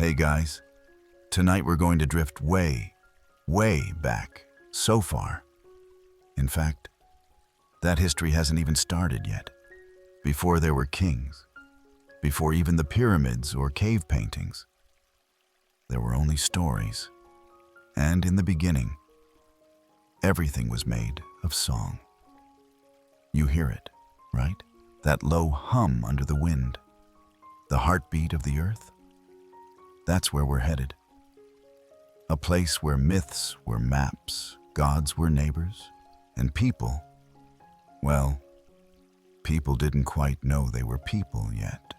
Hey guys, tonight we're going to drift way, way back, so far. In fact, that history hasn't even started yet. Before there were kings, before even the pyramids or cave paintings, there were only stories. And in the beginning, everything was made of song. You hear it, right? That low hum under the wind, the heartbeat of the earth. That's where we're headed. A place where myths were maps, gods were neighbors, and people, well, people didn't quite know they were people yet.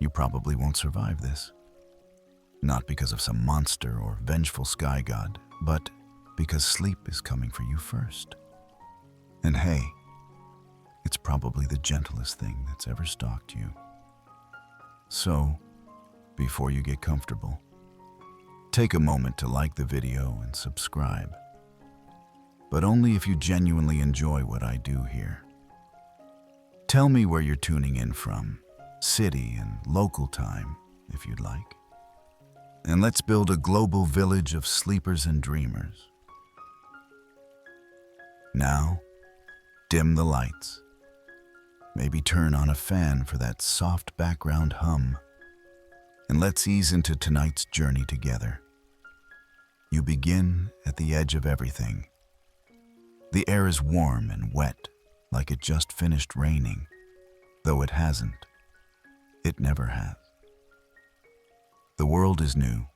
You probably won't survive this. Not because of some monster or vengeful sky god, but because sleep is coming for you first. And hey, it's probably the gentlest thing that's ever stalked you. So, before you get comfortable, take a moment to like the video and subscribe. But only if you genuinely enjoy what I do here. Tell me where you're tuning in from, city and local time, if you'd like. And let's build a global village of sleepers and dreamers. Now, dim the lights. Maybe turn on a fan for that soft background hum. And let's ease into tonight's journey together. You begin at the edge of everything. The air is warm and wet, like it just finished raining. Though it hasn't. It never has. The world is new,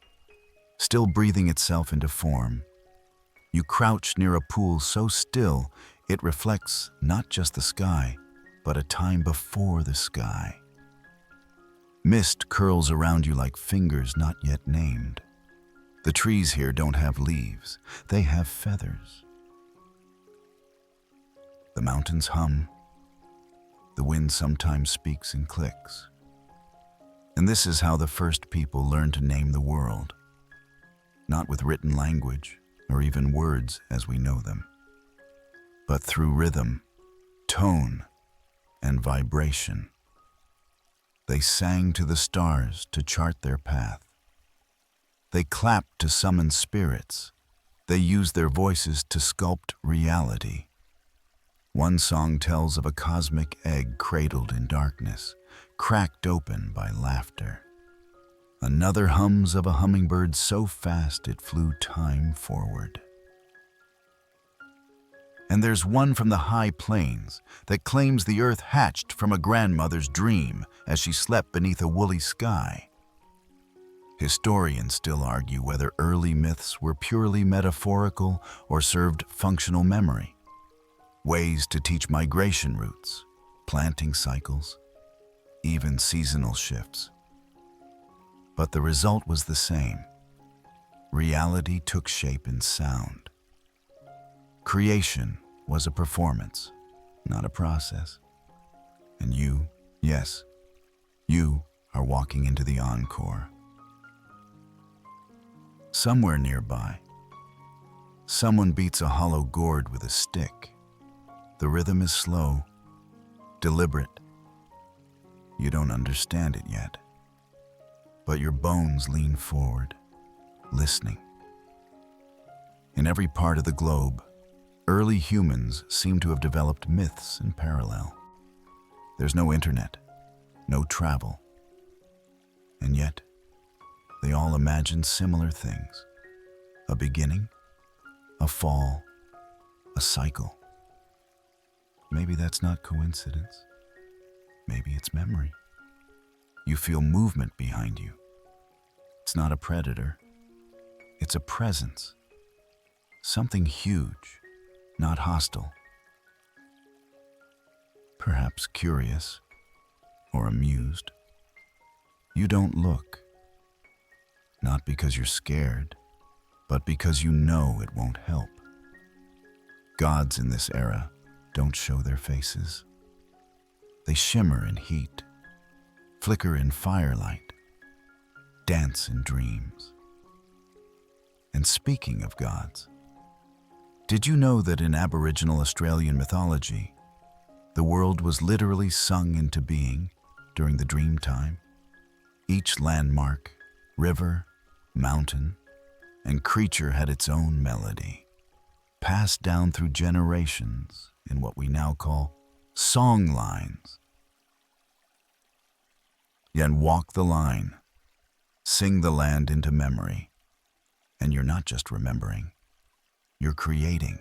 still breathing itself into form. You crouch near a pool so still, it reflects not just the sky, but a time before the sky. Mist curls around you like fingers not yet named. The trees here don't have leaves, they have feathers. The mountains hum. The wind sometimes speaks in clicks. And this is how the first people learned to name the world. Not with written language, or even words as we know them, but through rhythm, tone, and vibration. They sang to the stars to chart their path. They clapped to summon spirits. They used their voices to sculpt reality. One song tells of a cosmic egg cradled in darkness, cracked open by laughter. Another hums of a hummingbird so fast it flew time forward. And there's one from the high plains that claims the earth hatched from a grandmother's dream as she slept beneath a woolly sky. Historians still argue whether early myths were purely metaphorical or served functional memory. Ways to teach migration routes, planting cycles, even seasonal shifts. But the result was the same. Reality took shape in sound. Creation was a performance, not a process. And you, yes, you are walking into the encore. Somewhere nearby, someone beats a hollow gourd with a stick. The rhythm is slow, deliberate. You don't understand it yet, but your bones lean forward, listening. In every part of the globe, early humans seem to have developed myths in parallel. There's no internet, no travel, and yet they all imagine similar things. A beginning, a fall, a cycle. Maybe that's not coincidence. Maybe it's memory. You feel movement behind you. It's not a predator. It's a presence. Something huge, not hostile. Perhaps curious or amused. You don't look. Not because you're scared, but because you know it won't help. Gods in this era don't show their faces. They shimmer in heat, flicker in firelight, dance in dreams. And speaking of gods, did you know that in Aboriginal Australian mythology, the world was literally sung into being during the dream time? Each landmark, river, mountain, and creature had its own melody, passed down through generations in what we now call songlines. Yet walk the line, sing the land into memory, and you're not just remembering, you're creating.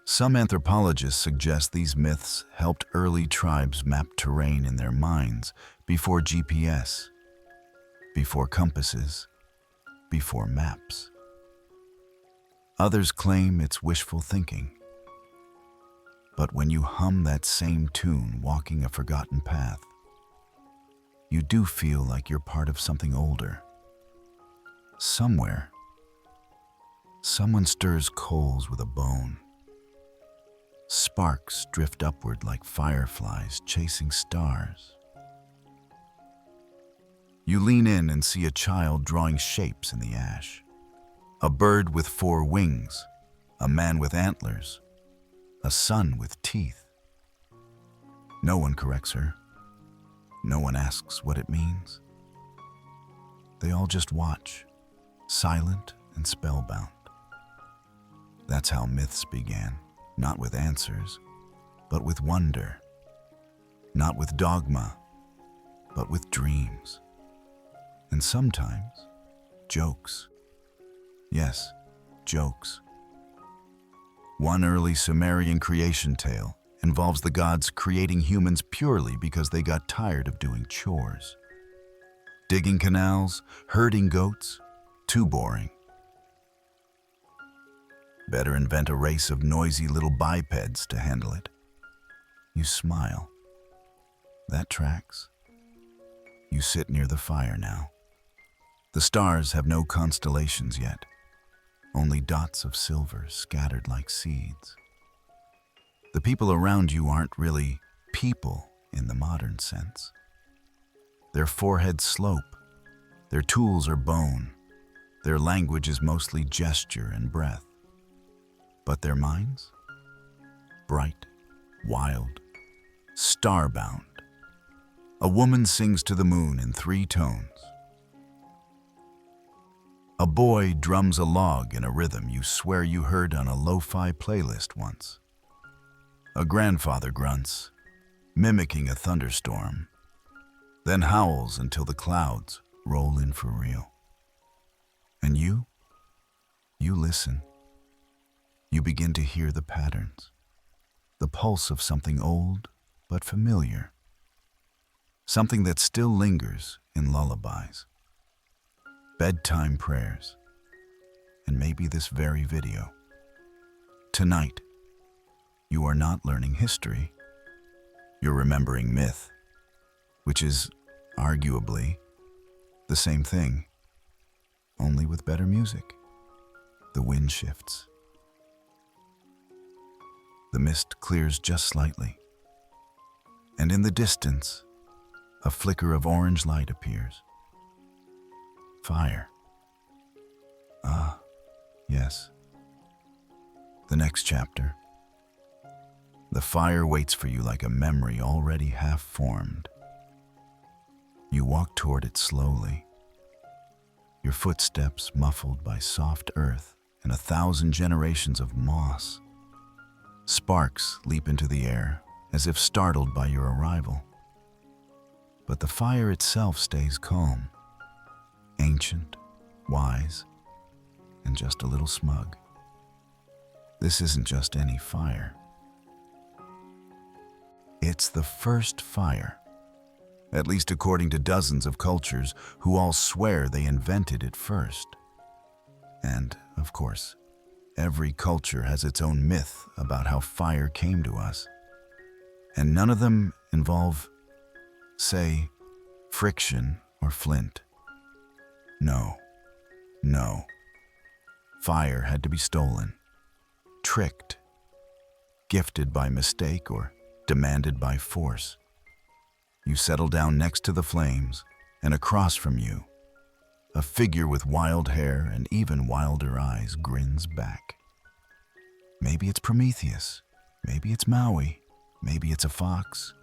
Some anthropologists suggest these myths helped early tribes map terrain in their minds before GPS, before compasses, before maps. Others claim it's wishful thinking. But when you hum that same tune walking a forgotten path, you do feel like you're part of something older. Somewhere, someone stirs coals with a bone. Sparks drift upward like fireflies chasing stars. You lean in and see a child drawing shapes in the ash. A bird with 4 wings, a man with antlers, a sun with teeth. No one corrects her. No one asks what it means. They all just watch, silent and spellbound. That's how myths began, not with answers, but with wonder. Not with dogma, but with dreams. And sometimes, jokes. Yes, jokes. One early Sumerian creation tale involves the gods creating humans purely because they got tired of doing chores. Digging canals, herding goats, too boring. Better invent a race of noisy little bipeds to handle it. You smile. That tracks. You sit near the fire now. The stars have no constellations yet, only dots of silver scattered like seeds. The people around you aren't really people in the modern sense. Their foreheads slope, their tools are bone, their language is mostly gesture and breath. But their minds? Bright, wild, starbound. A woman sings to the moon in 3 tones. A boy drums a log in a rhythm you swear you heard on a lo-fi playlist once. A grandfather grunts, mimicking a thunderstorm, then howls until the clouds roll in for real. And you listen. You begin to hear the patterns, the pulse of something old but familiar, something that still lingers in lullabies, bedtime prayers, and maybe this very video. Tonight, you are not learning history. You're remembering myth, which is arguably the same thing, only with better music. The wind shifts. The mist clears just slightly, and in the distance, a flicker of orange light appears. Fire. Ah, yes. The next chapter. The fire waits for you like a memory already half formed. You walk toward it slowly, your footsteps muffled by soft earth and 1,000 generations of moss. Sparks leap into the air as if startled by your arrival. But the fire itself stays calm, ancient, wise, and just a little smug. This isn't just any fire. It's the first fire, at least according to dozens of cultures who all swear they invented it first. And, of course, every culture has its own myth about how fire came to us. And none of them involve, say, friction or flint. No. Fire had to be stolen, tricked, gifted by mistake, or demanded by force. You settle down next to the flames, and across from you, a figure with wild hair and even wilder eyes grins back. Maybe it's Prometheus, maybe it's Maui, maybe it's a fox.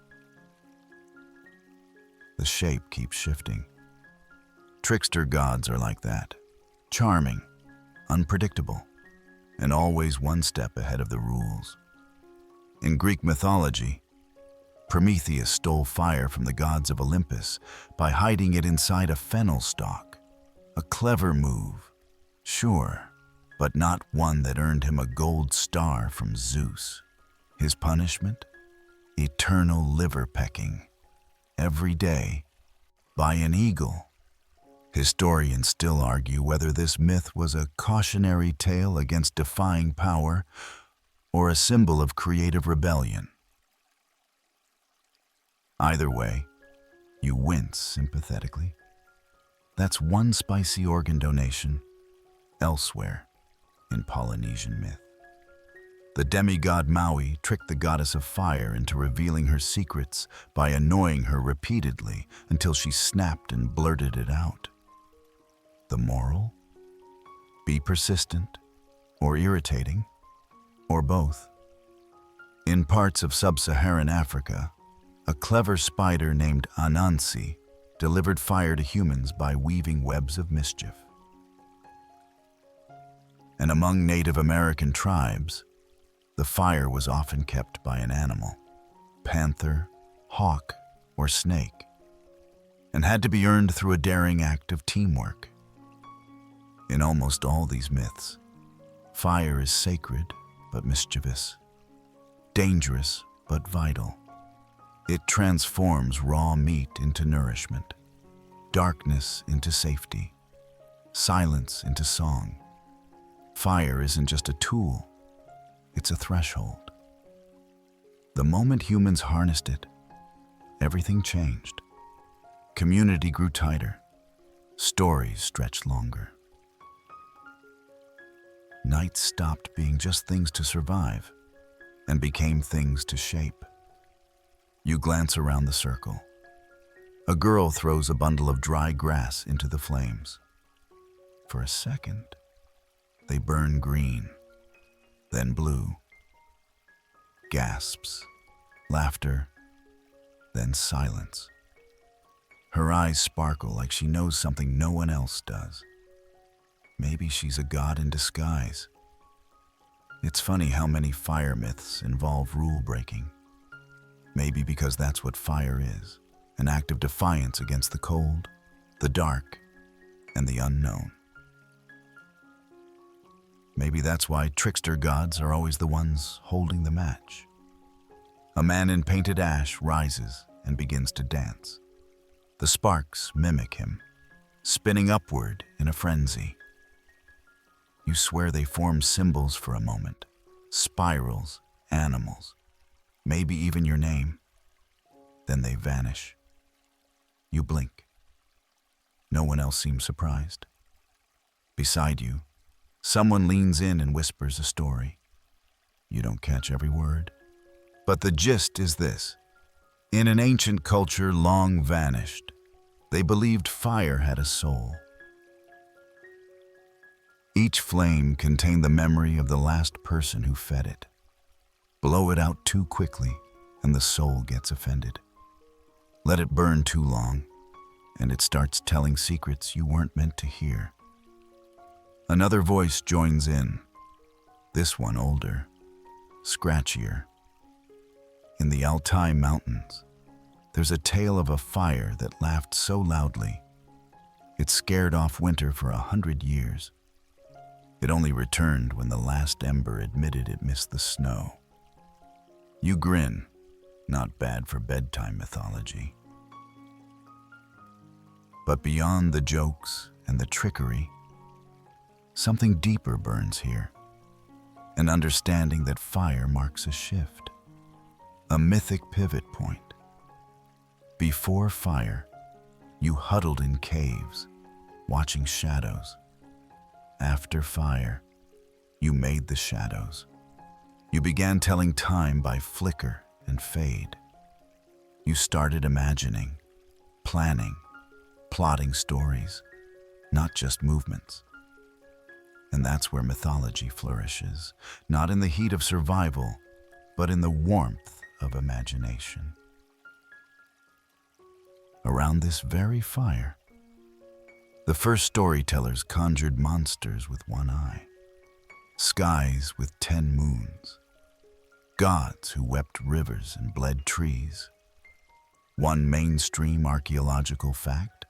The shape keeps shifting, trickster gods are like that. Charming, unpredictable, and always one step ahead of the rules. In Greek mythology, Prometheus stole fire from the gods of Olympus by hiding it inside a fennel stalk. A clever move, sure, but not one that earned him a gold star from Zeus. His punishment? Eternal liver pecking, every day, by an eagle. Historians still argue whether this myth was a cautionary tale against defying power or a symbol of creative rebellion. Either way, you wince sympathetically. That's one spicy organ donation elsewhere in Polynesian myth. The demigod Maui tricked the goddess of fire into revealing her secrets by annoying her repeatedly until she snapped and blurted it out. The moral? Be persistent, or irritating, or both. In parts of sub-Saharan Africa, a clever spider named Anansi delivered fire to humans by weaving webs of mischief. And among Native American tribes, the fire was often kept by an animal, panther, hawk, or snake, and had to be earned through a daring act of teamwork. In almost all these myths, fire is sacred but mischievous, dangerous but vital. It transforms raw meat into nourishment, darkness into safety, silence into song. Fire isn't just a tool, it's a threshold. The moment humans harnessed it, everything changed. Community grew tighter, stories stretched longer. Nights stopped being just things to survive and became things to shape. You glance around the circle. A girl throws a bundle of dry grass into the flames. For a second, they burn green, then blue. Gasps, laughter, then silence. Her eyes sparkle like she knows something no one else does. Maybe she's a god in disguise. It's funny how many fire myths involve rule breaking. Maybe because that's what fire is, an act of defiance against the cold, the dark, and the unknown. Maybe that's why trickster gods are always the ones holding the match. A man in painted ash rises and begins to dance. The sparks mimic him, spinning upward in a frenzy. You swear they form symbols for a moment, spirals, animals, maybe even your name. Then they vanish. You blink. No one else seems surprised. Beside you, someone leans in and whispers a story. You don't catch every word. But the gist is this. In an ancient culture long vanished, they believed fire had a soul. Each flame contained the memory of the last person who fed it. Blow it out too quickly, and the soul gets offended. Let it burn too long, and it starts telling secrets you weren't meant to hear. Another voice joins in, this one older, scratchier. In the Altai Mountains, there's a tale of a fire that laughed so loudly, it scared off winter for 100 years. It only returned when the last ember admitted it missed the snow. You grin, not bad for bedtime mythology. But beyond the jokes and the trickery, something deeper burns here. An understanding that fire marks a shift, a mythic pivot point. Before fire, you huddled in caves, watching shadows. After fire, you made the shadows. You began telling time by flicker and fade. You started imagining, planning, plotting stories, not just movements. And that's where mythology flourishes, not in the heat of survival, but in the warmth of imagination. Around this very fire, The first storytellers conjured monsters with one eye, skies with 10 moons, gods who wept rivers and bled trees. One mainstream archaeological fact: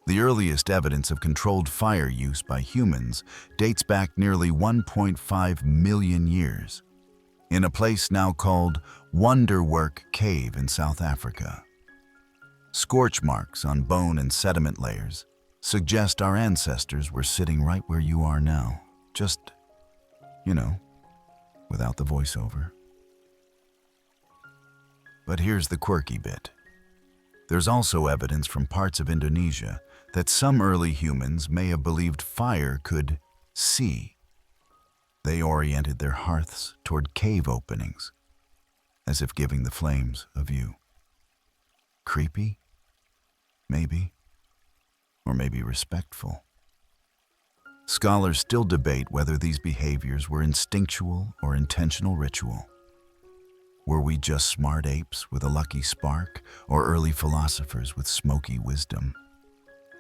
the earliest evidence of controlled fire use by humans dates back nearly 1.5 million years, in a place now called Wonderwork Cave in South Africa. Scorch marks on bone and sediment layers suggest our ancestors were sitting right where you are now, just, without the voiceover. But here's the quirky bit. There's also evidence from parts of Indonesia that some early humans may have believed fire could see. They oriented their hearths toward cave openings, as if giving the flames a view. Creepy? Maybe. Or maybe respectful. Scholars still debate whether these behaviors were instinctual or intentional ritual. Were we just smart apes with a lucky spark, or early philosophers with smoky wisdom?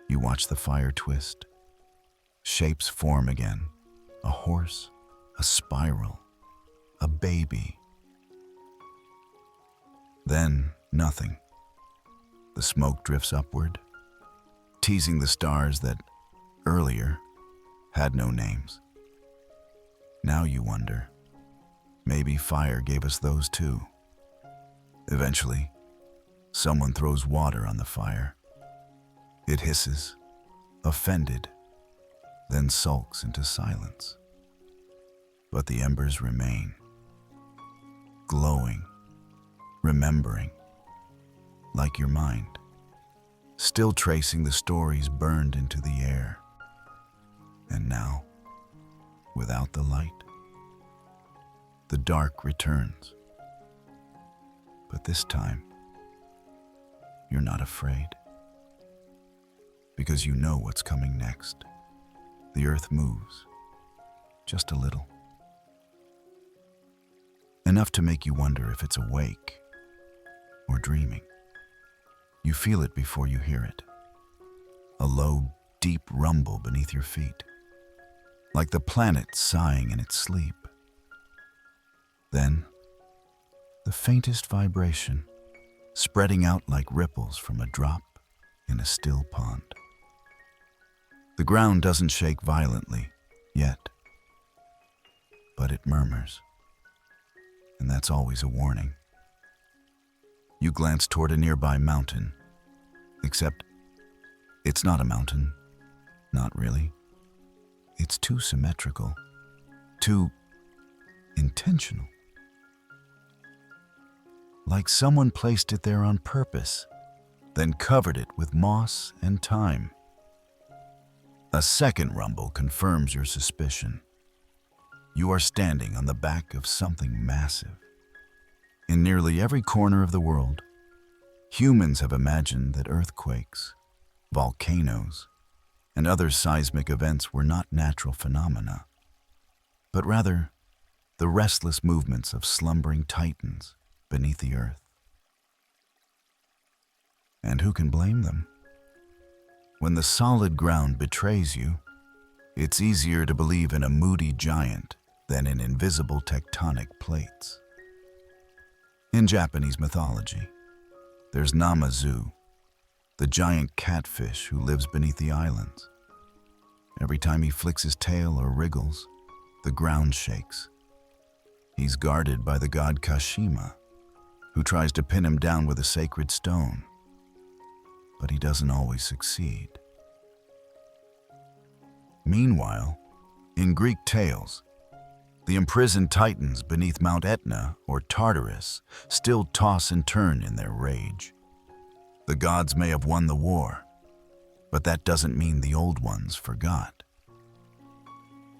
You watch the fire twist. Shapes form again. A horse, a spiral, a baby. Then, nothing. The smoke drifts upward, teasing the stars that, earlier, had no names. Now you wonder, maybe fire gave us those too. Eventually, someone throws water on the fire. It hisses, offended, then sulks into silence. But the embers remain, glowing, remembering, like your mind, still tracing the stories burned into the air. And now, without the light, the dark returns. But this time, you're not afraid. Because you know what's coming next. The earth moves, just a little. Enough to make you wonder if it's awake or dreaming. You feel it before you hear it. A low, deep rumble beneath your feet, like the planet sighing in its sleep. Then, the faintest vibration, spreading out like ripples from a drop in a still pond. The ground doesn't shake violently, yet, but it murmurs, and that's always a warning. You glance toward a nearby mountain, except it's not a mountain, not really. It's too symmetrical, too intentional. Like someone placed it there on purpose, then covered it with moss and thyme. A second rumble confirms your suspicion. You are standing on the back of something massive. In nearly every corner of the world, humans have imagined that earthquakes, volcanoes, and other seismic events were not natural phenomena, but rather the restless movements of slumbering titans beneath the earth. And who can blame them? When the solid ground betrays you, it's easier to believe in a moody giant than in invisible tectonic plates. In Japanese mythology, there's Namazu, the giant catfish who lives beneath the islands. Every time he flicks his tail or wriggles, the ground shakes. He's guarded by the god Kashima, who tries to pin him down with a sacred stone. But he doesn't always succeed. Meanwhile, in Greek tales, the imprisoned titans beneath Mount Etna or Tartarus still toss and turn in their rage. The gods may have won the war, but that doesn't mean the old ones forgot.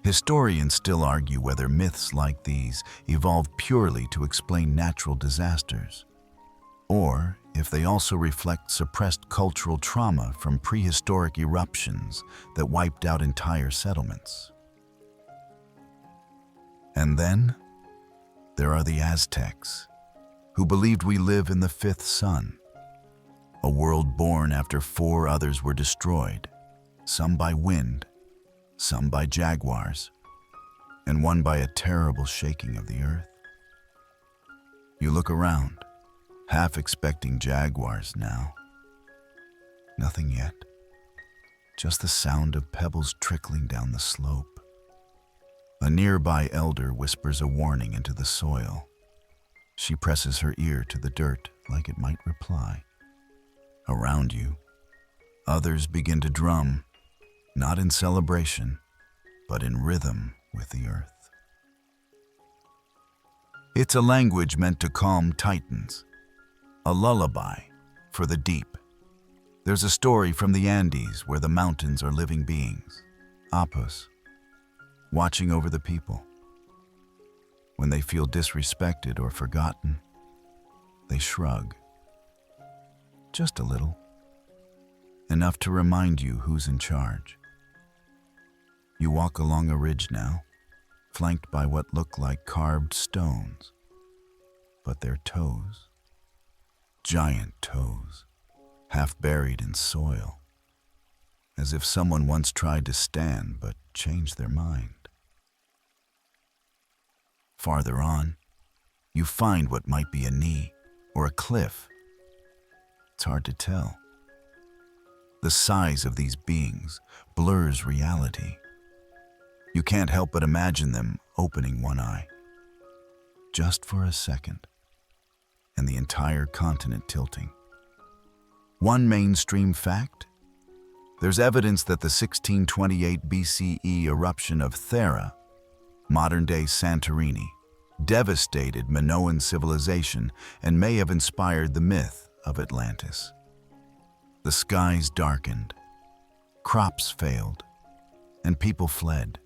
Historians still argue whether myths like these evolved purely to explain natural disasters, or if they also reflect suppressed cultural trauma from prehistoric eruptions that wiped out entire settlements. And then, there are the Aztecs, who believed we live in the fifth sun, a world born after 4 others were destroyed, some by wind, some by jaguars, and one by a terrible shaking of the earth. You look around, half expecting jaguars now. Nothing yet, just the sound of pebbles trickling down the slope. A nearby elder whispers a warning into the soil. She presses her ear to the dirt like it might reply. Around you, others begin to drum, not in celebration, but in rhythm with the earth. It's a language meant to calm titans, a lullaby for the deep. There's a story from the Andes where the mountains are living beings, apus, watching over the people. When they feel disrespected or forgotten, they shrug. Just a little. Enough to remind you who's in charge. You walk along a ridge now, flanked by what look like carved stones, but they're toes. Giant toes, half buried in soil, as if someone once tried to stand but changed their mind. Farther on, you find what might be a knee or a cliff. It's hard to tell. The size of these beings blurs reality. You can't help but imagine them opening one eye, just for a second, and the entire continent tilting. One mainstream fact: there's evidence that the 1628 BCE eruption of Thera, modern-day Santorini, devastated Minoan civilization and may have inspired the myth of Atlantis. The skies darkened, crops failed, and people fled.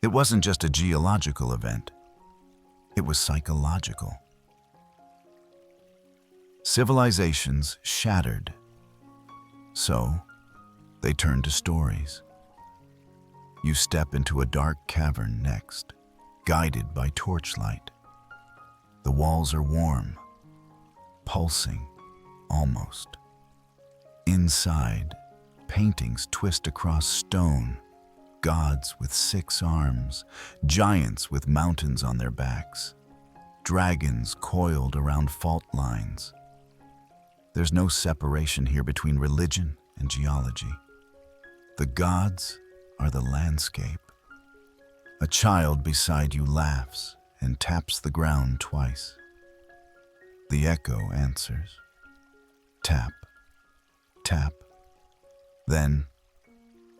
It wasn't just a geological event, it was psychological. Civilizations shattered, so they turned to stories. You step into a dark cavern next, guided by torchlight. The walls are warm, pulsing, almost. Inside, paintings twist across stone, gods with 6 arms, giants with mountains on their backs, dragons coiled around fault lines. There's no separation here between religion and geology. The gods are the landscape. A child beside you laughs and taps the ground twice. The echo answers. Tap, tap. Then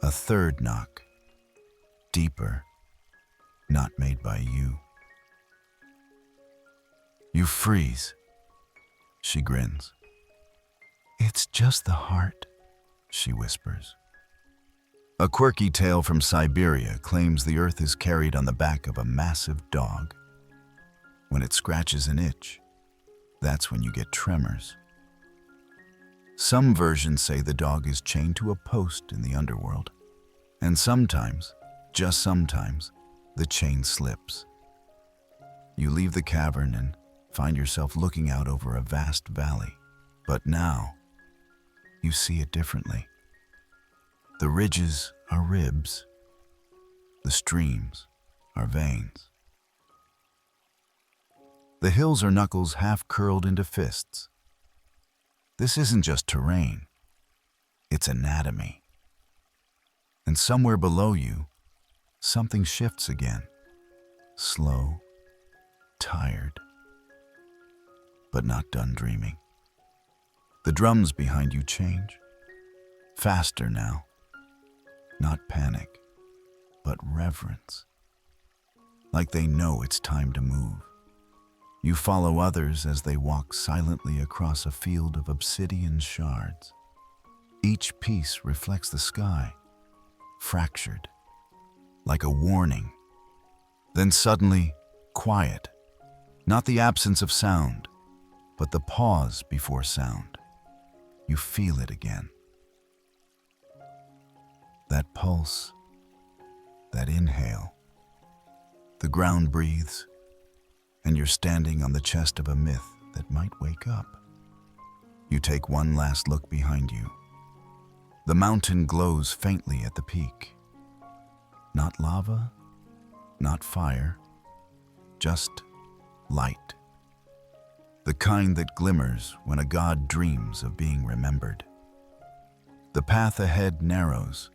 a third knock, deeper, not made by you. You freeze. She grins. It's just the heart, she whispers. A quirky tale from Siberia claims the earth is carried on the back of a massive dog. When it scratches an itch, that's when you get tremors. Some versions say the dog is chained to a post in the underworld, and sometimes, just sometimes, the chain slips. You leave the cavern and find yourself looking out over a vast valley, but now you see it differently. The ridges are ribs, the streams are veins. The hills are knuckles half curled into fists. This isn't just terrain, it's anatomy. And somewhere below you, something shifts again, slow, tired, but not done dreaming. The drums behind you change, faster now. Not panic, but reverence. Like they know it's time to move. You follow others as they walk silently across a field of obsidian shards. Each piece reflects the sky, fractured, like a warning. Then suddenly, quiet. Not the absence of sound, but the pause before sound. You feel it again. That pulse, that inhale. The ground breathes, and you're standing on the chest of a myth that might wake up. You take one last look behind you. The mountain glows faintly at the peak. Not lava, not fire, just light. The kind that glimmers when a god dreams of being remembered. The path ahead narrows,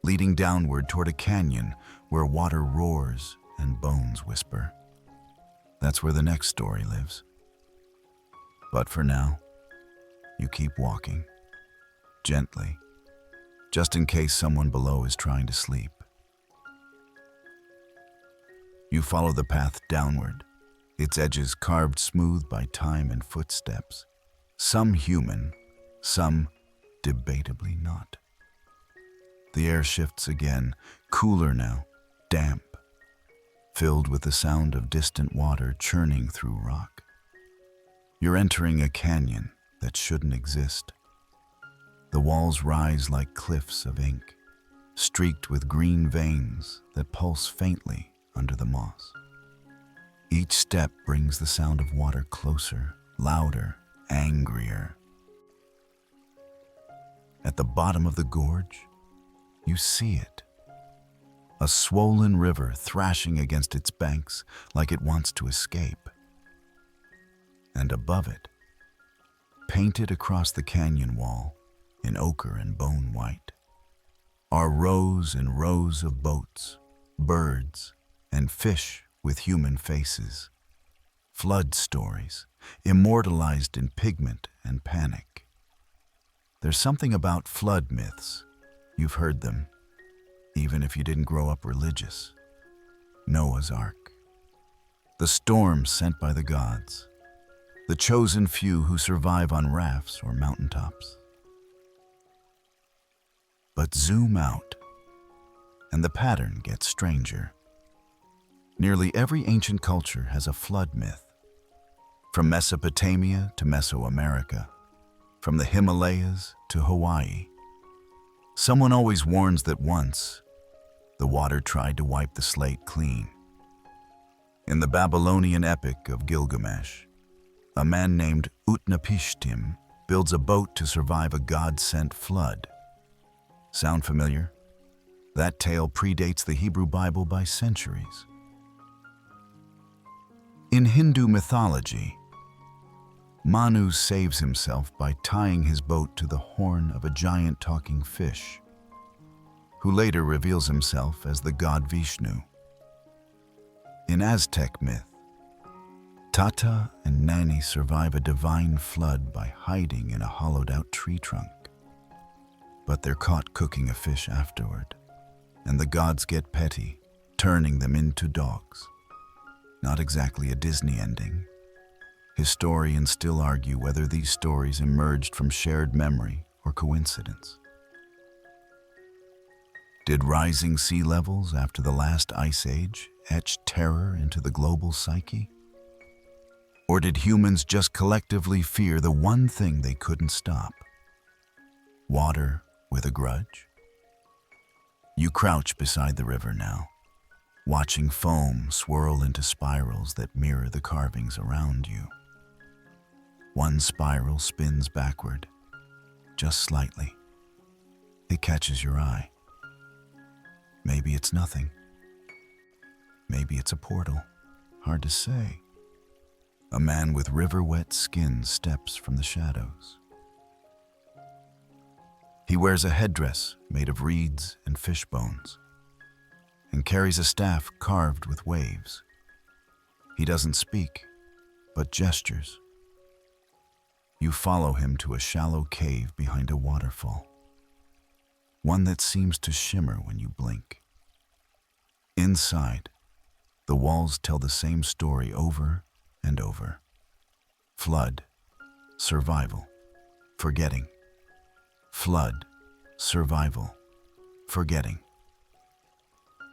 leading downward toward a canyon where water roars and bones whisper. That's where the next story lives. But for now, you keep walking, gently, just in case someone below is trying to sleep. You follow the path downward, its edges carved smooth by time and footsteps, some human, some debatably not. The air shifts again, cooler now, damp, filled with the sound of distant water churning through rock. You're entering a canyon that shouldn't exist. The walls rise like cliffs of ink, streaked with green veins that pulse faintly under the moss. Each step brings the sound of water closer, louder, angrier. At the bottom of the gorge, you see it. A swollen river thrashing against its banks like it wants to escape. And above it, painted across the canyon wall in ochre and bone white, are rows and rows of boats, birds, and fish with human faces. Flood stories, immortalized in pigment and panic. There's something about flood myths. You've heard them, even if you didn't grow up religious. Noah's Ark, the storm sent by the gods, the chosen few who survive on rafts or mountaintops. But zoom out, and the pattern gets stranger. Nearly every ancient culture has a flood myth. From Mesopotamia to Mesoamerica, from the Himalayas to Hawaii. Someone always warns that once, the water tried to wipe the slate clean. In the Babylonian epic of Gilgamesh, a man named Utnapishtim builds a boat to survive a god-sent flood. Sound familiar? That tale predates the Hebrew Bible by centuries. In Hindu mythology, Manu saves himself by tying his boat to the horn of a giant talking fish, who later reveals himself as the god Vishnu. In Aztec myth, Tata and Nani survive a divine flood by hiding in a hollowed-out tree trunk. But they're caught cooking a fish afterward, and the gods get petty, turning them into dogs. Not exactly a Disney ending. Historians still argue whether these stories emerged from shared memory or coincidence. Did rising sea levels after the last ice age etch terror into the global psyche? Or did humans just collectively fear the one thing they couldn't stop? Water with a grudge? You crouch beside the river now, watching foam swirl into spirals that mirror the carvings around you. One spiral spins backward, just slightly. It catches your eye. Maybe it's nothing. Maybe it's a portal. Hard to say. A man with river-wet skin steps from the shadows. He wears a headdress made of reeds and fish bones, and carries a staff carved with waves. He doesn't speak, but gestures. You follow him to a shallow cave behind a waterfall, one that seems to shimmer when you blink. Inside, the walls tell the same story over and over. Flood, survival, forgetting. Flood, survival, forgetting.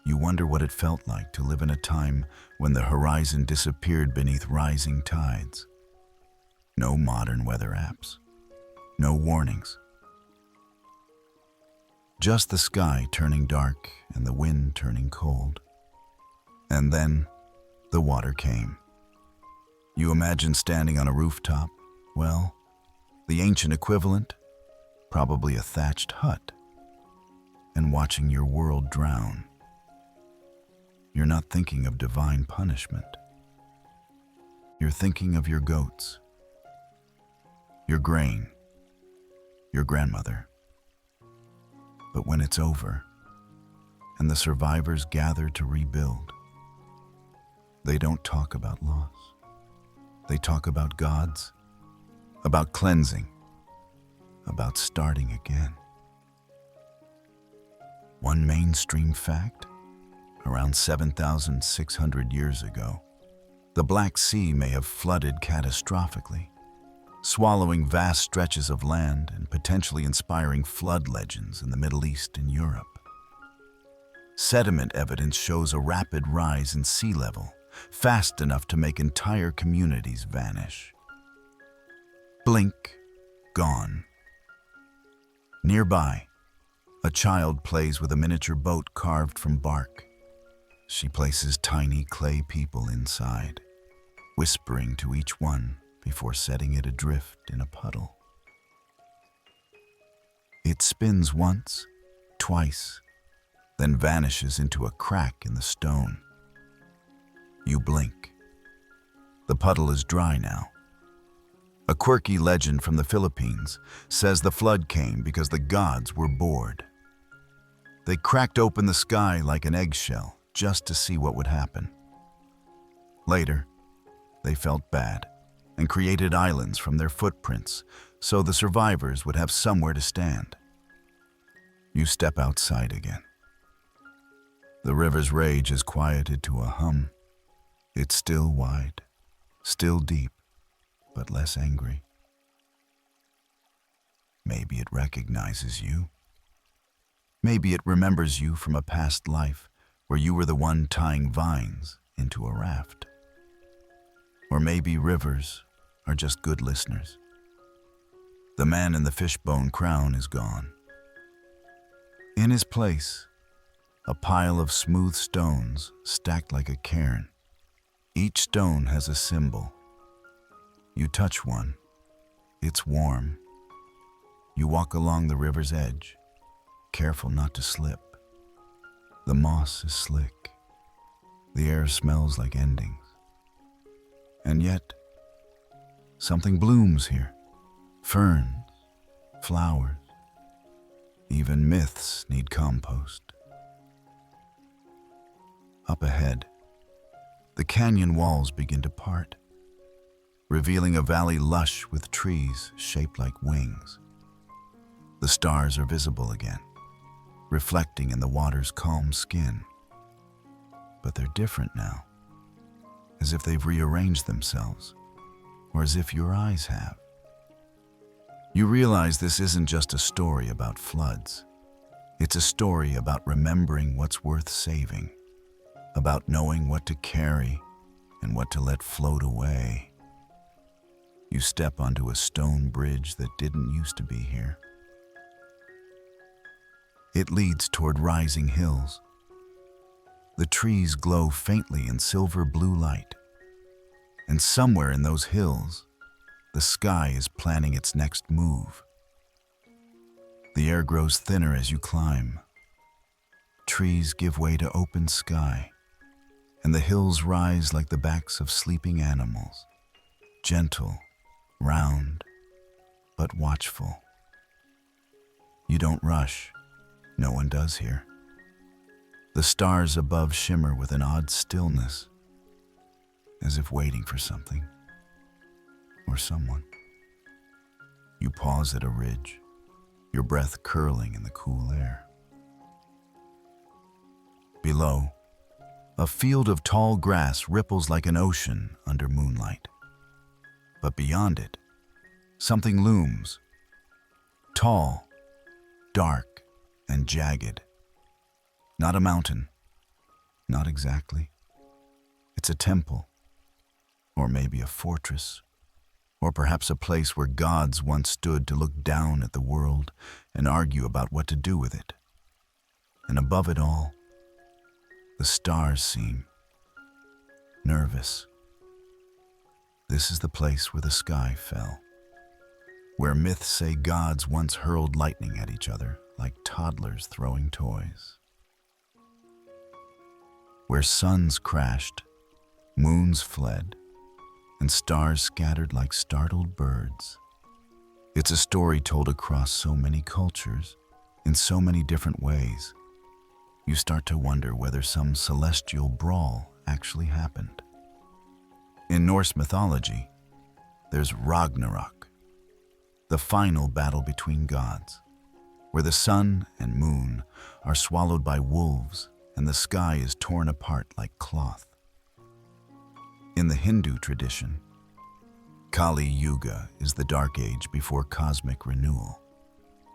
You wonder what it felt like to live in a time when the horizon disappeared beneath rising tides. No modern weather apps, no warnings. Just the sky turning dark and the wind turning cold. And then the water came. You imagine standing on a rooftop, well, the ancient equivalent, probably a thatched hut, and watching your world drown. You're not thinking of divine punishment. You're thinking of your goats, your grain, your grandmother. But when it's over, and the survivors gather to rebuild, they don't talk about loss. They talk about gods, about cleansing, about starting again. One mainstream fact: around 7,600 years ago, the Black Sea may have flooded catastrophically, swallowing vast stretches of land and potentially inspiring flood legends in the Middle East and Europe. Sediment evidence shows a rapid rise in sea level, fast enough to make entire communities vanish. Blink, gone. Nearby, a child plays with a miniature boat carved from bark. She places tiny clay people inside, whispering to each one before setting it adrift in a puddle. It spins once, twice, then vanishes into a crack in the stone. You blink. The puddle is dry now. A quirky legend from the Philippines says the flood came because the gods were bored. They cracked open the sky like an eggshell just to see what would happen. Later, they felt bad and created islands from their footprints so the survivors would have somewhere to stand. You step outside again. The river's rage is quieted to a hum. It's still wide, still deep, but less angry. Maybe it recognizes you. Maybe it remembers you from a past life where you were the one tying vines into a raft. Or maybe rivers are just good listeners. The man in the fishbone crown is gone. In his place, a pile of smooth stones stacked like a cairn. Each stone has a symbol. You touch one. It's warm. You walk along the river's edge, careful not to slip. The moss is slick. The air smells like endings. And yet, something blooms here. Ferns, flowers, even myths need compost. Up ahead, the canyon walls begin to part, revealing a valley lush with trees shaped like wings. The stars are visible again, reflecting in the water's calm skin. But they're different now, as if they've rearranged themselves, or as if your eyes have. You realize this isn't just a story about floods. It's a story about remembering what's worth saving, about knowing what to carry and what to let float away. You step onto a stone bridge that didn't used to be here. It leads toward rising hills. The trees glow faintly in silver blue light, and somewhere in those hills, the sky is planning its next move. The air grows thinner as you climb. Trees give way to open sky, and the hills rise like the backs of sleeping animals, gentle, round, but watchful. You don't rush. No one does here. The stars above shimmer with an odd stillness, as if waiting for something or someone. You pause at a ridge, your breath curling in the cool air. Below, a field of tall grass ripples like an ocean under moonlight. But beyond it, something looms, tall, dark, and jagged. Not a mountain, not exactly. It's a temple, or maybe a fortress, or perhaps a place where gods once stood to look down at the world and argue about what to do with it. And above it all, the stars seem nervous. This is the place where the sky fell. where myths say gods once hurled lightning at each other like toddlers throwing toys, where suns crashed, moons fled, and stars scattered like startled birds. It's a story told across so many cultures, in so many different ways. You start to wonder whether some celestial brawl actually happened. In Norse mythology, there's Ragnarok, the final battle between gods, where the sun and moon are swallowed by wolves and the sky is torn apart like cloth. In the Hindu tradition, Kali Yuga is the dark age before cosmic renewal,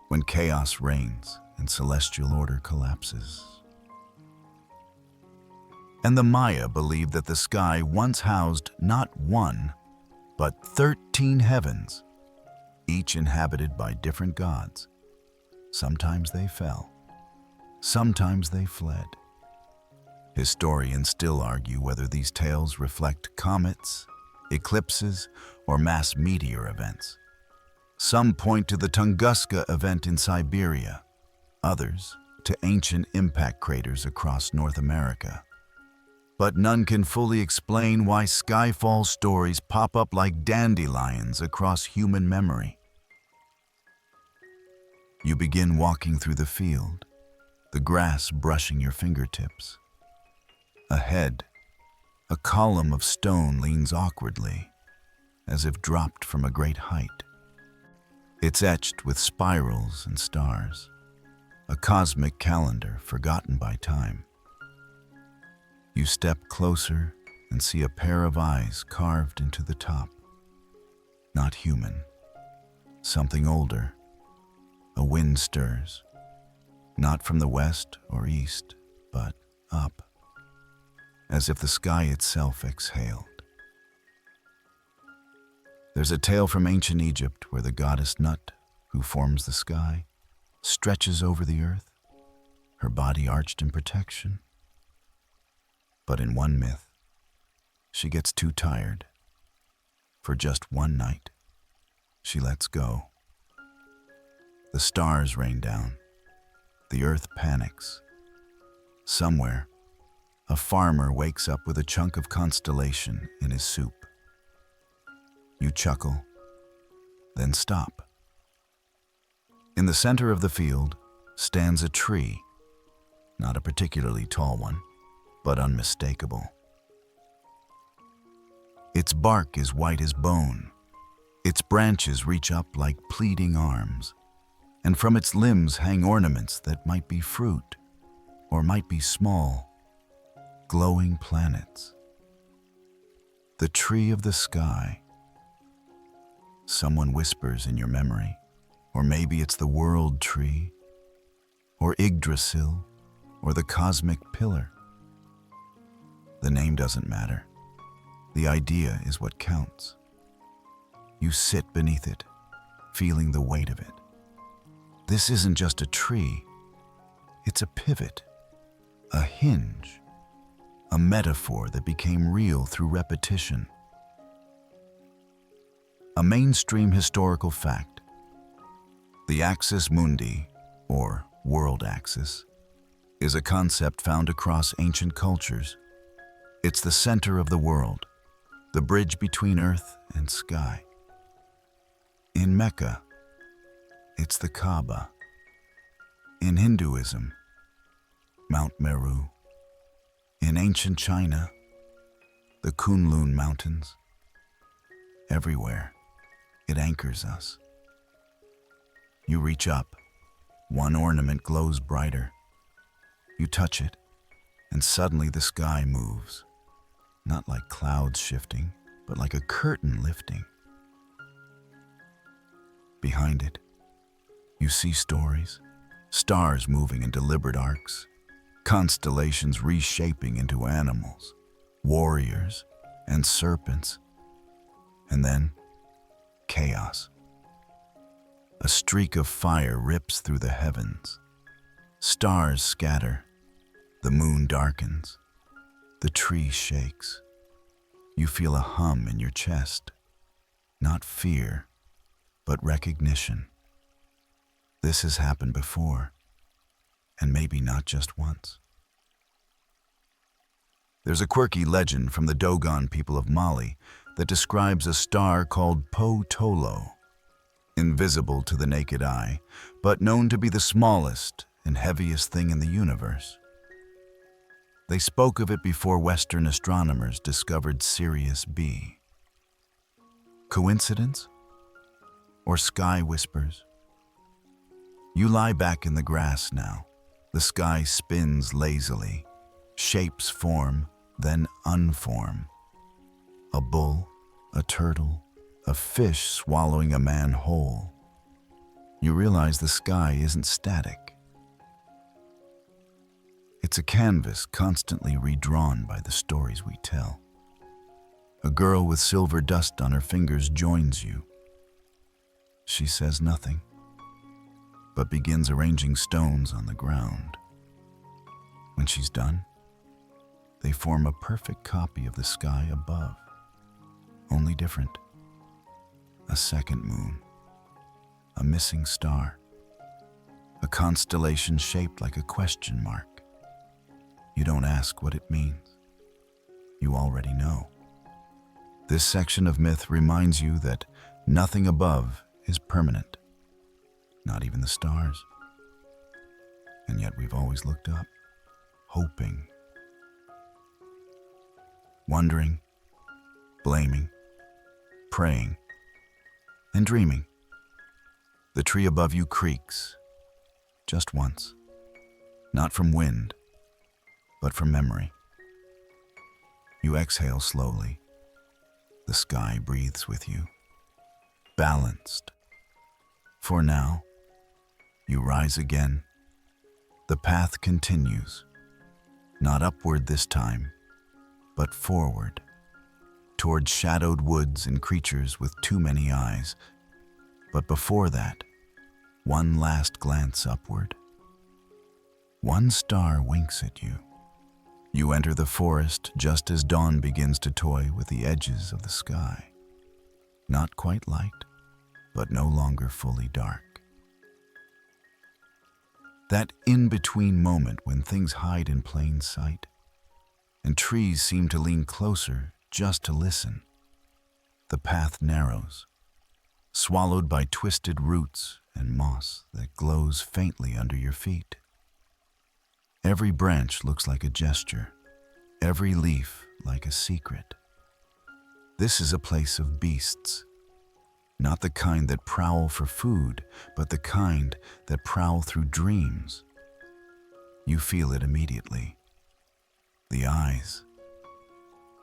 when chaos reigns and celestial order collapses. And the Maya believed that the sky once housed not one, but 13 heavens, each inhabited by different gods. Sometimes they fell, sometimes they fled. Historians still argue whether these tales reflect comets, eclipses, or mass meteor events. Some point to the Tunguska event in Siberia, others to ancient impact craters across North America. But none can fully explain why Skyfall stories pop up like dandelions across human memory. You begin walking through the field, the grass brushing your fingertips. Ahead, a column of stone leans awkwardly, as if dropped from a great height. It's etched with spirals and stars, a cosmic calendar forgotten by time. You step closer and see a pair of eyes carved into the top. Not human, something older. A wind stirs, not from the west or east, but up, as if the sky itself exhaled. There's a tale from ancient Egypt where the goddess Nut, who forms the sky, stretches over the earth, her body arched in protection. But in one myth, she gets too tired. For just one night, she lets go. The stars rain down. The earth panics. Somewhere, a farmer wakes up with a chunk of constellation in his soup. You chuckle, then stop. In the center of the field stands a tree, not a particularly tall one, but unmistakable. Its bark is white as bone. Its branches reach up like pleading arms, and from its limbs hang ornaments that might be fruit or might be small, glowing planets. The tree of the sky. Someone whispers in your memory, or maybe it's the world tree, or Yggdrasil, or the cosmic pillar. The name doesn't matter. The idea is what counts. You sit beneath it, feeling the weight of it. This isn't just a tree. It's a pivot, a hinge, a metaphor that became real through repetition. A mainstream historical fact. The axis mundi, or world axis, is a concept found across ancient cultures. It's the center of the world, the bridge between earth and sky. In Mecca, it's the Kaaba. In Hinduism, Mount Meru. In ancient China, the Kunlun Mountains. Everywhere, it anchors us. You reach up, one ornament glows brighter. You touch it, and suddenly the sky moves. Not like clouds shifting, but like a curtain lifting. Behind it, you see stories, stars moving in deliberate arcs, constellations reshaping into animals, warriors, and serpents. And then, chaos. A streak of fire rips through the heavens. Stars scatter. The moon darkens. The tree shakes. You feel a hum in your chest. Not fear, but recognition. This has happened before, and maybe not just once. There's a quirky legend from the Dogon people of Mali that describes a star called Po Tolo, invisible to the naked eye, but known to be the smallest and heaviest thing in the universe. They spoke of it before Western astronomers discovered Sirius B. Coincidence? Or sky whispers? You lie back in the grass now. The sky spins lazily. Shapes form, then unform. A bull, a turtle, a fish swallowing a man whole. You realize the sky isn't static. It's a canvas constantly redrawn by the stories we tell. A girl with silver dust on her fingers joins you. She says nothing, but begins arranging stones on the ground. When she's done, they form a perfect copy of the sky above, only different. A second moon, a missing star, a constellation shaped like a question mark. You don't ask what it means. You already know. This section of myth reminds you that nothing above is permanent, not even the stars. And yet we've always looked up, hoping, wondering, blaming, praying, and dreaming. The tree above you creaks, just once, not from wind, but from memory. You exhale slowly. The sky breathes with you, balanced. For now, you rise again. The path continues, not upward this time, but forward, toward shadowed woods and creatures with too many eyes. But before that, one last glance upward. One star winks at you. You enter the forest just as dawn begins to toy with the edges of the sky. Not quite light, but no longer fully dark. That in-between moment when things hide in plain sight, and trees seem to lean closer just to listen. The path narrows, swallowed by twisted roots and moss that glows faintly under your feet. Every branch looks like a gesture, every leaf like a secret. This is a place of beasts, not the kind that prowl for food, but the kind that prowl through dreams. You feel it immediately. The eyes,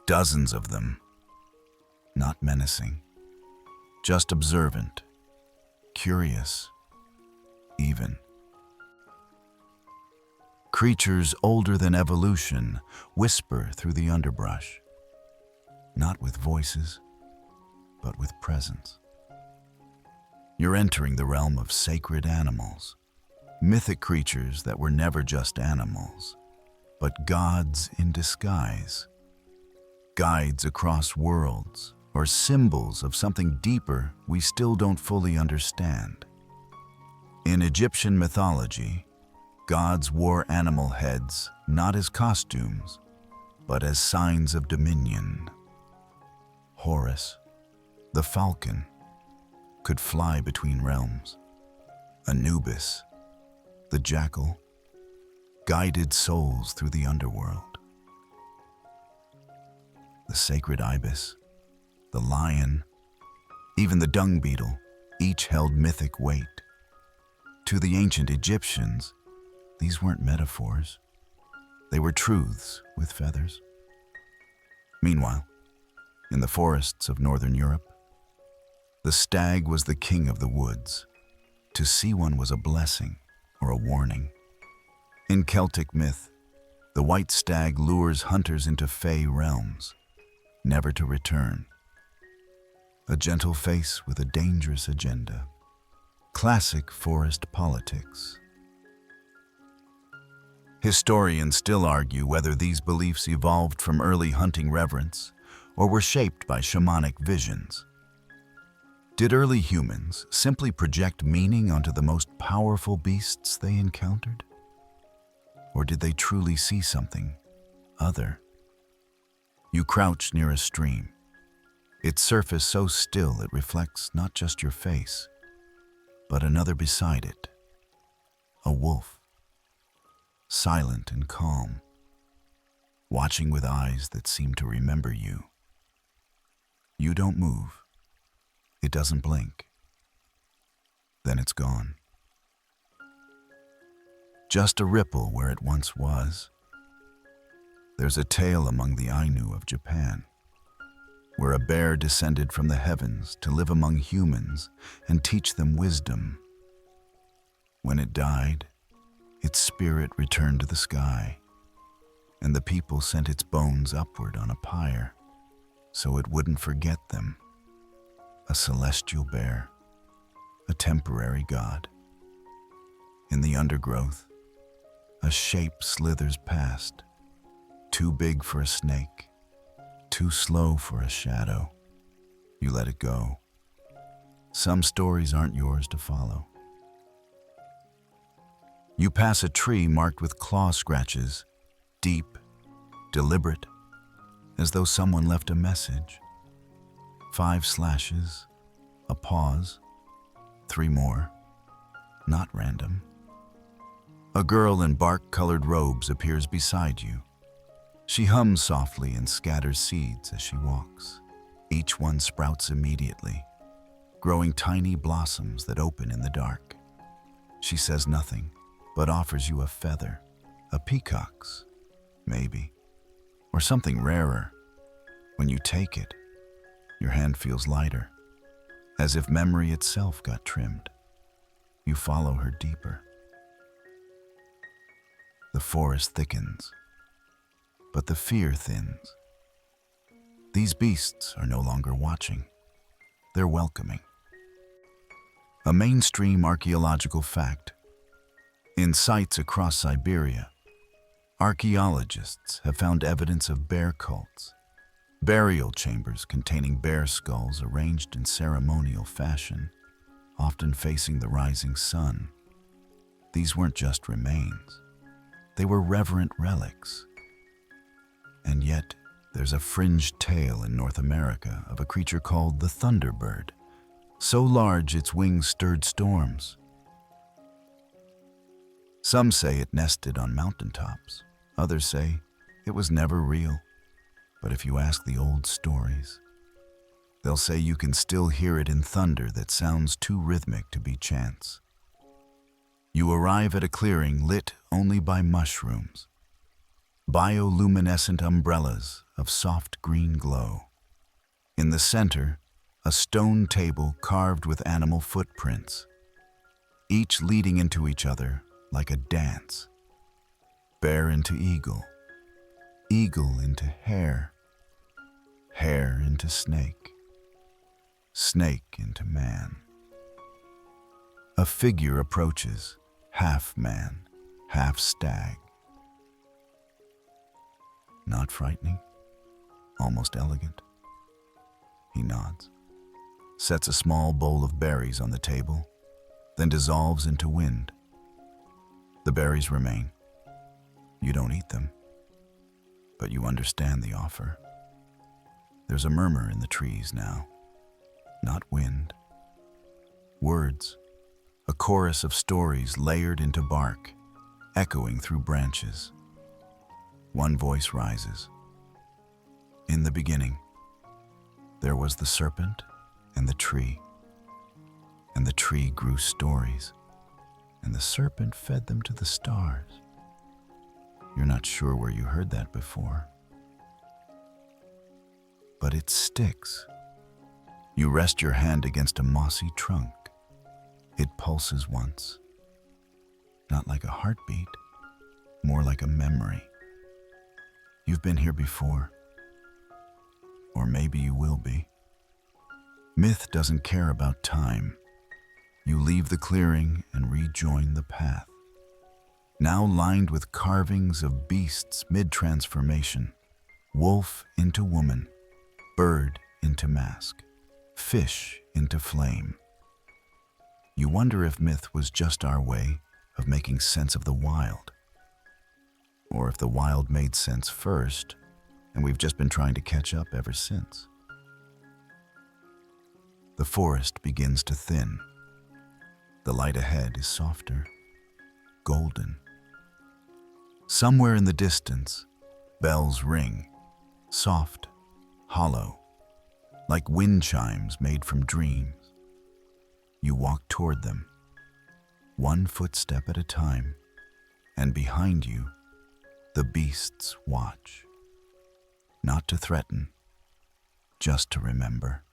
dozens of them, not menacing, just observant, curious, even. Creatures older than evolution whisper through the underbrush, not with voices, but with presence. You're entering the realm of sacred animals, mythic creatures that were never just animals, but gods in disguise, guides across worlds, or symbols of something deeper we still don't fully understand. In Egyptian mythology, gods wore animal heads not as costumes, but as signs of dominion. Horus, the falcon, could fly between realms. Anubis, the jackal, guided souls through the underworld. The sacred ibis, the lion, even the dung beetle, each held mythic weight. To the ancient Egyptians, these weren't metaphors. They were truths with feathers. Meanwhile, in the forests of northern Europe, the stag was the king of the woods. To see one was a blessing or a warning. In Celtic myth, the white stag lures hunters into fey realms, never to return. A gentle face with a dangerous agenda. Classic forest politics. Historians still argue whether these beliefs evolved from early hunting reverence or were shaped by shamanic visions. Did early humans simply project meaning onto the most powerful beasts they encountered? Or did they truly see something other? You crouch near a stream, its surface so still it reflects not just your face, but another beside it, a wolf, silent and calm, watching with eyes that seem to remember you. You don't move. It doesn't blink. Then it's gone. Just a ripple where it once was. There's a tale among the Ainu of Japan, where a bear descended from the heavens to live among humans and teach them wisdom. When it died, its spirit returned to the sky, and the people sent its bones upward on a pyre so it wouldn't forget them. A celestial bear, a temporary god. In the undergrowth, a shape slithers past, too big for a snake, too slow for a shadow. You let it go. Some stories aren't yours to follow. You pass a tree marked with claw scratches, deep, deliberate, as though someone left a message. 5 slashes, a pause, 3 more, not random. A girl in bark-colored robes appears beside you. She hums softly and scatters seeds as she walks. Each one sprouts immediately, growing tiny blossoms that open in the dark. She says nothing, but offers you a feather, a peacock's, maybe, or something rarer. When you take it, your hand feels lighter, as if memory itself got trimmed. You follow her deeper. The forest thickens, but the fear thins. These beasts are no longer watching. They're welcoming. A mainstream archaeological fact. In sites across Siberia, archaeologists have found evidence of bear cults, burial chambers containing bear skulls arranged in ceremonial fashion, often facing the rising sun. These weren't just remains. They were reverent relics. And yet, there's a fringed tale in North America of a creature called the Thunderbird, so large its wings stirred storms. Some say it nested on mountaintops. Others say it was never real. But if you ask the old stories, they'll say you can still hear it in thunder that sounds too rhythmic to be chance. You arrive at a clearing lit only by mushrooms, bioluminescent umbrellas of soft green glow. In the center, a stone table carved with animal footprints, each leading into each other like a dance. Bear into eagle, eagle into hare, hare into snake, snake into man. A figure approaches, half man, half stag. Not frightening, almost elegant. He nods, sets a small bowl of berries on the table, then dissolves into wind. The berries remain. You don't eat them, but you understand the offer. There's a murmur in the trees now, not wind. Words, a chorus of stories layered into bark, echoing through branches. One voice rises. In the beginning, there was the serpent and the tree grew stories, and the serpent fed them to the stars. You're not sure where you heard that before, but it sticks. You rest your hand against a mossy trunk. It pulses once, not like a heartbeat, more like a memory. You've been here before, or maybe you will be. Myth doesn't care about time. You leave the clearing and rejoin the path, now lined with carvings of beasts mid-transformation, wolf into woman, bird into mask, fish into flame. You wonder if myth was just our way of making sense of the wild, or if the wild made sense first and we've just been trying to catch up ever since. The forest begins to thin. The light ahead is softer, golden. Somewhere in the distance, bells ring, soft, hollow, like wind chimes made from dreams. You walk toward them, one footstep at a time, and behind you, the beasts watch. Not to threaten, just to remember.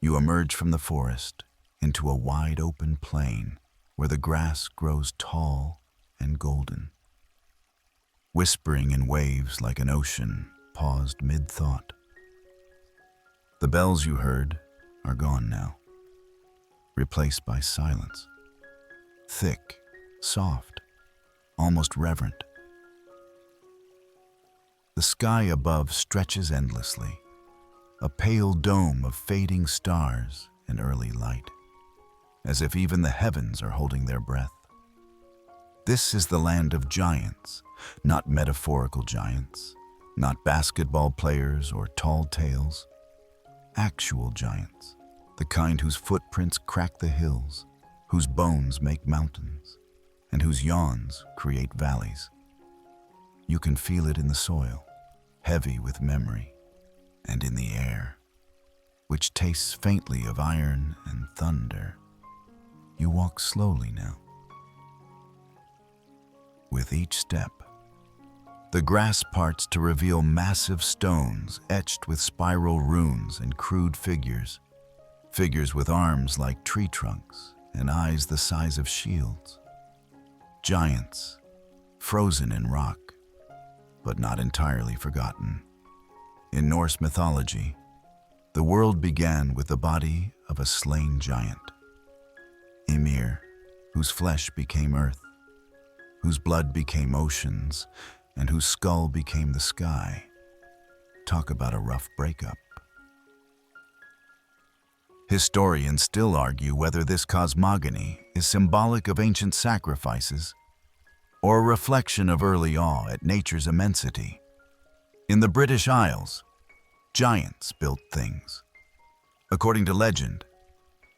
You emerge from the forest into a wide open plain where the grass grows tall and golden. Whispering in waves like an ocean paused mid-thought. The bells you heard are gone now, replaced by silence. Thick, soft, almost reverent. The sky above stretches endlessly, a pale dome of fading stars and early light, as if even the heavens are holding their breath. This is the land of giants, not metaphorical giants, not basketball players or tall tales. Actual giants, the kind whose footprints crack the hills, whose bones make mountains, and whose yawns create valleys. You can feel it in the soil, heavy with memory, and in the air, which tastes faintly of iron and thunder. You walk slowly now. With each step, the grass parts to reveal massive stones etched with spiral runes and crude figures with arms like tree trunks and eyes the size of shields. Giants, frozen in rock, but not entirely forgotten. In Norse mythology, the world began with the body of a slain giant, Ymir, whose flesh became earth, whose blood became oceans, and whose skull became the sky. Talk about a rough breakup. Historians still argue whether this cosmogony is symbolic of ancient sacrifices or a reflection of early awe at nature's immensity. In the British Isles, giants built things. According to legend,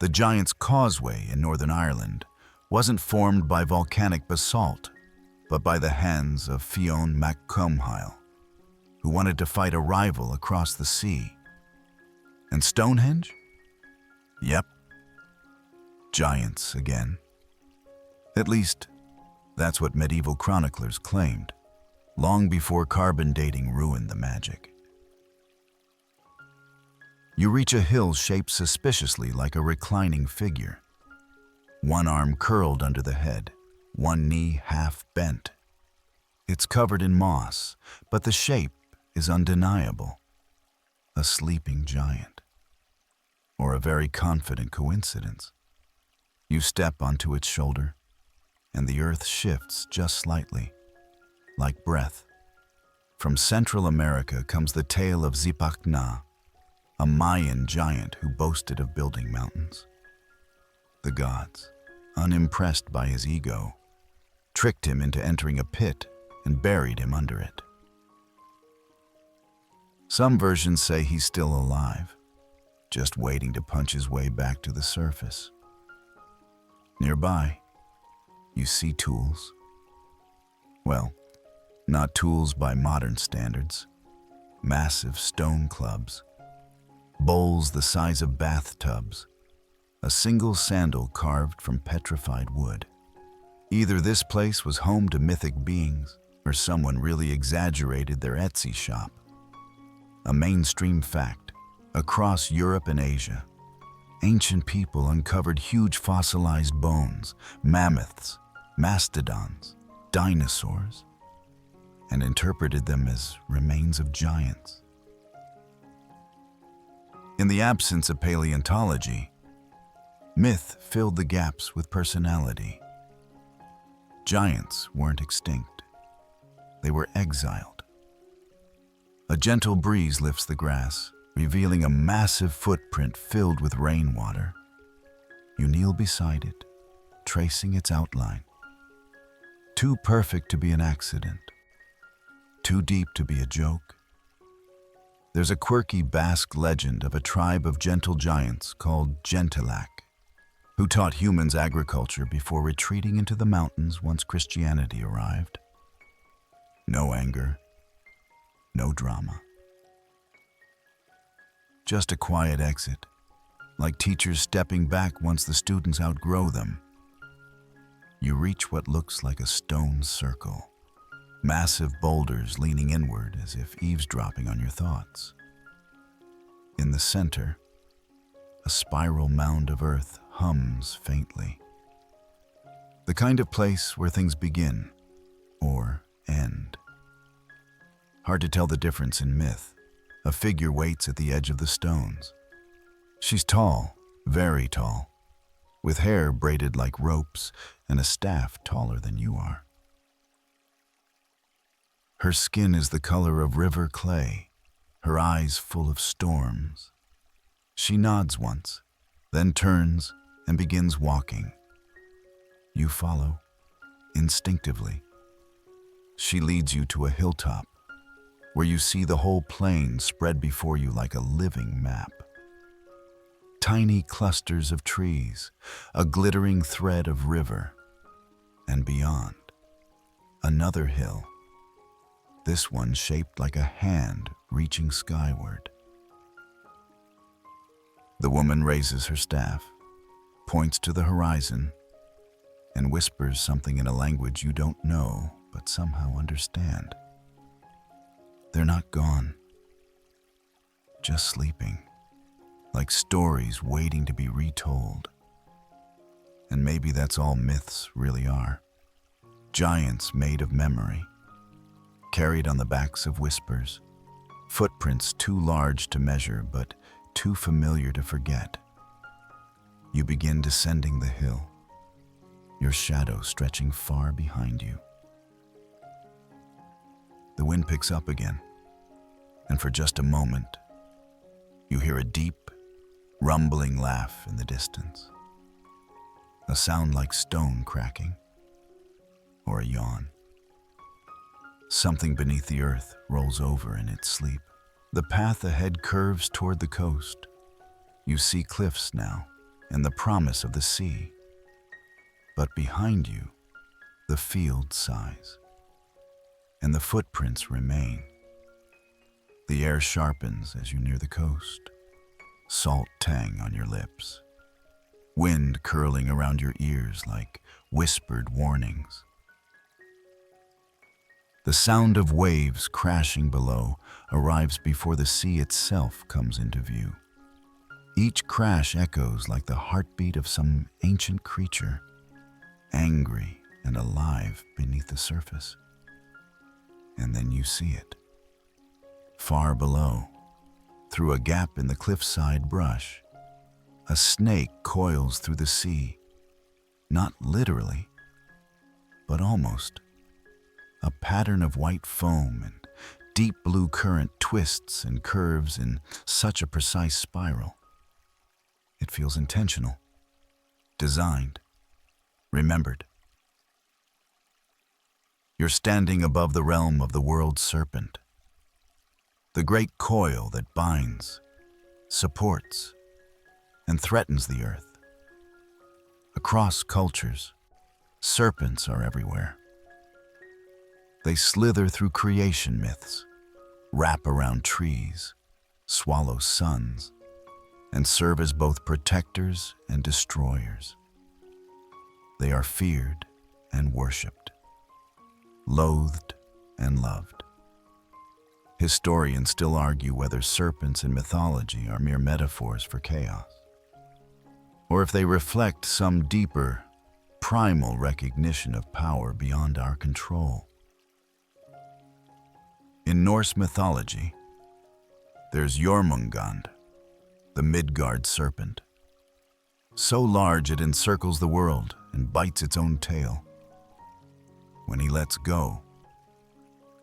the Giant's Causeway in Northern Ireland wasn't formed by volcanic basalt, but by the hands of Fionn mac Cumhail, who wanted to fight a rival across the sea. And Stonehenge? Yep. Giants again. At least, that's what medieval chroniclers claimed, long before carbon dating ruined the magic. You reach a hill shaped suspiciously like a reclining figure. One arm curled under the head, one knee half bent. It's covered in moss, but the shape is undeniable. A sleeping giant. Or a very confident coincidence. You step onto its shoulder, and the earth shifts just slightly, like breath. From Central America comes the tale of Zipacna, a Mayan giant who boasted of building mountains. The gods, unimpressed by his ego, tricked him into entering a pit and buried him under it. Some versions say he's still alive, just waiting to punch his way back to the surface. Nearby, you see tools. Well, not tools by modern standards. Massive stone clubs, bowls the size of bathtubs, a single sandal carved from petrified wood. Either this place was home to mythic beings, or someone really exaggerated their Etsy shop. A mainstream fact, across Europe and Asia, ancient people uncovered huge fossilized bones, mammoths, mastodons, dinosaurs, and interpreted them as remains of giants. In the absence of paleontology, myth filled the gaps with personality. Giants weren't extinct. They were exiled. A gentle breeze lifts the grass, revealing a massive footprint filled with rainwater. You kneel beside it, tracing its outline. Too perfect to be an accident, too deep to be a joke. There's a quirky Basque legend of a tribe of gentle giants called Gentilak, who taught humans agriculture before retreating into the mountains once Christianity arrived. No anger, no drama. Just a quiet exit, like teachers stepping back once the students outgrow them. You reach what looks like a stone circle, massive boulders leaning inward as if eavesdropping on your thoughts. In the center, a spiral mound of earth hums faintly. The kind of place where things begin or end. Hard to tell the difference in myth. A figure waits at the edge of the stones. She's tall, very tall, with hair braided like ropes and a staff taller than you are. Her skin is the color of river clay, her eyes full of storms. She nods once, then turns and begins walking. You follow, instinctively. She leads you to a hilltop, where you see the whole plain spread before you like a living map. Tiny clusters of trees, a glittering thread of river, and beyond, another hill, this one shaped like a hand reaching skyward. The woman raises her staff, points to the horizon, and whispers something in a language you don't know but somehow understand. They're not gone, just sleeping, like stories waiting to be retold. And maybe that's all myths really are. Giants made of memory, carried on the backs of whispers, footprints too large to measure but too familiar to forget. You begin descending the hill, your shadow stretching far behind you. The wind picks up again, and for just a moment, you hear a deep, rumbling laugh in the distance. A sound like stone cracking, or a yawn. Something beneath the earth rolls over in its sleep. The path ahead curves toward the coast. You see cliffs now, and the promise of the sea. But behind you, the field sighs, and the footprints remain. The air sharpens as you near the coast, salt tang on your lips, wind curling around your ears like whispered warnings. The sound of waves crashing below arrives before the sea itself comes into view. Each crash echoes like the heartbeat of some ancient creature, angry and alive beneath the surface. And then you see it. Far below, through a gap in the cliffside brush, a snake coils through the sea, not literally, but almost. A pattern of white foam and deep blue current twists and curves in such a precise spiral. It feels intentional, designed, remembered. You're standing above the realm of the World Serpent, the great coil that binds, supports, and threatens the earth. Across cultures, serpents are everywhere. They slither through creation myths, wrap around trees, swallow suns, and serve as both protectors and destroyers. They are feared and worshipped, loathed and loved. Historians still argue whether serpents in mythology are mere metaphors for chaos, or if they reflect some deeper, primal recognition of power beyond our control. In Norse mythology, there's Jormungand, the Midgard serpent, so large it encircles the world and bites its own tail. When he lets go,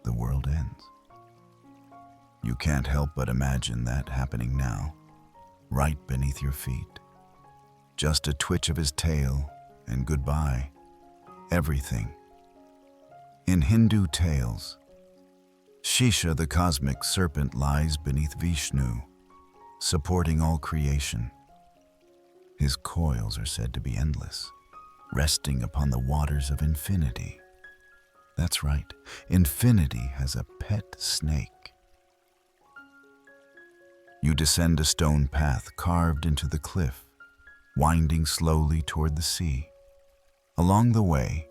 the world ends. You can't help but imagine that happening now, right beneath your feet. Just a twitch of his tail, and goodbye. Everything. In Hindu tales, Shisha the cosmic serpent lies beneath Vishnu, supporting all creation. His coils are said to be endless, resting upon the waters of infinity. That's right, infinity has a pet snake. You descend a stone path carved into the cliff, winding slowly toward the sea. Along the way,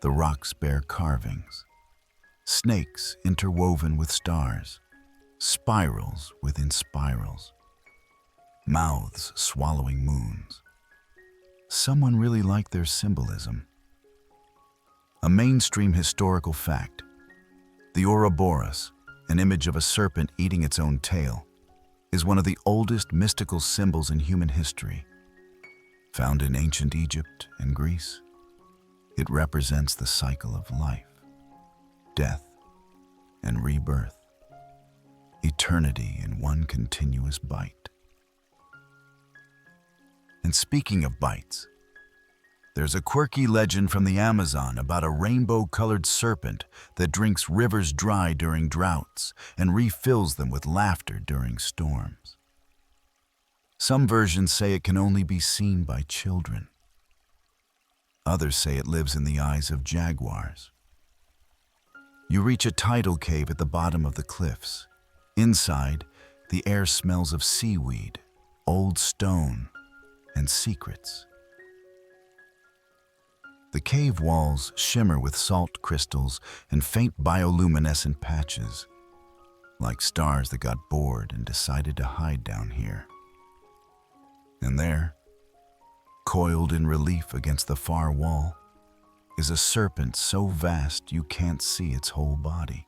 the rocks bear carvings, snakes interwoven with stars, spirals within spirals, mouths swallowing moons. Someone really liked their symbolism. A mainstream historical fact, the Ouroboros, an image of a serpent eating its own tail, is one of the oldest mystical symbols in human history. Found in ancient Egypt and Greece, it represents the cycle of life, death, and rebirth, eternity in one continuous bite. And speaking of bites, there's a quirky legend from the Amazon about a rainbow-colored serpent that drinks rivers dry during droughts and refills them with laughter during storms. Some versions say it can only be seen by children. Others say it lives in the eyes of jaguars. You reach a tidal cave at the bottom of the cliffs. Inside, the air smells of seaweed, old stone, and secrets. The cave walls shimmer with salt crystals and faint bioluminescent patches, like stars that got bored and decided to hide down here. And there, coiled in relief against the far wall, is a serpent so vast you can't see its whole body.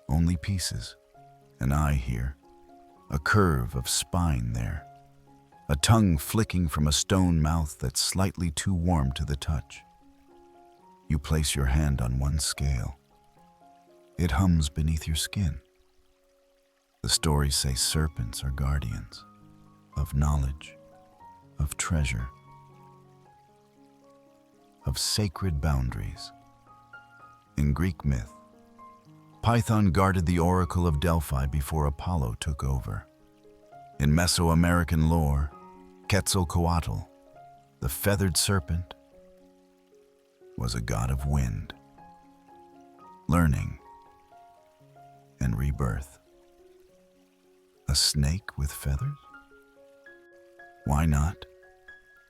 Only pieces, an eye here, a curve of spine there, a tongue flicking from a stone mouth that's slightly too warm to the touch. You place your hand on one scale. It hums beneath your skin. The stories say serpents are guardians of knowledge, of treasure, of sacred boundaries. In Greek myth, Python guarded the oracle of Delphi before Apollo took over. In Mesoamerican lore, Quetzalcoatl, the feathered serpent, was a god of wind, learning, and rebirth. A snake with feathers? Why not?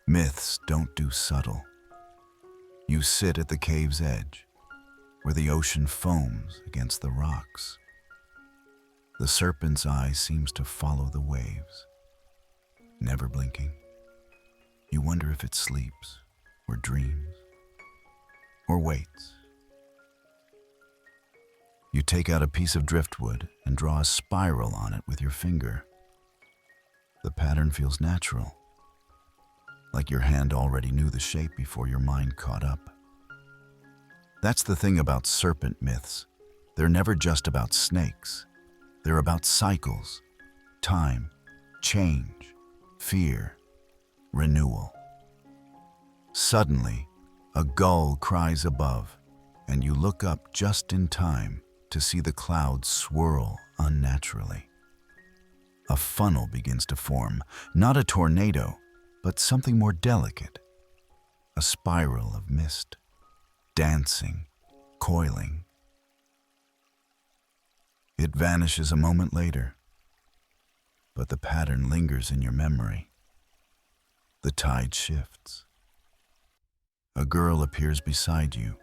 Myths don't do subtle. You sit at the cave's edge, where the ocean foams against the rocks. The serpent's eye seems to follow the waves, never blinking. You wonder if it sleeps, or dreams, or waits. You take out a piece of driftwood and draw a spiral on it with your finger. The pattern feels natural, like your hand already knew the shape before your mind caught up. That's the thing about serpent myths. They're never just about snakes. They're about cycles, time, change, fear, renewal. Suddenly, a gull cries above, and you look up just in time to see the clouds swirl unnaturally. A funnel begins to form, not a tornado, but something more delicate. A spiral of mist, dancing, coiling. It vanishes a moment later, but the pattern lingers in your memory. The tide shifts. A girl appears beside you,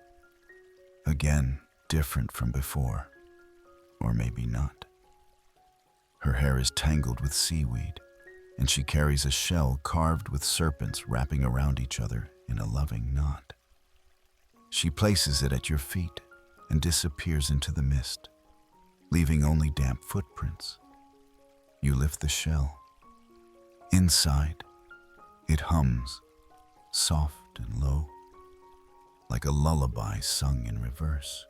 again different from before, or maybe not. Her hair is tangled with seaweed, and she carries a shell carved with serpents wrapping around each other in a loving knot. She places it at your feet and disappears into the mist, leaving only damp footprints. You lift the shell. Inside, it hums, soft and low, like a lullaby sung in reverse.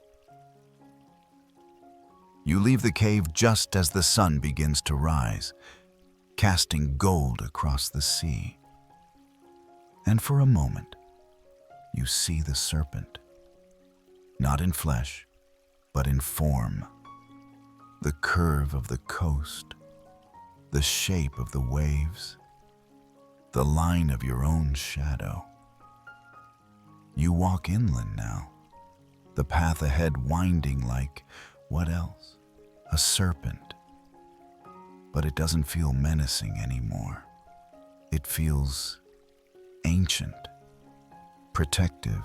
You leave the cave just as the sun begins to rise, casting gold across the sea. And for a moment, you see the serpent, not in flesh, but in form. The curve of the coast, the shape of the waves, the line of your own shadow. You walk inland now, the path ahead winding like, what else? A serpent. But it doesn't feel menacing anymore. It feels ancient, protective,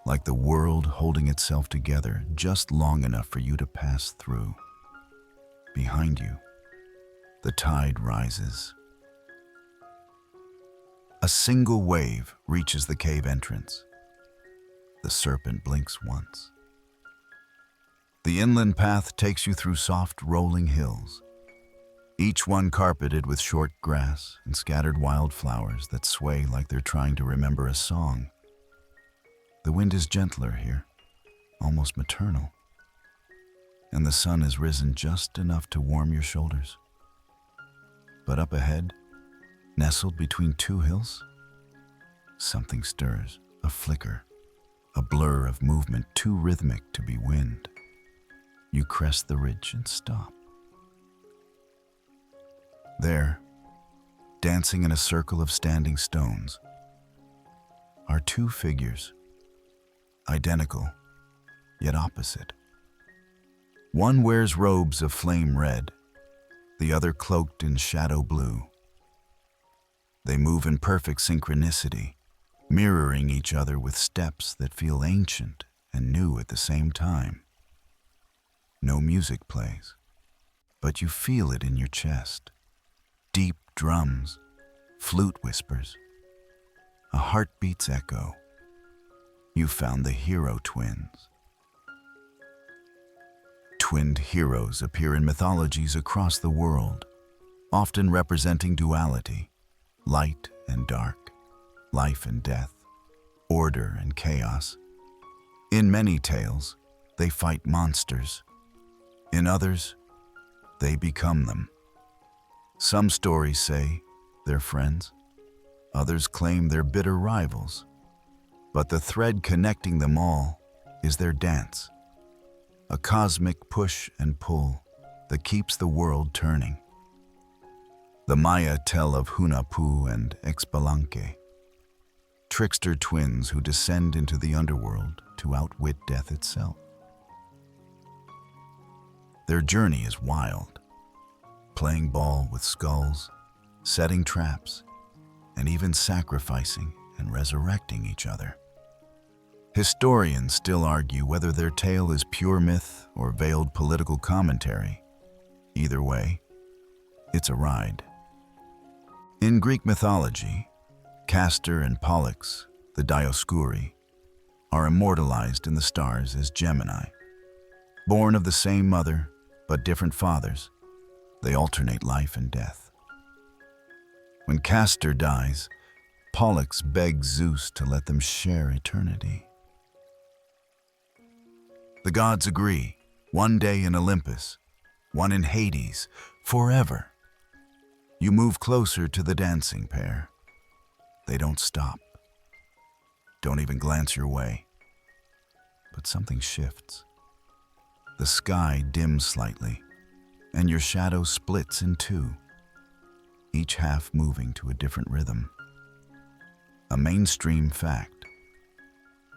like the world holding itself together just long enough for you to pass through. Behind you, the tide rises. A single wave reaches the cave entrance. The serpent blinks once. The inland path takes you through soft, rolling hills, each one carpeted with short grass and scattered wildflowers that sway like they're trying to remember a song. The wind is gentler here, almost maternal, and the sun has risen just enough to warm your shoulders. But up ahead, nestled between two hills, something stirs, a flicker, a blur of movement too rhythmic to be wind. You crest the ridge and stop. There, dancing in a circle of standing stones, are two figures, identical, yet opposite. One wears robes of flame red, the other cloaked in shadow blue. They move in perfect synchronicity, mirroring each other with steps that feel ancient and new at the same time. No music plays, but you feel it in your chest. Deep drums, flute whispers, a heartbeat's echo. You found the hero twins. Twinned heroes appear in mythologies across the world, often representing duality, light and dark, life and death, order and chaos. In many tales, they fight monsters. In others, they become them. Some stories say they're friends. Others claim they're bitter rivals. But the thread connecting them all is their dance, a cosmic push and pull that keeps the world turning. The Maya tell of Hunahpu and Xbalanque, trickster twins who descend into the underworld to outwit death itself. Their journey is wild, playing ball with skulls, setting traps, and even sacrificing and resurrecting each other. Historians still argue whether their tale is pure myth or veiled political commentary. Either way, it's a ride. In Greek mythology, Castor and Pollux, the Dioscuri, are immortalized in the stars as Gemini. Born of the same mother, but different fathers, they alternate life and death. When Castor dies, Pollux begs Zeus to let them share eternity. The gods agree, one day in Olympus, one in Hades, forever. You move closer to the dancing pair. They don't stop. Don't even glance your way. But something shifts. The sky dims slightly, and your shadow splits in two, each half moving to a different rhythm. A mainstream fact.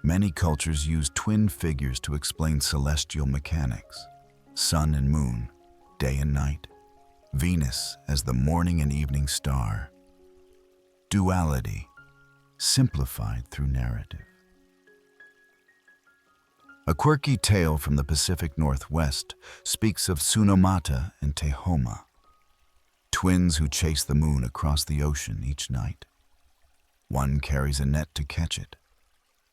Many cultures use twin figures to explain celestial mechanics: sun and moon, day and night, Venus as the morning and evening star. Duality, simplified through narrative. A quirky tale from the Pacific Northwest speaks of Tsunomata and Tehoma, twins who chase the moon across the ocean each night. One carries a net to catch it,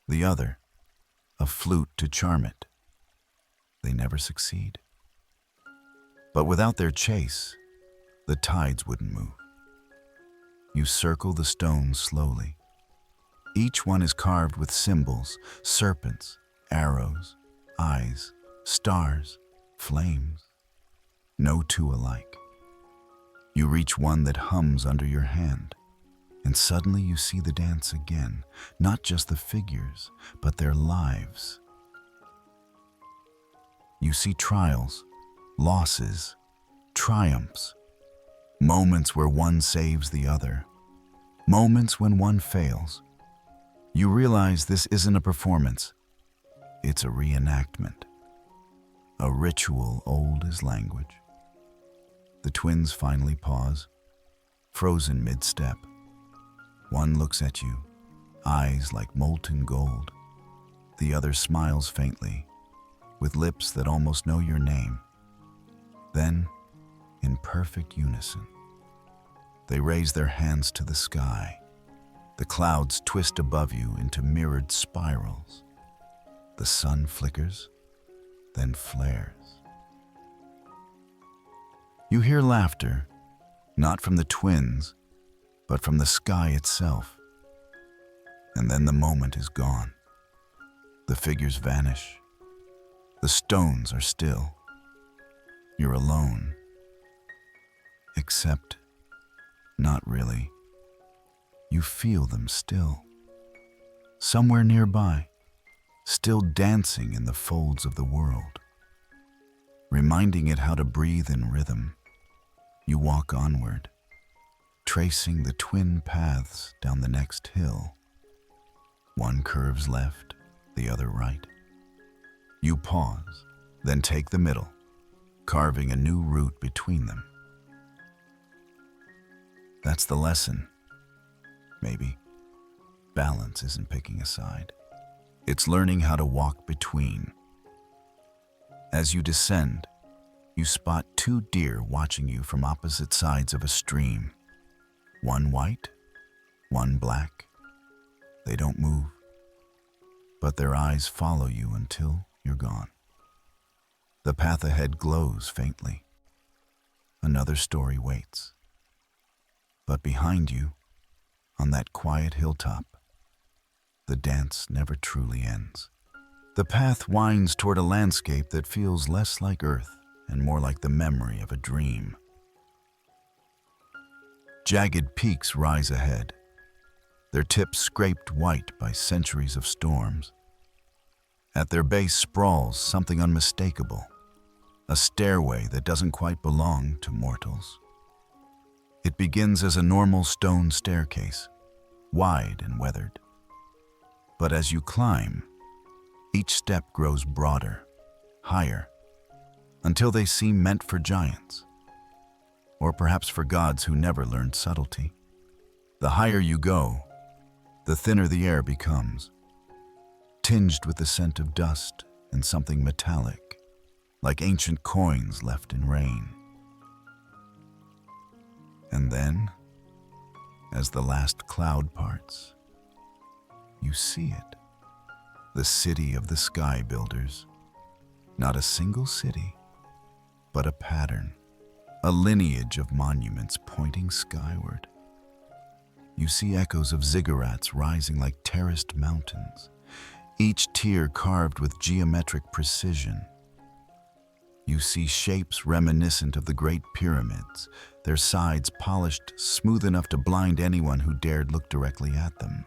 the other a flute to charm it. They never succeed. But without their chase, the tides wouldn't move. You circle the stones slowly. Each one is carved with symbols: serpents, arrows, eyes, stars, flames. No two alike. You reach one that hums under your hand, and suddenly you see the dance again, not just the figures, but their lives. You see trials, losses, triumphs, moments where one saves the other, moments when one fails. You realize this isn't a performance, it's a reenactment, a ritual old as language. The twins finally pause, frozen mid-step. One looks at you, eyes like molten gold. The other smiles faintly, with lips that almost know your name. Then, in perfect unison, they raise their hands to the sky. The clouds twist above you into mirrored spirals. The sun flickers, then flares. You hear laughter, not from the twins, but from the sky itself. And then the moment is gone. The figures vanish. The stones are still. You're alone. Except, not really. You feel them still. Somewhere nearby, still dancing in the folds of the world. Reminding it how to breathe in rhythm, you walk onward, tracing the twin paths down the next hill. One curves left, the other right. You pause, then take the middle, carving a new route between them. That's the lesson. Maybe. Balance isn't picking a side. It's learning how to walk between. As you descend, you spot two deer watching you from opposite sides of a stream. One white, one black. They don't move, but their eyes follow you until you're gone. The path ahead glows faintly. Another story waits. But behind you, on that quiet hilltop, the dance never truly ends. The path winds toward a landscape that feels less like Earth and more like the memory of a dream. Jagged peaks rise ahead, their tips scraped white by centuries of storms. At their base sprawls something unmistakable, a stairway that doesn't quite belong to mortals. It begins as a normal stone staircase, wide and weathered. But as you climb, each step grows broader, higher, until they seem meant for giants, or perhaps for gods who never learned subtlety. The higher you go, the thinner the air becomes, tinged with the scent of dust and something metallic, like ancient coins left in rain. And then, as the last cloud parts, you see it. The city of the sky builders. Not a single city, but a pattern, a lineage of monuments pointing skyward. You see echoes of ziggurats rising like terraced mountains, each tier carved with geometric precision. You see shapes reminiscent of the Great Pyramids, their sides polished smooth enough to blind anyone who dared look directly at them.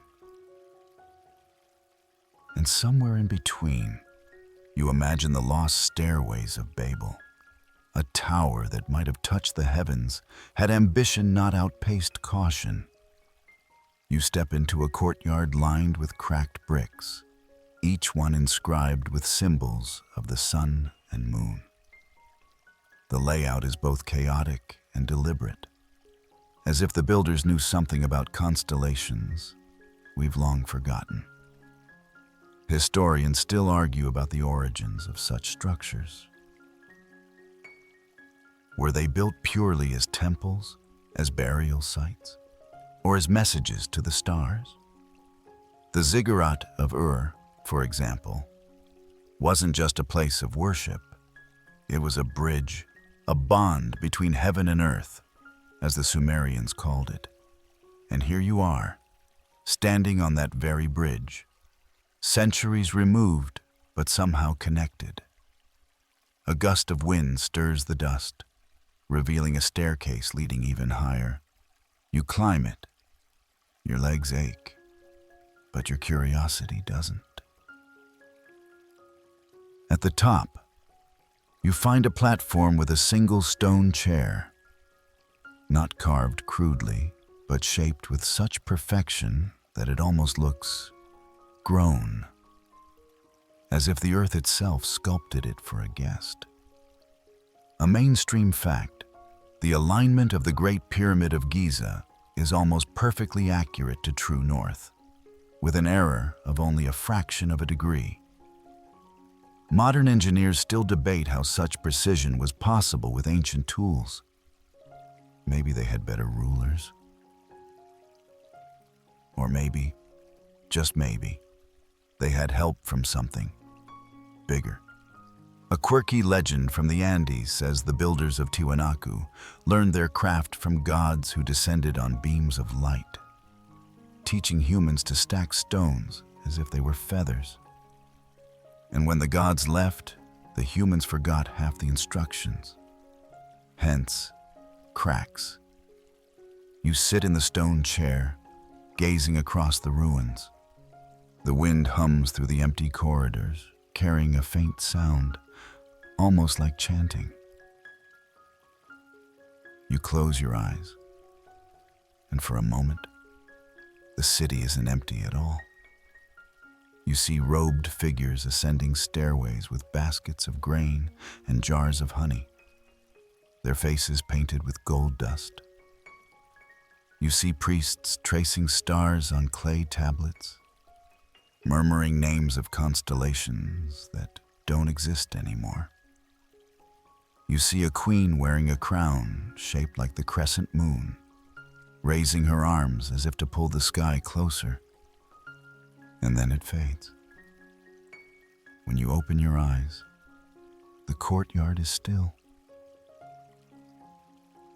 And somewhere in between, you imagine the lost stairways of Babel, a tower that might have touched the heavens had ambition not outpaced caution. You step into a courtyard lined with cracked bricks, each one inscribed with symbols of the sun and moon. The layout is both chaotic and deliberate, as if the builders knew something about constellations we've long forgotten. Historians still argue about the origins of such structures. Were they built purely as temples, as burial sites, or as messages to the stars? The ziggurat of Ur, for example, wasn't just a place of worship. It was a bridge, a bond between heaven and earth, as the Sumerians called it. And here you are, standing on that very bridge, centuries removed, but somehow connected. A gust of wind stirs the dust, revealing a staircase leading even higher. You climb it. Your legs ache, but your curiosity doesn't. At the top, you find a platform with a single stone chair, not carved crudely, but shaped with such perfection that it almost looks grown, as if the earth itself sculpted it for a guest. A mainstream fact, the alignment of the Great Pyramid of Giza is almost perfectly accurate to true north, with an error of only a fraction of a degree. Modern engineers still debate how such precision was possible with ancient tools. Maybe they had better rulers. Or maybe, just maybe, they had help from something bigger. A quirky legend from the Andes says the builders of Tiwanaku learned their craft from gods who descended on beams of light, teaching humans to stack stones as if they were feathers. And when the gods left, the humans forgot half the instructions. Hence, cracks. You sit in the stone chair, gazing across the ruins. The wind hums through the empty corridors, carrying a faint sound, almost like chanting. You close your eyes, and for a moment, the city isn't empty at all. You see robed figures ascending stairways with baskets of grain and jars of honey, their faces painted with gold dust. You see priests tracing stars on clay tablets, murmuring names of constellations that don't exist anymore. You see a queen wearing a crown shaped like the crescent moon, raising her arms as if to pull the sky closer. And then it fades. When you open your eyes, the courtyard is still.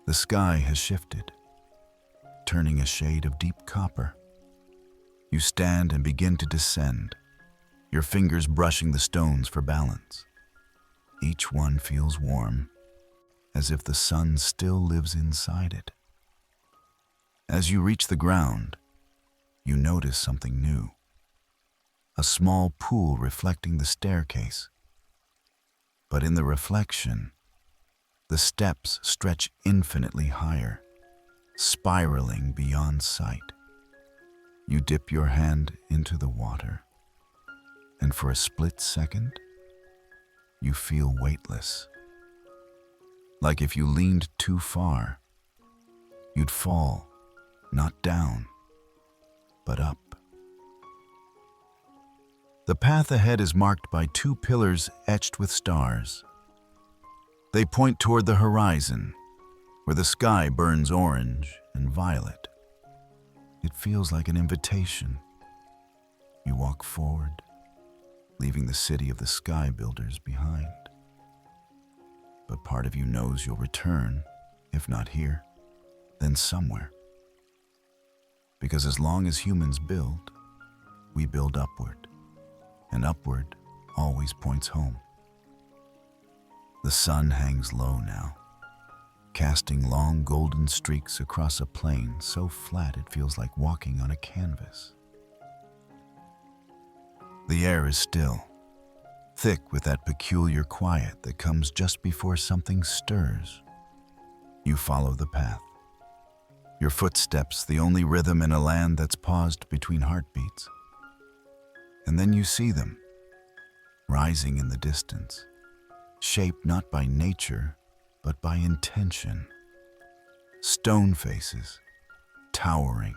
The sky has shifted, turning a shade of deep copper. You stand and begin to descend, your fingers brushing the stones for balance. Each one feels warm, as if the sun still lives inside it. As you reach the ground, you notice something new. A small pool reflecting the staircase. But in the reflection, the steps stretch infinitely higher, spiraling beyond sight. You dip your hand into the water, and for a split second, you feel weightless. Like if you leaned too far, you'd fall, not down, but up. The path ahead is marked by two pillars etched with stars. They point toward the horizon, where the sky burns orange and violet. It feels like an invitation. You walk forward, leaving the city of the sky builders behind. But part of you knows you'll return, if not here, then somewhere. Because as long as humans build, we build upward. And upward always points home. The sun hangs low now, casting long golden streaks across a plain so flat it feels like walking on a canvas. The air is still, thick with that peculiar quiet that comes just before something stirs. You follow the path, your footsteps the only rhythm in a land that's paused between heartbeats. And then you see them, rising in the distance, shaped not by nature, but by intention. Stone faces, towering,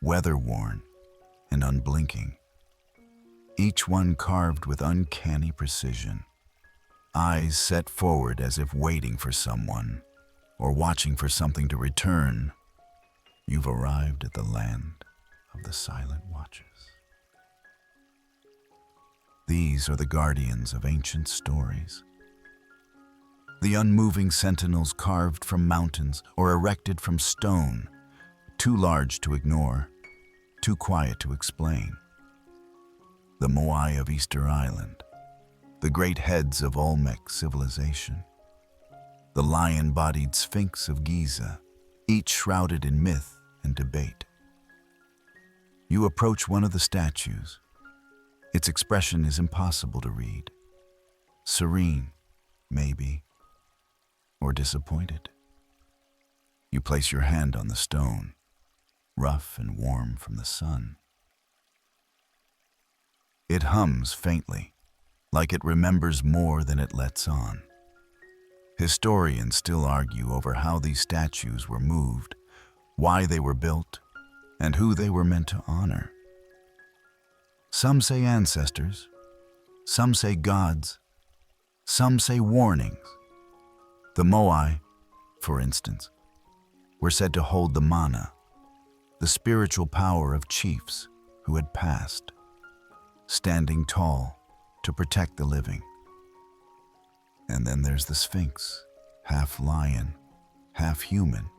weather-worn, and unblinking. Each one carved with uncanny precision, eyes set forward as if waiting for someone, or watching for something to return. You've arrived at the land of the silent watchers. These are the guardians of ancient stories. The unmoving sentinels carved from mountains or erected from stone, too large to ignore, too quiet to explain. The Moai of Easter Island, the great heads of Olmec civilization, the lion-bodied Sphinx of Giza, each shrouded in myth and debate. You approach one of the statues. Its expression is impossible to read. Serene, maybe, or disappointed. You place your hand on the stone, rough and warm from the sun. It hums faintly, like it remembers more than it lets on. Historians still argue over how these statues were moved, why they were built, and who they were meant to honor. Some say ancestors, some say gods, some say warnings. The Moai, for instance, were said to hold the mana, the spiritual power of chiefs who had passed, standing tall to protect the living. And then there's the Sphinx, half lion, half human,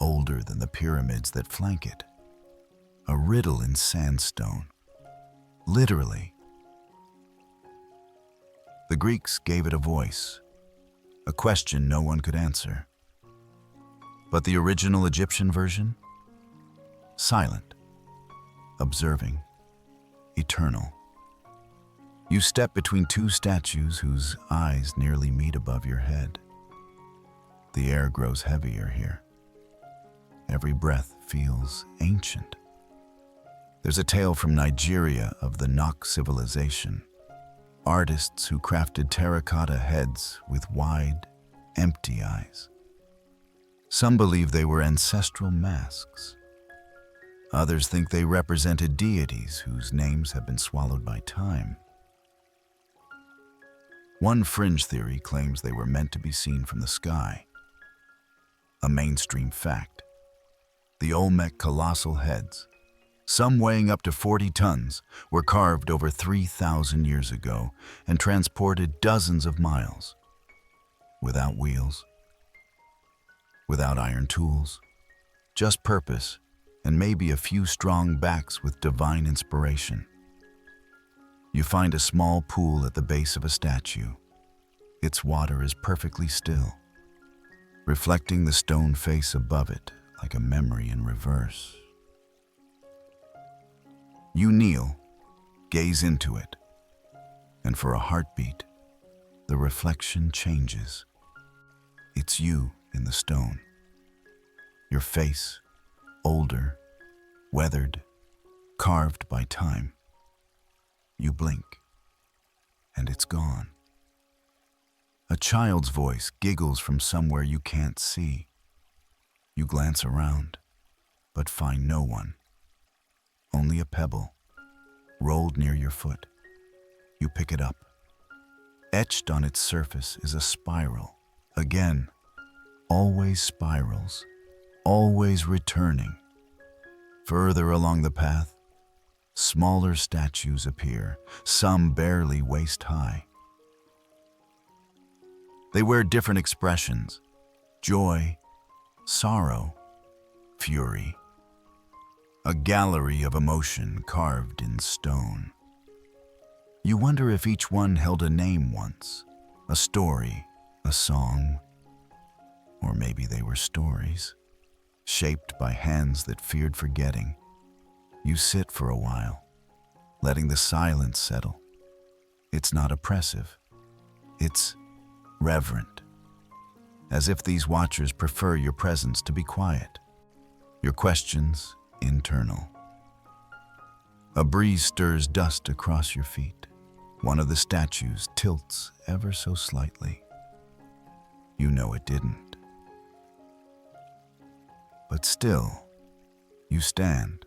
older than the pyramids that flank it. A riddle in sandstone, literally. The Greeks gave it a voice, a question no one could answer. But the original Egyptian version? Silent, observing, eternal. You step between two statues whose eyes nearly meet above your head. The air grows heavier here. Every breath feels ancient. There's a tale from Nigeria of the Nok civilization, artists who crafted terracotta heads with wide, empty eyes. Some believe they were ancestral masks. Others think they represented deities whose names have been swallowed by time. One fringe theory claims they were meant to be seen from the sky. A mainstream fact: the Olmec colossal heads, some weighing up to 40 tons, were carved over 3,000 years ago and transported dozens of miles. Without wheels, without iron tools, just purpose and maybe a few strong backs with divine inspiration. You find a small pool at the base of a statue. Its water is perfectly still, reflecting the stone face above it like a memory in reverse. You kneel, gaze into it, and for a heartbeat, the reflection changes. It's you in the stone. Your face, older, weathered, carved by time. You blink, and it's gone. A child's voice giggles from somewhere you can't see. You glance around, but find no one. Only a pebble, rolled near your foot. You pick it up. Etched on its surface is a spiral. Again, always spirals, always returning. Further along the path, smaller statues appear, some barely waist high. They wear different expressions: joy, sorrow, fury. A gallery of emotion carved in stone. You wonder if each one held a name once, a story, a song, or maybe they were stories, shaped by hands that feared forgetting. You sit for a while, letting the silence settle. It's not oppressive. It's reverent, as if these watchers prefer your presence to be quiet, your questions internal. A breeze stirs dust across your feet. One of the statues tilts ever so slightly. You know it didn't. But still, you stand.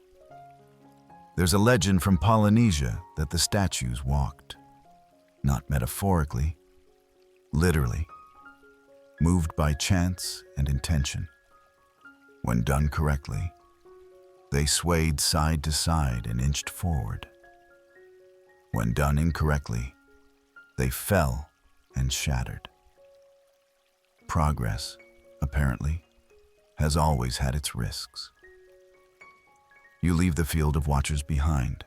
There's a legend from Polynesia that the statues walked, not metaphorically, literally, moved by chance and intention. When done correctly, they swayed side to side and inched forward. When done incorrectly, they fell and shattered. Progress, apparently, has always had its risks. You leave the field of watchers behind,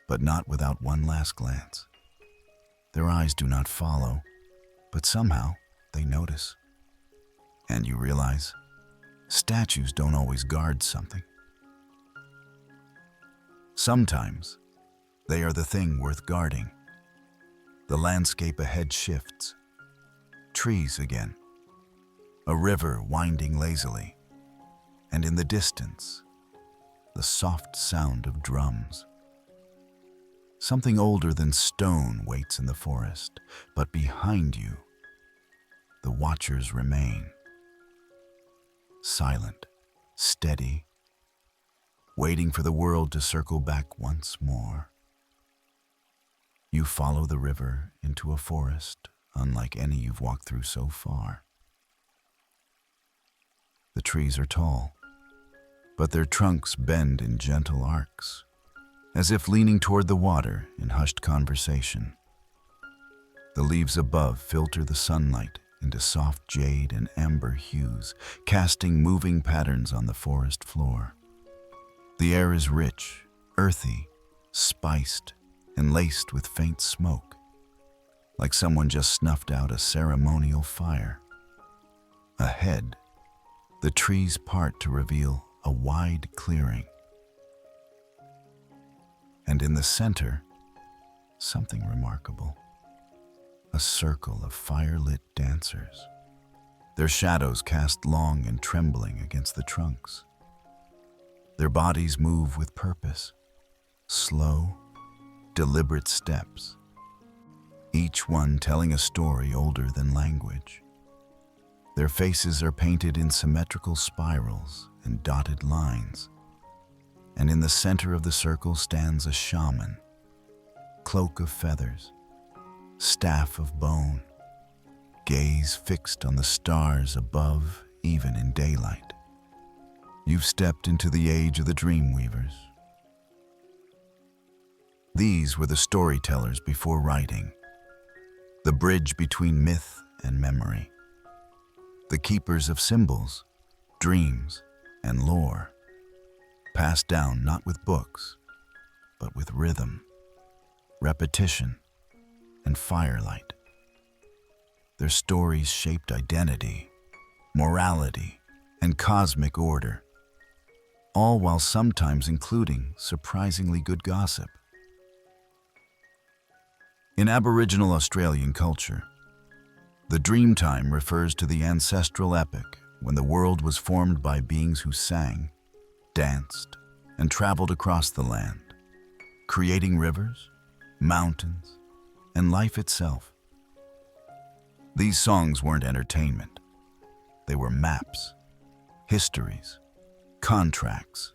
but not without one last glance. Their eyes do not follow, but somehow they notice. And you realize, statues don't always guard something. Sometimes, they are the thing worth guarding. The landscape ahead shifts. Trees again. A river winding lazily. And in the distance, the soft sound of drums. Something older than stone waits in the forest, but behind you, the watchers remain. Silent, steady, waiting for the world to circle back once more. You follow the river into a forest unlike any you've walked through so far. The trees are tall, but their trunks bend in gentle arcs, as if leaning toward the water in hushed conversation. The leaves above filter the sunlight into soft jade and amber hues, casting moving patterns on the forest floor. The air is rich, earthy, spiced, and laced with faint smoke, like someone just snuffed out a ceremonial fire. Ahead, the trees part to reveal a wide clearing. And in the center, something remarkable. A circle of fire-lit dancers. Their shadows cast long and trembling against the trunks. Their bodies move with purpose, slow, deliberate steps, each one telling a story older than language. Their faces are painted in symmetrical spirals and dotted lines, and in the center of the circle stands a shaman, cloak of feathers, staff of bone, gaze fixed on the stars above even in daylight. You've stepped into the age of the dreamweavers. These were the storytellers before writing, the bridge between myth and memory, the keepers of symbols, dreams, and lore, passed down not with books, but with rhythm, repetition, and firelight. Their stories shaped identity, morality, and cosmic order, all while sometimes including surprisingly good gossip. In Aboriginal Australian culture, the Dreamtime refers to the ancestral epic when the world was formed by beings who sang, danced, and traveled across the land, creating rivers, mountains, and life itself. These songs weren't entertainment. They were maps, histories, contracts.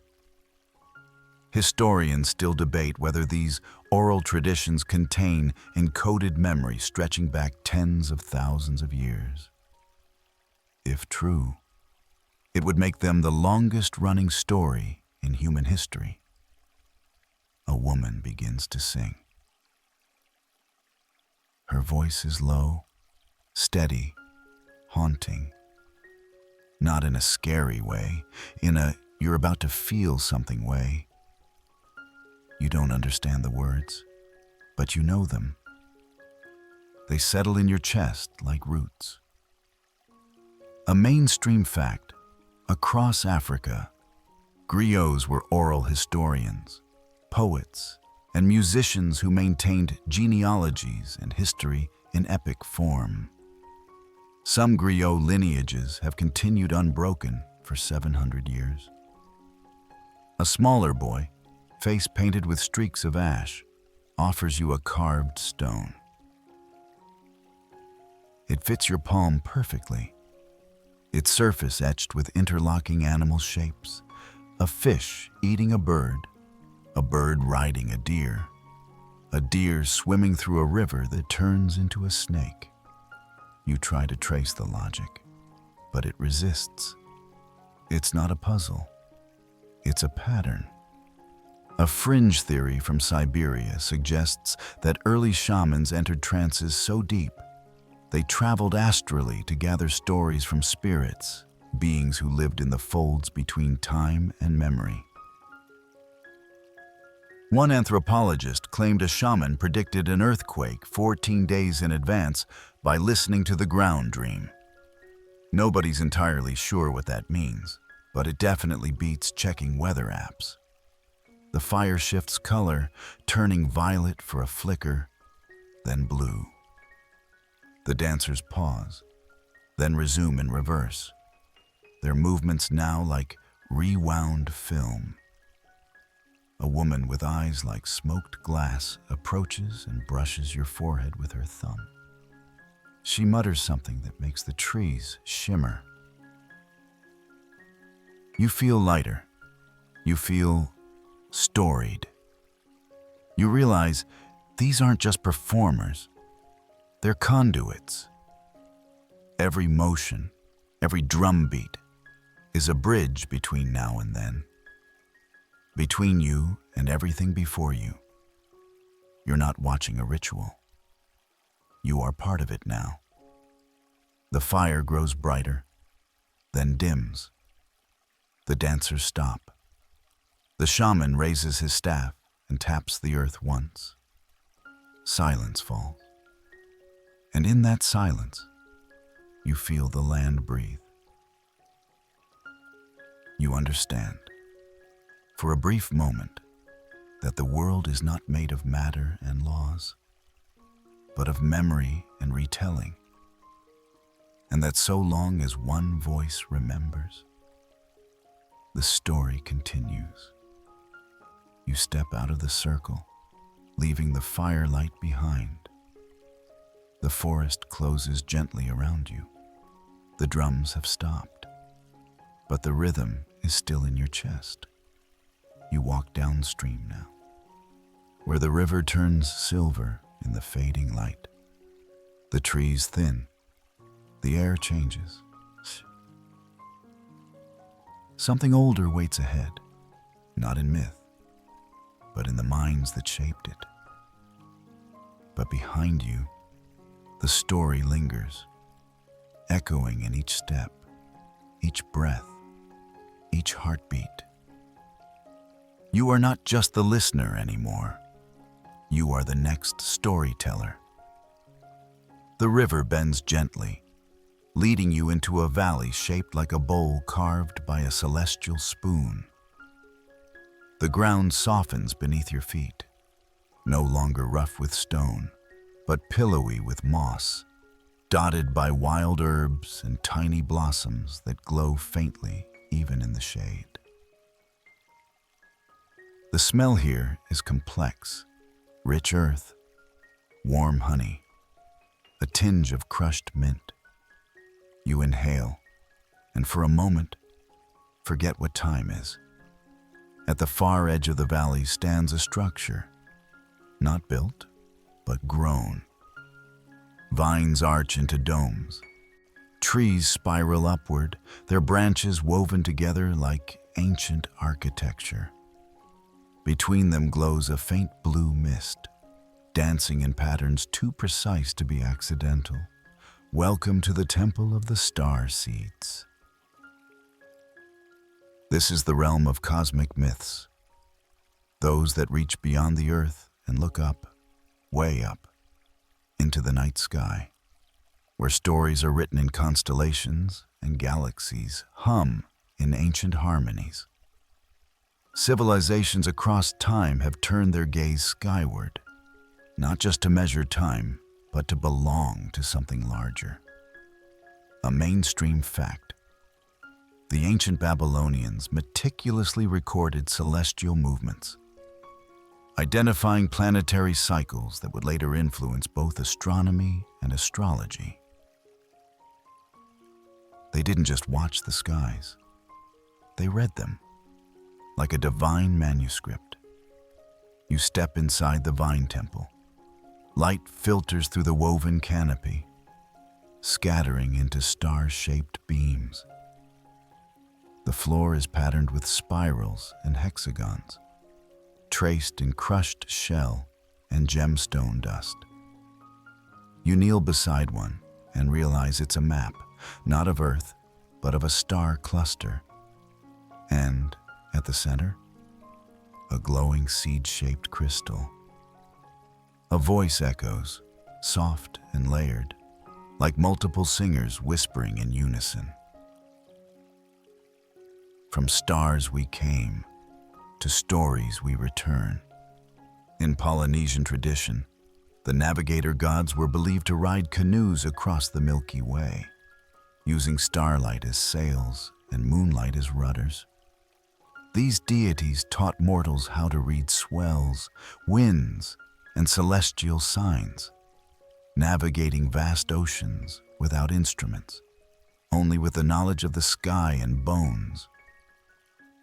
Historians still debate whether these oral traditions contain encoded memory stretching back tens of thousands of years. If true, it would make them the longest-running story in human history. A woman begins to sing. Her voice is low, steady, haunting. Not in a scary way, in a you're about to feel something way. You don't understand the words, but you know them. They settle in your chest like roots. A mainstream fact, across Africa, griots were oral historians, poets, and musicians who maintained genealogies and history in epic form. Some griot lineages have continued unbroken for 700 years. A smaller boy, face painted with streaks of ash, offers you a carved stone. It fits your palm perfectly, its surface etched with interlocking animal shapes, a fish eating a bird riding a deer swimming through a river that turns into a snake. You try to trace the logic, but it resists. It's not a puzzle, it's a pattern. A fringe theory from Siberia suggests that early shamans entered trances so deep, they traveled astrally to gather stories from spirits, beings who lived in the folds between time and memory. One anthropologist claimed a shaman predicted an earthquake 14 days in advance by listening to the ground dream. Nobody's entirely sure what that means, but it definitely beats checking weather apps. The fire shifts color, turning violet for a flicker, then blue. The dancers pause, then resume in reverse, their movements now like rewound film. A woman with eyes like smoked glass approaches and brushes your forehead with her thumb. She mutters something that makes the trees shimmer. You feel lighter. You feel storied. You realize these aren't just performers. They're conduits. Every motion, every drumbeat is a bridge between now and then. Between you and everything before you. You're not watching a ritual. You are part of it now. The fire grows brighter, then dims. The dancers stop. The shaman raises his staff and taps the earth once. Silence falls. And in that silence, you feel the land breathe. You understand, for a brief moment, that the world is not made of matter and laws, but of memory and retelling, and that so long as one voice remembers, the story continues. You step out of the circle, leaving the firelight behind. The forest closes gently around you. The drums have stopped, but the rhythm is still in your chest. You walk downstream now, where the river turns silver in the fading light. The trees thin, the air changes. Something older waits ahead, not in myth, but in the minds that shaped it. But behind you, the story lingers, echoing in each step, each breath, each heartbeat. You are not just the listener anymore. You are the next storyteller. The river bends gently, leading you into a valley shaped like a bowl carved by a celestial spoon. The ground softens beneath your feet, no longer rough with stone, but pillowy with moss, dotted by wild herbs and tiny blossoms that glow faintly even in the shade. The smell here is complex, rich earth, warm honey, a tinge of crushed mint. You inhale, and for a moment, forget what time is. At the far edge of the valley stands a structure, not built, but grown. Vines arch into domes. Trees spiral upward, their branches woven together like ancient architecture. Between them glows a faint blue mist, dancing in patterns too precise to be accidental. Welcome to the Temple of the Starseeds. This is the realm of cosmic myths, those that reach beyond the earth and look up, way up, into the night sky, where stories are written in constellations and galaxies hum in ancient harmonies. Civilizations across time have turned their gaze skyward, not just to measure time, but to belong to something larger. A mainstream fact. The ancient Babylonians meticulously recorded celestial movements, identifying planetary cycles that would later influence both astronomy and astrology. They didn't just watch the skies. They read them, like a divine manuscript. You step inside the vine temple. Light filters through the woven canopy, scattering into star-shaped beams. The floor is patterned with spirals and hexagons, traced in crushed shell and gemstone dust. You kneel beside one and realize it's a map, not of Earth, but of a star cluster. And at the center, a glowing seed-shaped crystal. A voice echoes, soft and layered, like multiple singers whispering in unison. From stars we came, to stories we return. In Polynesian tradition, the navigator gods were believed to ride canoes across the Milky Way, using starlight as sails and moonlight as rudders. These deities taught mortals how to read swells, winds, and celestial signs, navigating vast oceans without instruments, only with the knowledge of the sky and bones.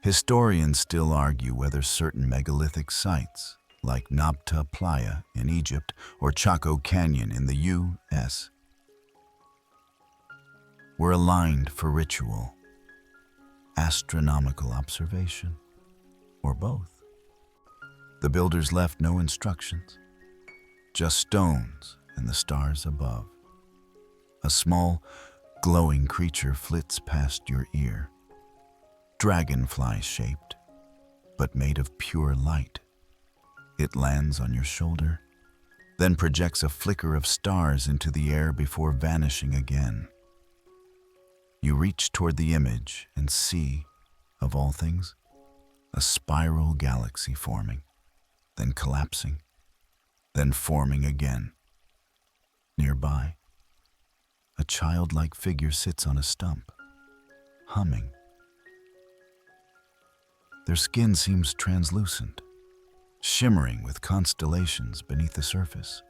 Historians still argue whether certain megalithic sites, like Nabta Playa in Egypt or Chaco Canyon in the U.S., were aligned for ritual, astronomical observation, or both. The builders left no instructions, just stones and the stars above. A small, glowing creature flits past your ear, dragonfly-shaped, but made of pure light. It lands on your shoulder, then projects a flicker of stars into the air before vanishing again. You reach toward the image and see, of all things, a spiral galaxy forming, then collapsing, then forming again. Nearby, a childlike figure sits on a stump, humming. Their skin seems translucent, shimmering with constellations beneath the surface.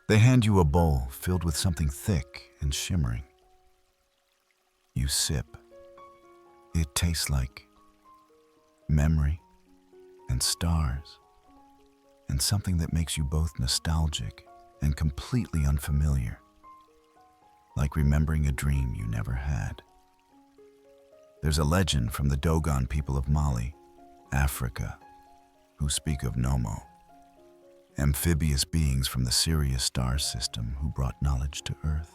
They hand you a bowl filled with something thick and shimmering. You sip. It tastes like memory and stars, and something that makes you both nostalgic and completely unfamiliar, like remembering a dream you never had. There's a legend from the Dogon people of Mali, Africa, who speak of Nomo, amphibious beings from the Sirius star system who brought knowledge to Earth.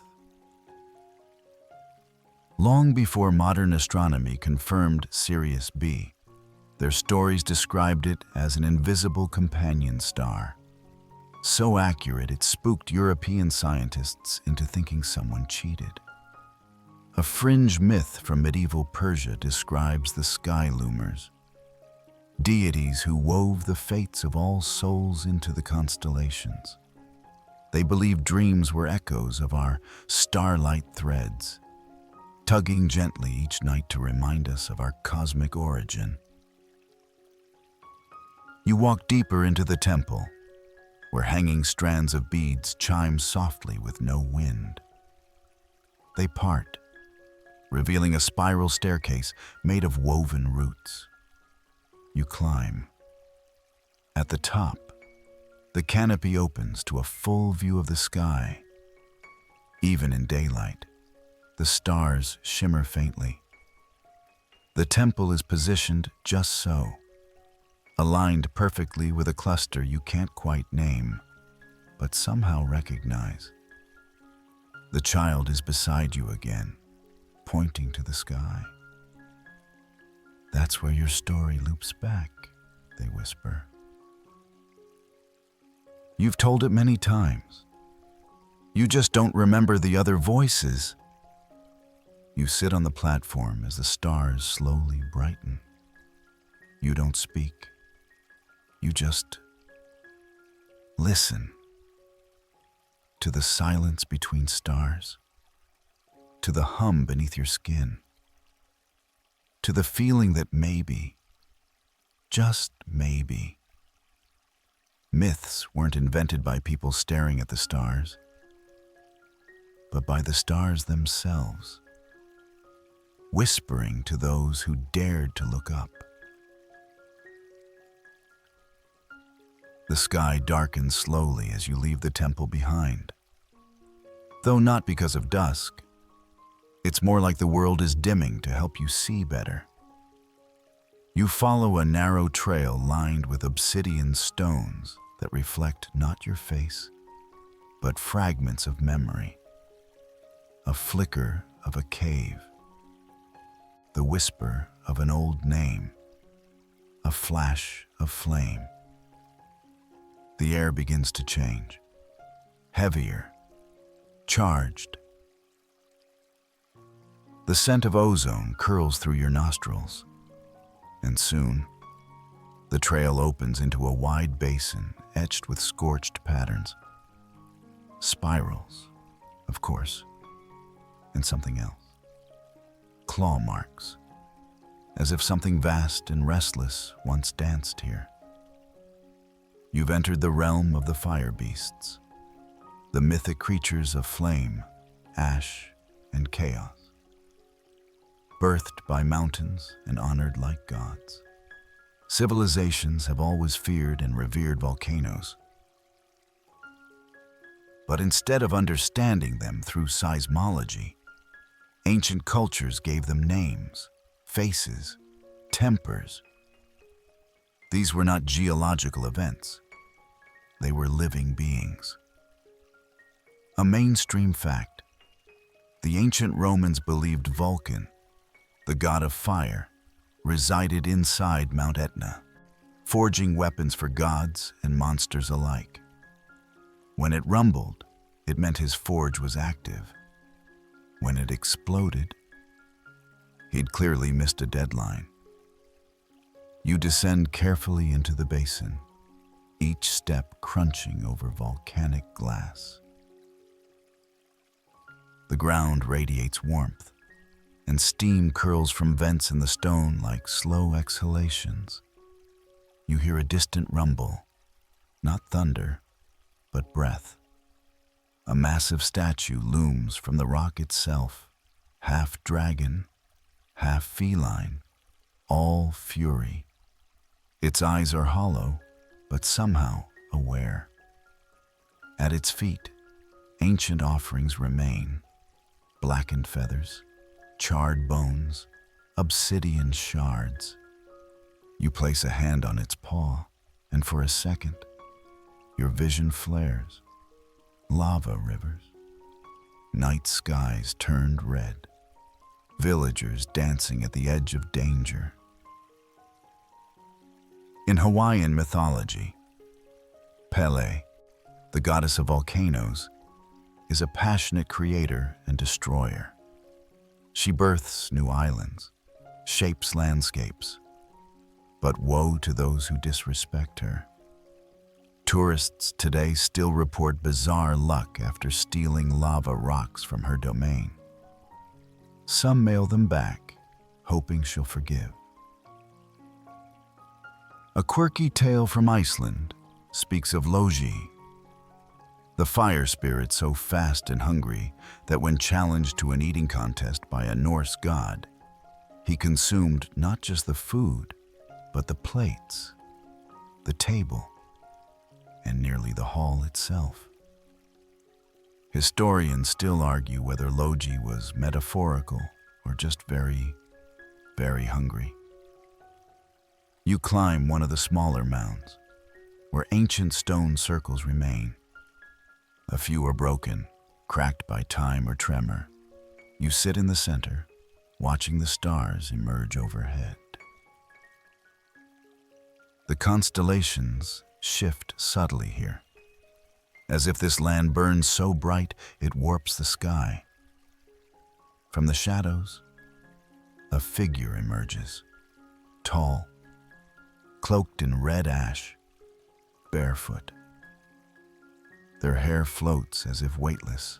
Long before modern astronomy confirmed Sirius B, their stories described it as an invisible companion star, so accurate it spooked European scientists into thinking someone cheated. A fringe myth from medieval Persia describes the sky loomers, deities who wove the fates of all souls into the constellations. They believed dreams were echoes of our starlight threads, tugging gently each night to remind us of our cosmic origin. You walk deeper into the temple, where hanging strands of beads chime softly with no wind. They part, revealing a spiral staircase made of woven roots. You climb. At the top, the canopy opens to a full view of the sky. Even in daylight, the stars shimmer faintly. The temple is positioned just so, aligned perfectly with a cluster you can't quite name, but somehow recognize. The child is beside you again, pointing to the sky. "That's where your story loops back," they whisper. You've told it many times. You just don't remember the other voices. You sit on the platform as the stars slowly brighten. You don't speak. You just listen to the silence between stars, to the hum beneath your skin, to the feeling that maybe, just maybe, myths weren't invented by people staring at the stars, but by the stars themselves, whispering to those who dared to look up. The sky darkens slowly as you leave the temple behind. Though not because of dusk, it's more like the world is dimming to help you see better. You follow a narrow trail lined with obsidian stones that reflect not your face, but fragments of memory. A flicker of a cave, the whisper of an old name, a flash of flame. The air begins to change, heavier, charged. The scent of ozone curls through your nostrils, and soon, the trail opens into a wide basin etched with scorched patterns. Spirals, of course, and something else. Claw marks, as if something vast and restless once danced here. You've entered the realm of the fire beasts, the mythic creatures of flame, ash, and chaos. Birthed by mountains and honored like gods. Civilizations have always feared and revered volcanoes. But instead of understanding them through seismology, ancient cultures gave them names, faces, tempers. These were not geological events. They were living beings. A mainstream fact: the ancient Romans believed Vulcan, the god of fire, resided inside Mount Etna, forging weapons for gods and monsters alike. When it rumbled, it meant his forge was active. When it exploded, he'd clearly missed a deadline. You descend carefully into the basin, each step crunching over volcanic glass. The ground radiates warmth, and steam curls from vents in the stone like slow exhalations. You hear a distant rumble, not thunder, but breath. A massive statue looms from the rock itself, half dragon, half feline, all fury. Its eyes are hollow, but somehow aware. At its feet, ancient offerings remain: blackened feathers, charred bones, obsidian shards. You place a hand on its paw, and for a second, your vision flares. Lava rivers, night skies turned red, villagers dancing at the edge of danger. In Hawaiian mythology, Pele, the goddess of volcanoes, is a passionate creator and destroyer. She births new islands, shapes landscapes, but woe to those who disrespect her. Tourists today still report bizarre luck after stealing lava rocks from her domain. Some mail them back, hoping she'll forgive. A quirky tale from Iceland speaks of Logi, the fire spirit so fast and hungry that when challenged to an eating contest by a Norse god, he consumed not just the food, but the plates, the table, and nearly the hall itself. Historians still argue whether Logi was metaphorical or just very, very hungry. You climb one of the smaller mounds, where ancient stone circles remain. A few are broken, cracked by time or tremor. You sit in the center, watching the stars emerge overhead. The constellations shift subtly here, as if this land burns so bright it warps the sky. From the shadows, a figure emerges, tall, cloaked in red ash, barefoot. Their hair floats as if weightless,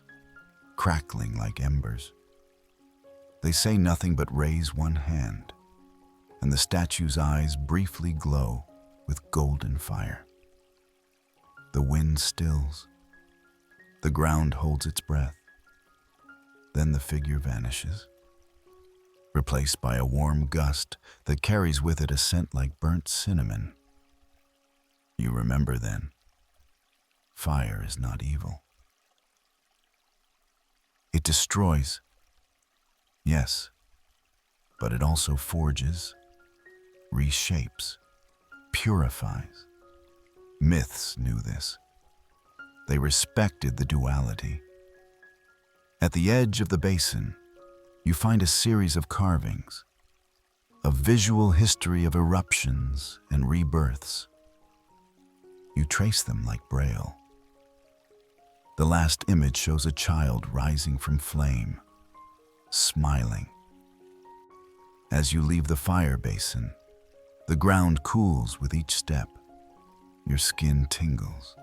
crackling like embers. They say nothing but raise one hand, and the statue's eyes briefly glow with golden fire. The wind stills. The ground holds its breath. Then the figure vanishes, replaced by a warm gust that carries with it a scent like burnt cinnamon. You remember then, fire is not evil. It destroys, yes, but it also forges, reshapes, purifies. Myths knew this. They respected the duality. At the edge of the basin, you find a series of carvings, a visual history of eruptions and rebirths. You trace them like Braille. The last image shows a child rising from flame, smiling. As you leave the fire basin, the ground cools with each step. Your skin tingles,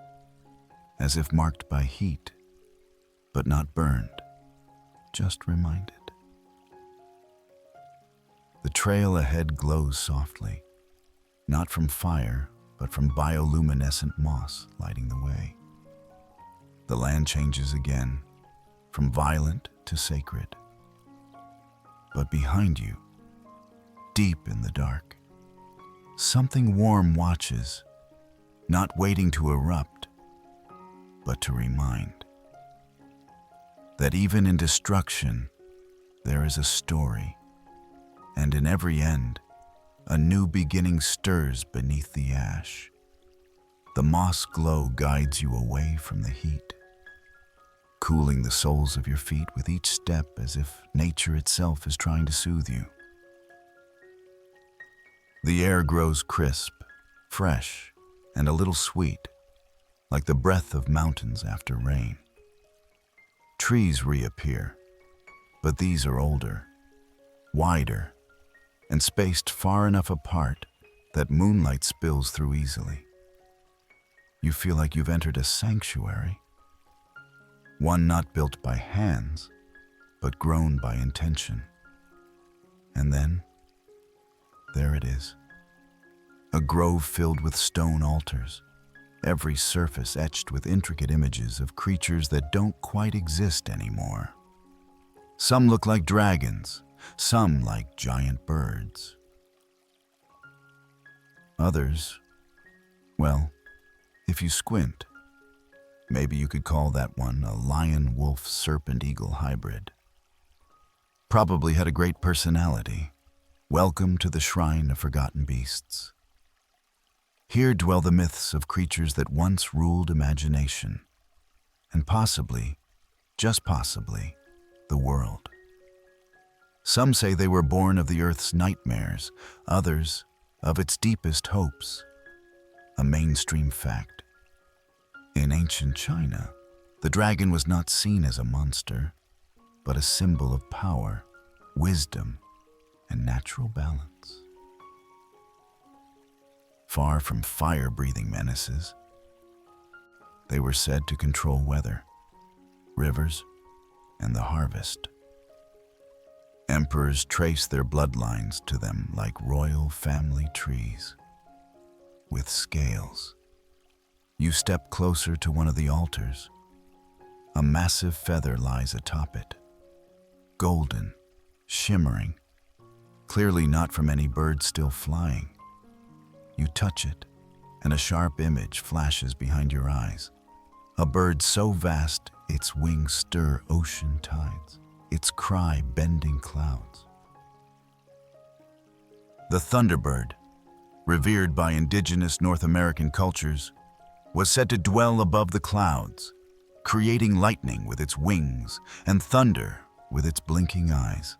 as if marked by heat, but not burned, just reminded. The trail ahead glows softly, not from fire, but from bioluminescent moss lighting the way. The land changes again, from violent to sacred. But behind you, deep in the dark, something warm watches, not waiting to erupt, but to remind that even in destruction, there is a story, and in every end, a new beginning stirs beneath the ash. The moss glow guides you away from the heat, cooling the soles of your feet with each step as if nature itself is trying to soothe you. The air grows crisp, fresh, and a little sweet, like the breath of mountains after rain. Trees reappear, but these are older, wider, and spaced far enough apart that moonlight spills through easily. You feel like you've entered a sanctuary, one not built by hands, but grown by intention. And then, there it is. A grove filled with stone altars, every surface etched with intricate images of creatures that don't quite exist anymore. Some look like dragons, some like giant birds. Others, well, if you squint, maybe you could call that one a lion-wolf-serpent-eagle hybrid. Probably had a great personality. Welcome to the shrine of forgotten beasts. Here dwell the myths of creatures that once ruled imagination, and possibly, just possibly, the world. Some say they were born of the earth's nightmares, others of its deepest hopes. A mainstream fact. In ancient China, the dragon was not seen as a monster, but a symbol of power, wisdom, and natural balance. Far from fire-breathing menaces, they were said to control weather, rivers, and the harvest. Emperors traced their bloodlines to them like royal family trees. With scales, you step closer to one of the altars. A massive feather lies atop it, golden, shimmering, clearly not from any bird still flying. You touch it, and a sharp image flashes behind your eyes. A bird so vast its wings stir ocean tides, its cry bending clouds. The thunderbird, revered by indigenous North American cultures, was said to dwell above the clouds, creating lightning with its wings and thunder with its blinking eyes.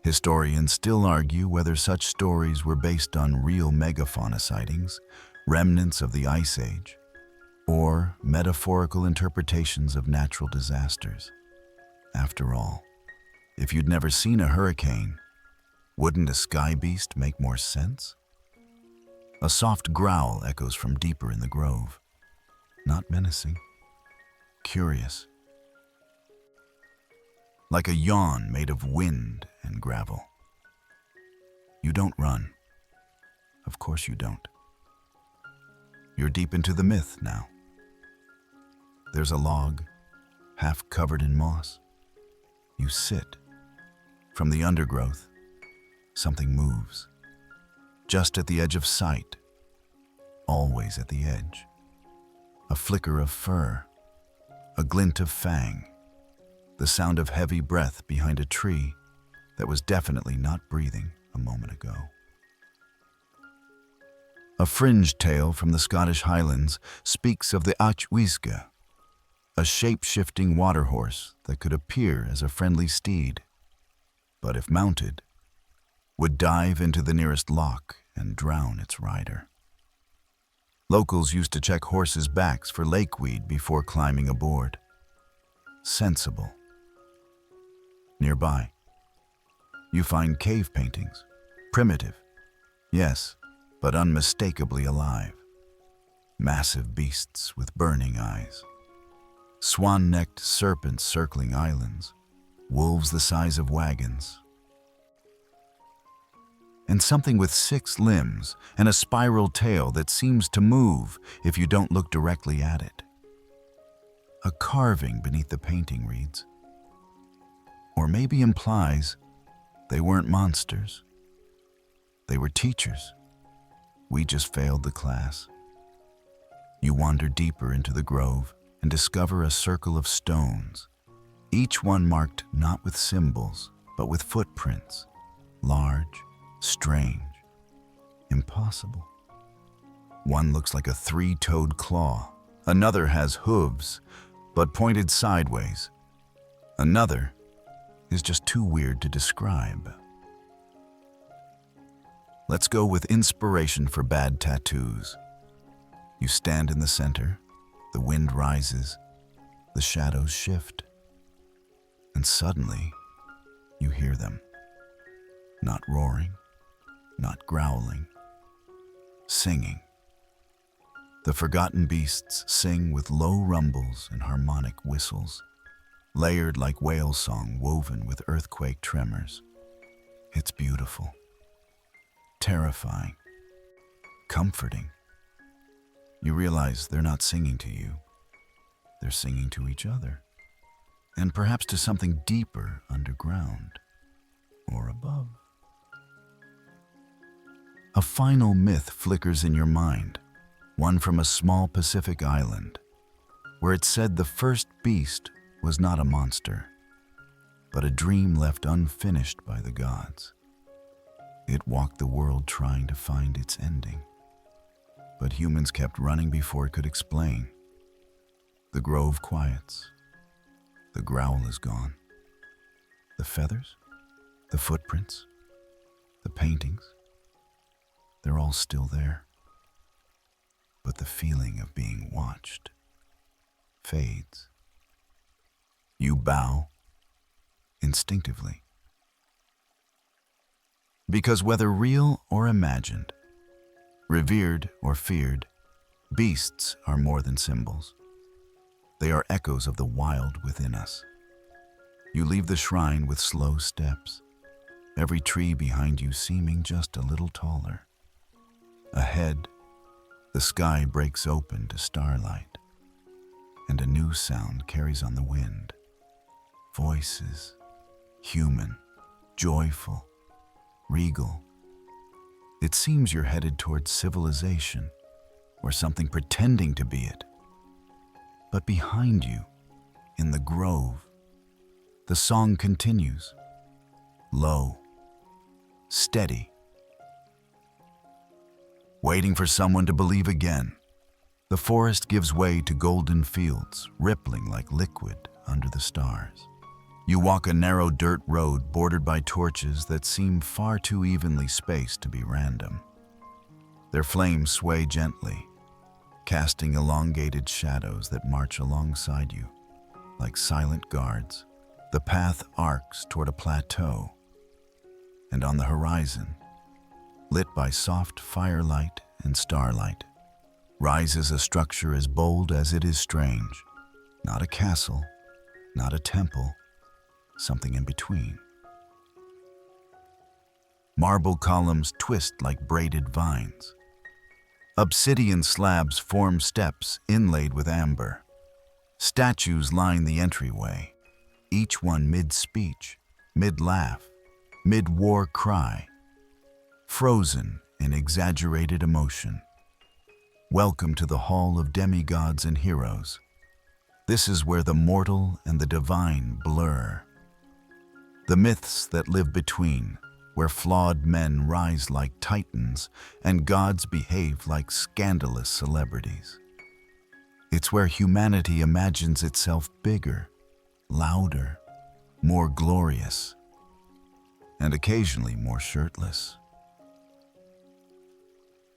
Historians still argue whether such stories were based on real megafauna sightings, remnants of the Ice Age, or metaphorical interpretations of natural disasters. After all, if you'd never seen a hurricane, wouldn't a sky beast make more sense? A soft growl echoes from deeper in the grove, not menacing, curious. Like a yawn made of wind and gravel. You don't run. Of course you don't. You're deep into the myth now. There's a log, half covered in moss. You sit. From the undergrowth, something moves. Just at the edge of sight, always at the edge. A flicker of fur, a glint of fang, the sound of heavy breath behind a tree that was definitely not breathing a moment ago. A fringed tale from the Scottish Highlands speaks of the Achwiska, a shape-shifting water horse that could appear as a friendly steed, but if mounted, would dive into the nearest lock and drown its rider. Locals used to check horses' backs for lakeweed before climbing aboard. Sensible. Nearby, you find cave paintings. Primitive, yes, but unmistakably alive. Massive beasts with burning eyes. Swan-necked serpents circling islands. Wolves the size of wagons. And something with 6 limbs and a spiral tail that seems to move if you don't look directly at it. A carving beneath the painting reads, or maybe implies they weren't monsters. They were teachers. We just failed the class. You wander deeper into the grove and discover a circle of stones, each one marked not with symbols, but with footprints, large, strange, impossible. One looks like a 3-toed claw. Another has hooves, but pointed sideways. Another is just too weird to describe. Let's go with inspiration for bad tattoos. You stand in the center, the wind rises, the shadows shift, and suddenly you hear them. Not roaring, not growling, singing. The forgotten beasts sing with low rumbles and harmonic whistles, layered like whale song woven with earthquake tremors. It's beautiful, terrifying, comforting. You realize they're not singing to you. They're singing to each other, and perhaps to something deeper underground or above. A final myth flickers in your mind, one from a small Pacific island, where it said the first beast was not a monster, but a dream left unfinished by the gods. It walked the world trying to find its ending, but humans kept running before it could explain. The grove quiets. The growl is gone. The feathers, the footprints, the paintings, they're all still there. But the feeling of being watched fades. You bow instinctively. Because whether real or imagined, revered or feared, beasts are more than symbols. They are echoes of the wild within us. You leave the shrine with slow steps, every tree behind you seeming just a little taller. Ahead, the sky breaks open to starlight, and a new sound carries on the wind. Voices, human, joyful, regal. It seems you're headed towards civilization, or something pretending to be it. But behind you, in the grove, the song continues, low, steady, waiting for someone to believe again. The forest gives way to golden fields, rippling like liquid under the stars. You walk a narrow dirt road bordered by torches that seem far too evenly spaced to be random. Their flames sway gently, casting elongated shadows that march alongside you, like silent guards. The path arcs toward a plateau, and on the horizon, lit by soft firelight and starlight, rises a structure as bold as it is strange. Not a castle, not a temple, something in between. Marble columns twist like braided vines. Obsidian slabs form steps inlaid with amber. Statues line the entryway, each one mid-speech, mid-laugh, mid-war cry, frozen in exaggerated emotion. Welcome to the Hall of Demigods and Heroes. This is where the mortal and the divine blur. The myths that live between, where flawed men rise like titans and gods behave like scandalous celebrities. It's where humanity imagines itself bigger, louder, more glorious. and occasionally more shirtless.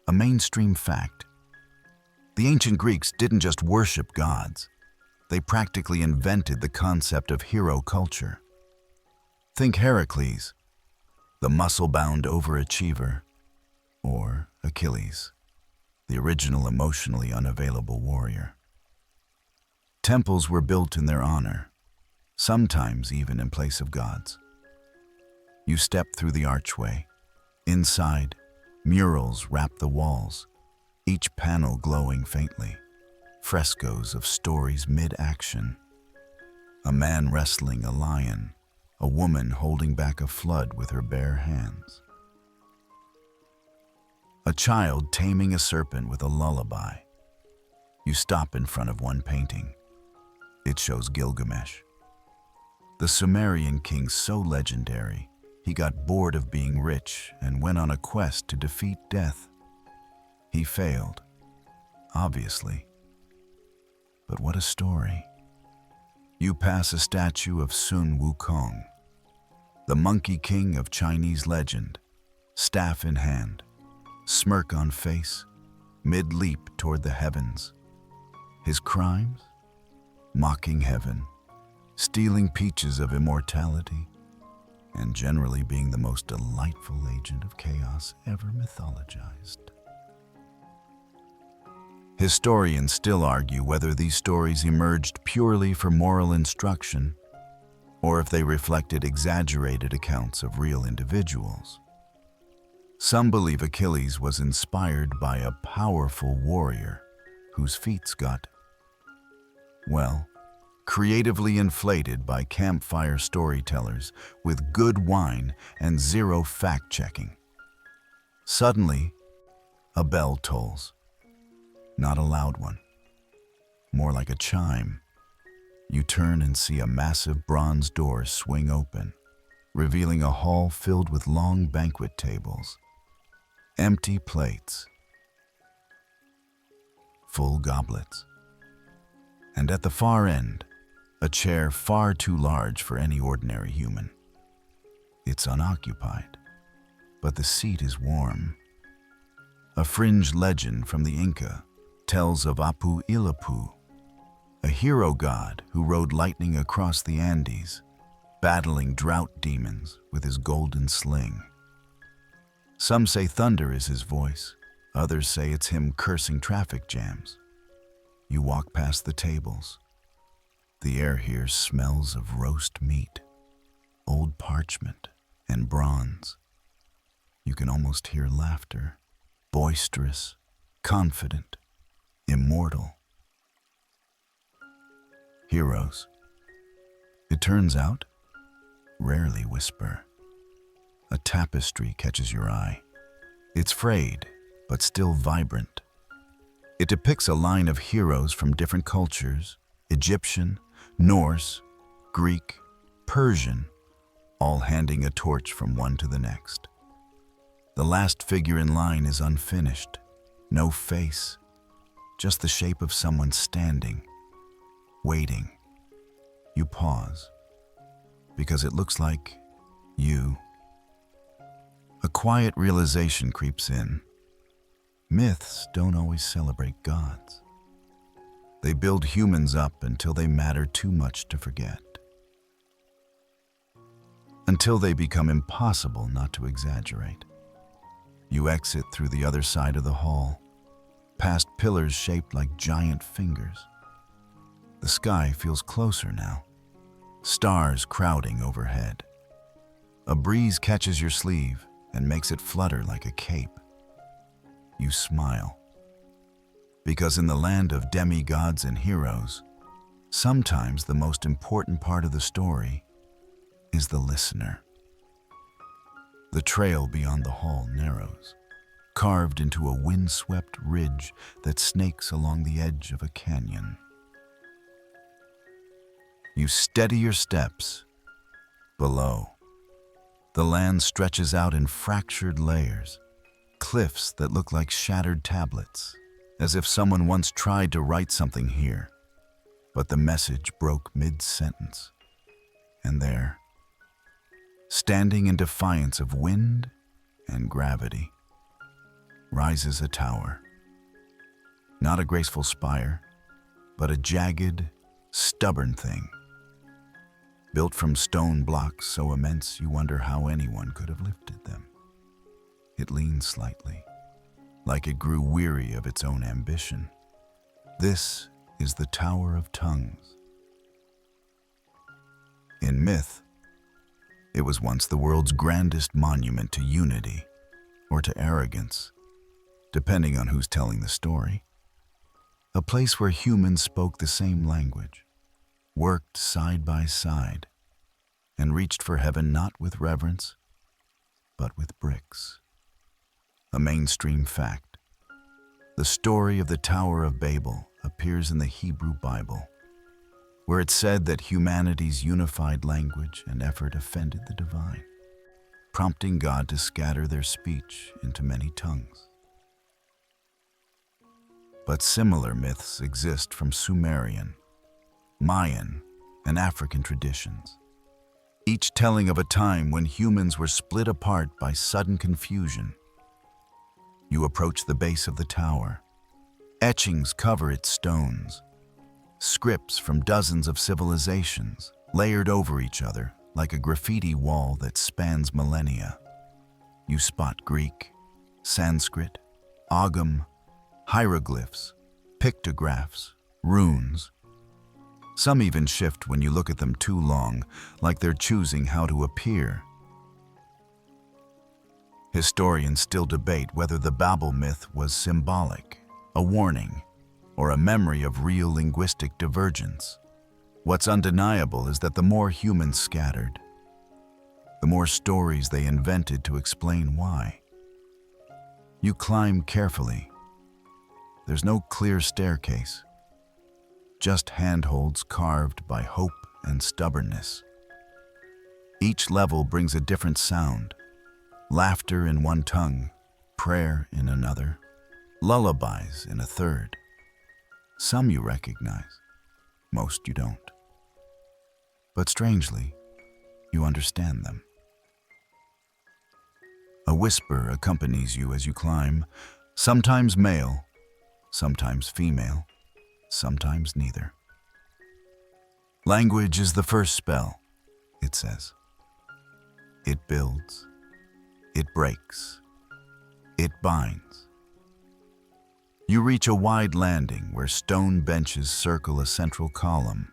A mainstream fact: the ancient Greeks didn't just worship gods, they practically invented the concept of hero culture. Think Heracles, the muscle-bound overachiever, or Achilles, the original emotionally unavailable warrior. Temples were built in their honor, sometimes even in place of gods. You step through the archway. Inside, murals wrap the walls, each panel glowing faintly, frescoes of stories mid-action. A man wrestling a lion, a woman holding back a flood with her bare hands. A child taming a serpent with a lullaby. You stop in front of one painting. It shows Gilgamesh, the Sumerian king so legendary, he got bored of being rich and went on a quest to defeat death. He failed, obviously. But what a story. You pass a statue of Sun Wukong, the Monkey King of Chinese legend, staff in hand, smirk on face, mid-leap toward the heavens. His crimes? Mocking heaven, stealing peaches of immortality, and generally being the most delightful agent of chaos ever mythologized. Historians still argue whether these stories emerged purely for moral instruction or if they reflected exaggerated accounts of real individuals. Some believe Achilles was inspired by a powerful warrior whose feats got, well, creatively inflated by campfire storytellers with good wine and zero fact-checking. Suddenly, a bell tolls. Not a loud one, more like a chime. You turn and see a massive bronze door swing open, revealing a hall filled with long banquet tables, empty plates, full goblets, and at the far end, a chair far too large for any ordinary human. It's unoccupied, but the seat is warm. A fringe legend from the Inca tells of Apu Ilapu, a hero god who rode lightning across the Andes, battling drought demons with his golden sling. Some say thunder is his voice, others say it's him cursing traffic jams. You walk past the tables. The air here smells of roast meat, old parchment, and bronze. You can almost hear laughter, boisterous, confident, immortal. Heroes, it turns out, rarely whisper. A tapestry catches your eye. It's frayed, but still vibrant. It depicts a line of heroes from different cultures: Egyptian, Norse, Greek, Persian, all handing a torch from one to the next. The last figure in line is unfinished, no face, just the shape of someone standing, waiting. You pause, because it looks like you. A quiet realization creeps in. Myths don't always celebrate gods. They build humans up until they matter too much to forget. Until they become impossible not to exaggerate. You exit through the other side of the hall, past pillars shaped like giant fingers. The sky feels closer now, stars crowding overhead. A breeze catches your sleeve and makes it flutter like a cape. You smile. Because in the land of demigods and heroes, sometimes the most important part of the story is the listener. The trail beyond the hall narrows, carved into a windswept ridge that snakes along the edge of a canyon. You steady your steps. Below, the land stretches out in fractured layers, cliffs that look like shattered tablets, as if someone once tried to write something here, but the message broke mid-sentence. And there, Standing in defiance of wind and gravity, rises a tower. Not a graceful spire, but a jagged, stubborn thing. Built from stone blocks so immense you wonder how anyone could have lifted them. It leans slightly, like it grew weary of its own ambition. This is the Tower of Tongues. In myth, it was once the world's grandest monument to unity or to arrogance, depending on who's telling the story. A place where humans spoke the same language, worked side by side, and reached for heaven not with reverence, but with bricks. A mainstream fact. The story of the Tower of Babel appears in the Hebrew Bible, where it said that humanity's unified language and effort offended the divine, prompting God to scatter their speech into many tongues. But similar myths exist from Sumerian, Mayan, and African traditions, each telling of a time when humans were split apart by sudden confusion. You approach the base of the tower. Etchings cover its stones. Scripts from dozens of civilizations layered over each other like a graffiti wall that spans millennia. You spot Greek, Sanskrit, Ogham, hieroglyphs, pictographs, runes. Some even shift when you look at them too long, like they're choosing how to appear. Historians still debate whether the Babel myth was symbolic, a warning, or a memory of real linguistic divergence. What's undeniable is that the more humans scattered, the more stories they invented to explain why. You climb carefully. There's no clear staircase, just handholds carved by hope and stubbornness. Each level brings a different sound, laughter in one tongue, prayer in another, lullabies in a third. Some you recognize, most you don't. But strangely, you understand them. A whisper accompanies you as you climb, sometimes male, sometimes female, sometimes neither. Language is the first spell, it says. It builds, it breaks, it binds. You reach a wide landing where stone benches circle a central column.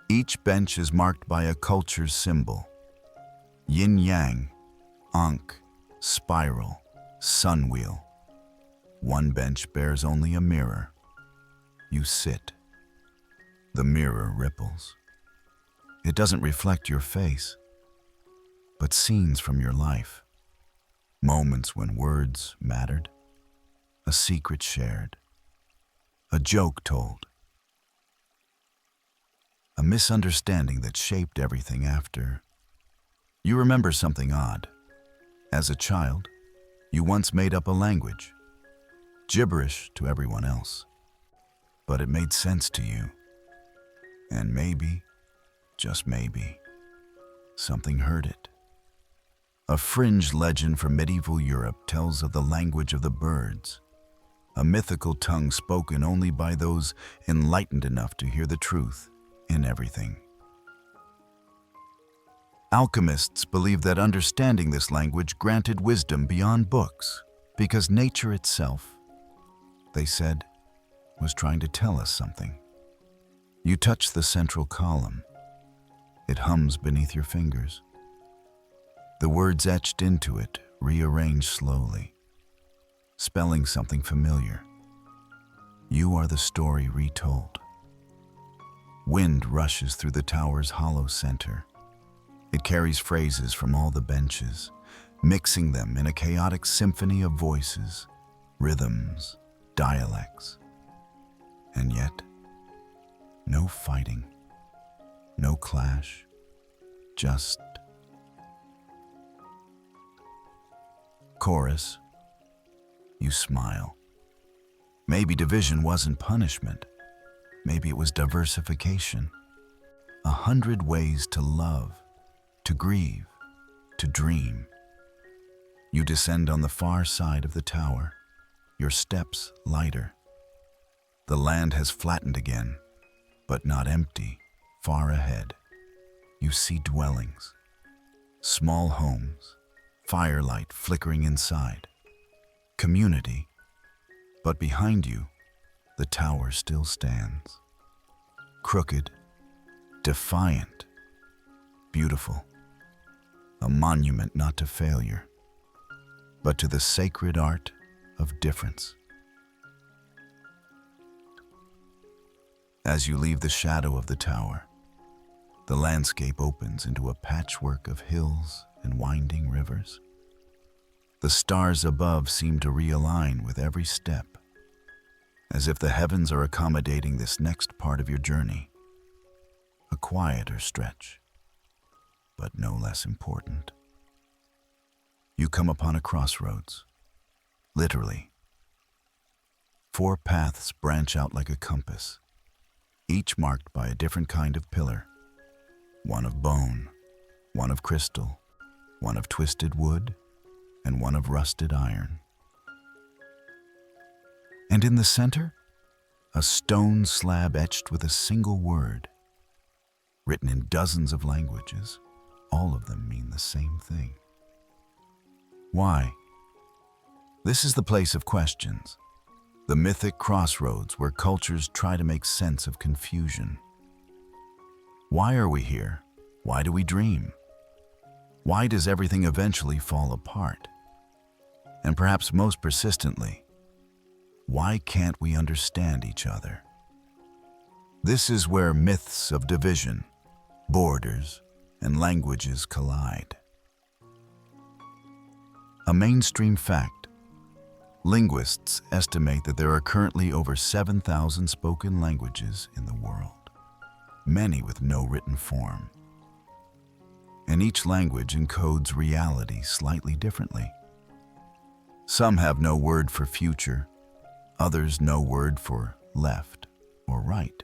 Each bench is marked by a culture's symbol: yin-yang, ankh, spiral, sun wheel. One bench bears only a mirror. You sit. The mirror ripples. It doesn't reflect your face, but scenes from your life. Moments when words mattered, a secret shared, a joke told, a misunderstanding that shaped everything after. You remember something odd. As a child, you once made up a language, gibberish to everyone else, but it made sense to you. And maybe, just maybe, something heard it. A fringe legend from medieval Europe tells of the language of the birds, a mythical tongue spoken only by those enlightened enough to hear the truth in everything. Alchemists believed that understanding this language granted wisdom beyond books, because nature itself, they said, was trying to tell us something. You touch the central column. It hums beneath your fingers. The words etched into it rearrange slowly, spelling something familiar. You are the story retold. Wind rushes through the tower's hollow center. It carries phrases from all the benches, mixing them in a chaotic symphony of voices, rhythms, dialects. And yet, no fighting, no clash, just chorus. You smile. Maybe division wasn't punishment. Maybe it was diversification. 100 ways to love, to grieve, to dream. You descend on the far side of the tower, your steps lighter. The land has flattened again, but not empty. Far ahead, you see dwellings, small homes, firelight flickering inside. Community, but behind you, the tower still stands. Crooked, defiant, beautiful. A monument not to failure, but to the sacred art of difference. As you leave the shadow of the tower, the landscape opens into a patchwork of hills and winding rivers. The stars above seem to realign with every step, as if the heavens are accommodating this next part of your journey. A quieter stretch, but no less important. You come upon a crossroads, literally. 4 paths branch out like a compass, each marked by a different kind of pillar. One of bone, one of crystal, one of twisted wood, and one of rusted iron. And in the center, a stone slab etched with a single word, written in dozens of languages. All of them mean the same thing. Why? This is the place of questions, the mythic crossroads where cultures try to make sense of confusion. Why are we here? Why do we dream? Why does everything eventually fall apart? And perhaps most persistently, why can't we understand each other? This is where myths of division, borders, and languages collide. A mainstream fact: linguists estimate that there are currently over 7,000 spoken languages in the world, many with no written form. And each language encodes reality slightly differently. Some have no word for future, others no word for left or right,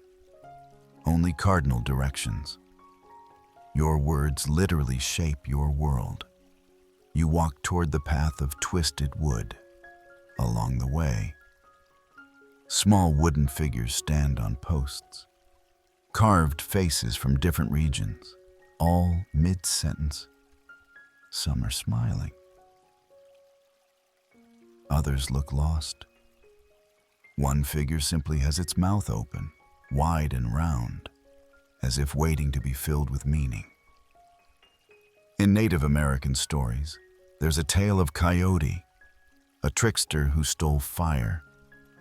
only cardinal directions. Your words literally shape your world. You walk toward the path of twisted wood. Along the way, small wooden figures stand on posts, carved faces from different regions, all mid-sentence. Some are smiling. Others look lost. One figure simply has its mouth open, wide and round, as if waiting to be filled with meaning. In Native American stories, there's a tale of Coyote, a trickster who stole fire,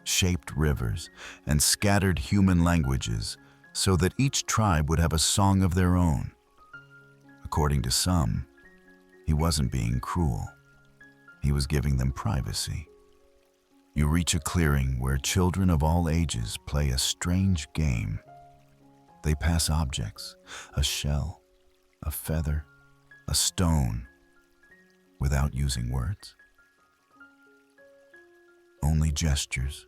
shaped rivers, and scattered human languages so that each tribe would have a song of their own. According to some, he wasn't being cruel. He was giving them privacy. You reach a clearing where children of all ages play a strange game. They pass objects, a shell, a feather, a stone, without using words. Only gestures.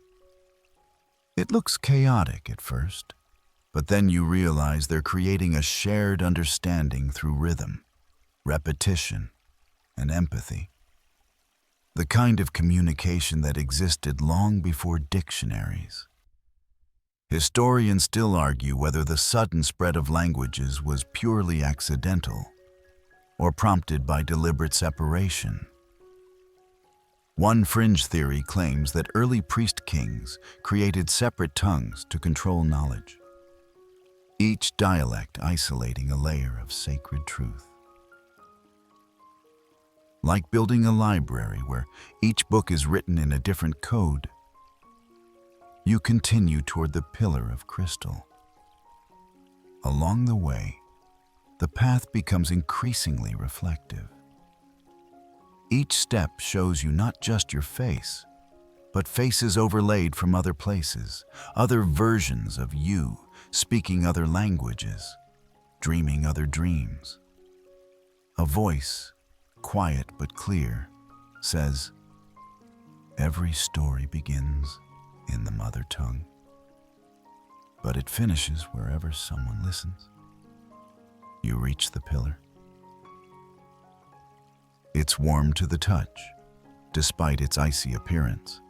It looks chaotic at first, but then you realize they're creating a shared understanding through rhythm, repetition, and empathy. The kind of communication that existed long before dictionaries. Historians still argue whether the sudden spread of languages was purely accidental or prompted by deliberate separation. One fringe theory claims that early priest kings created separate tongues to control knowledge, each dialect isolating a layer of sacred truth. Like building a library where each book is written in a different code, you continue toward the pillar of crystal. Along the way, the path becomes increasingly reflective. Each step shows you not just your face, but faces overlaid from other places, other versions of you, speaking other languages, dreaming other dreams. A voice, quiet but clear, says, "Every story begins in the mother tongue, but it finishes wherever someone listens." You reach the pillar. It's warm to the touch, despite its icy appearance.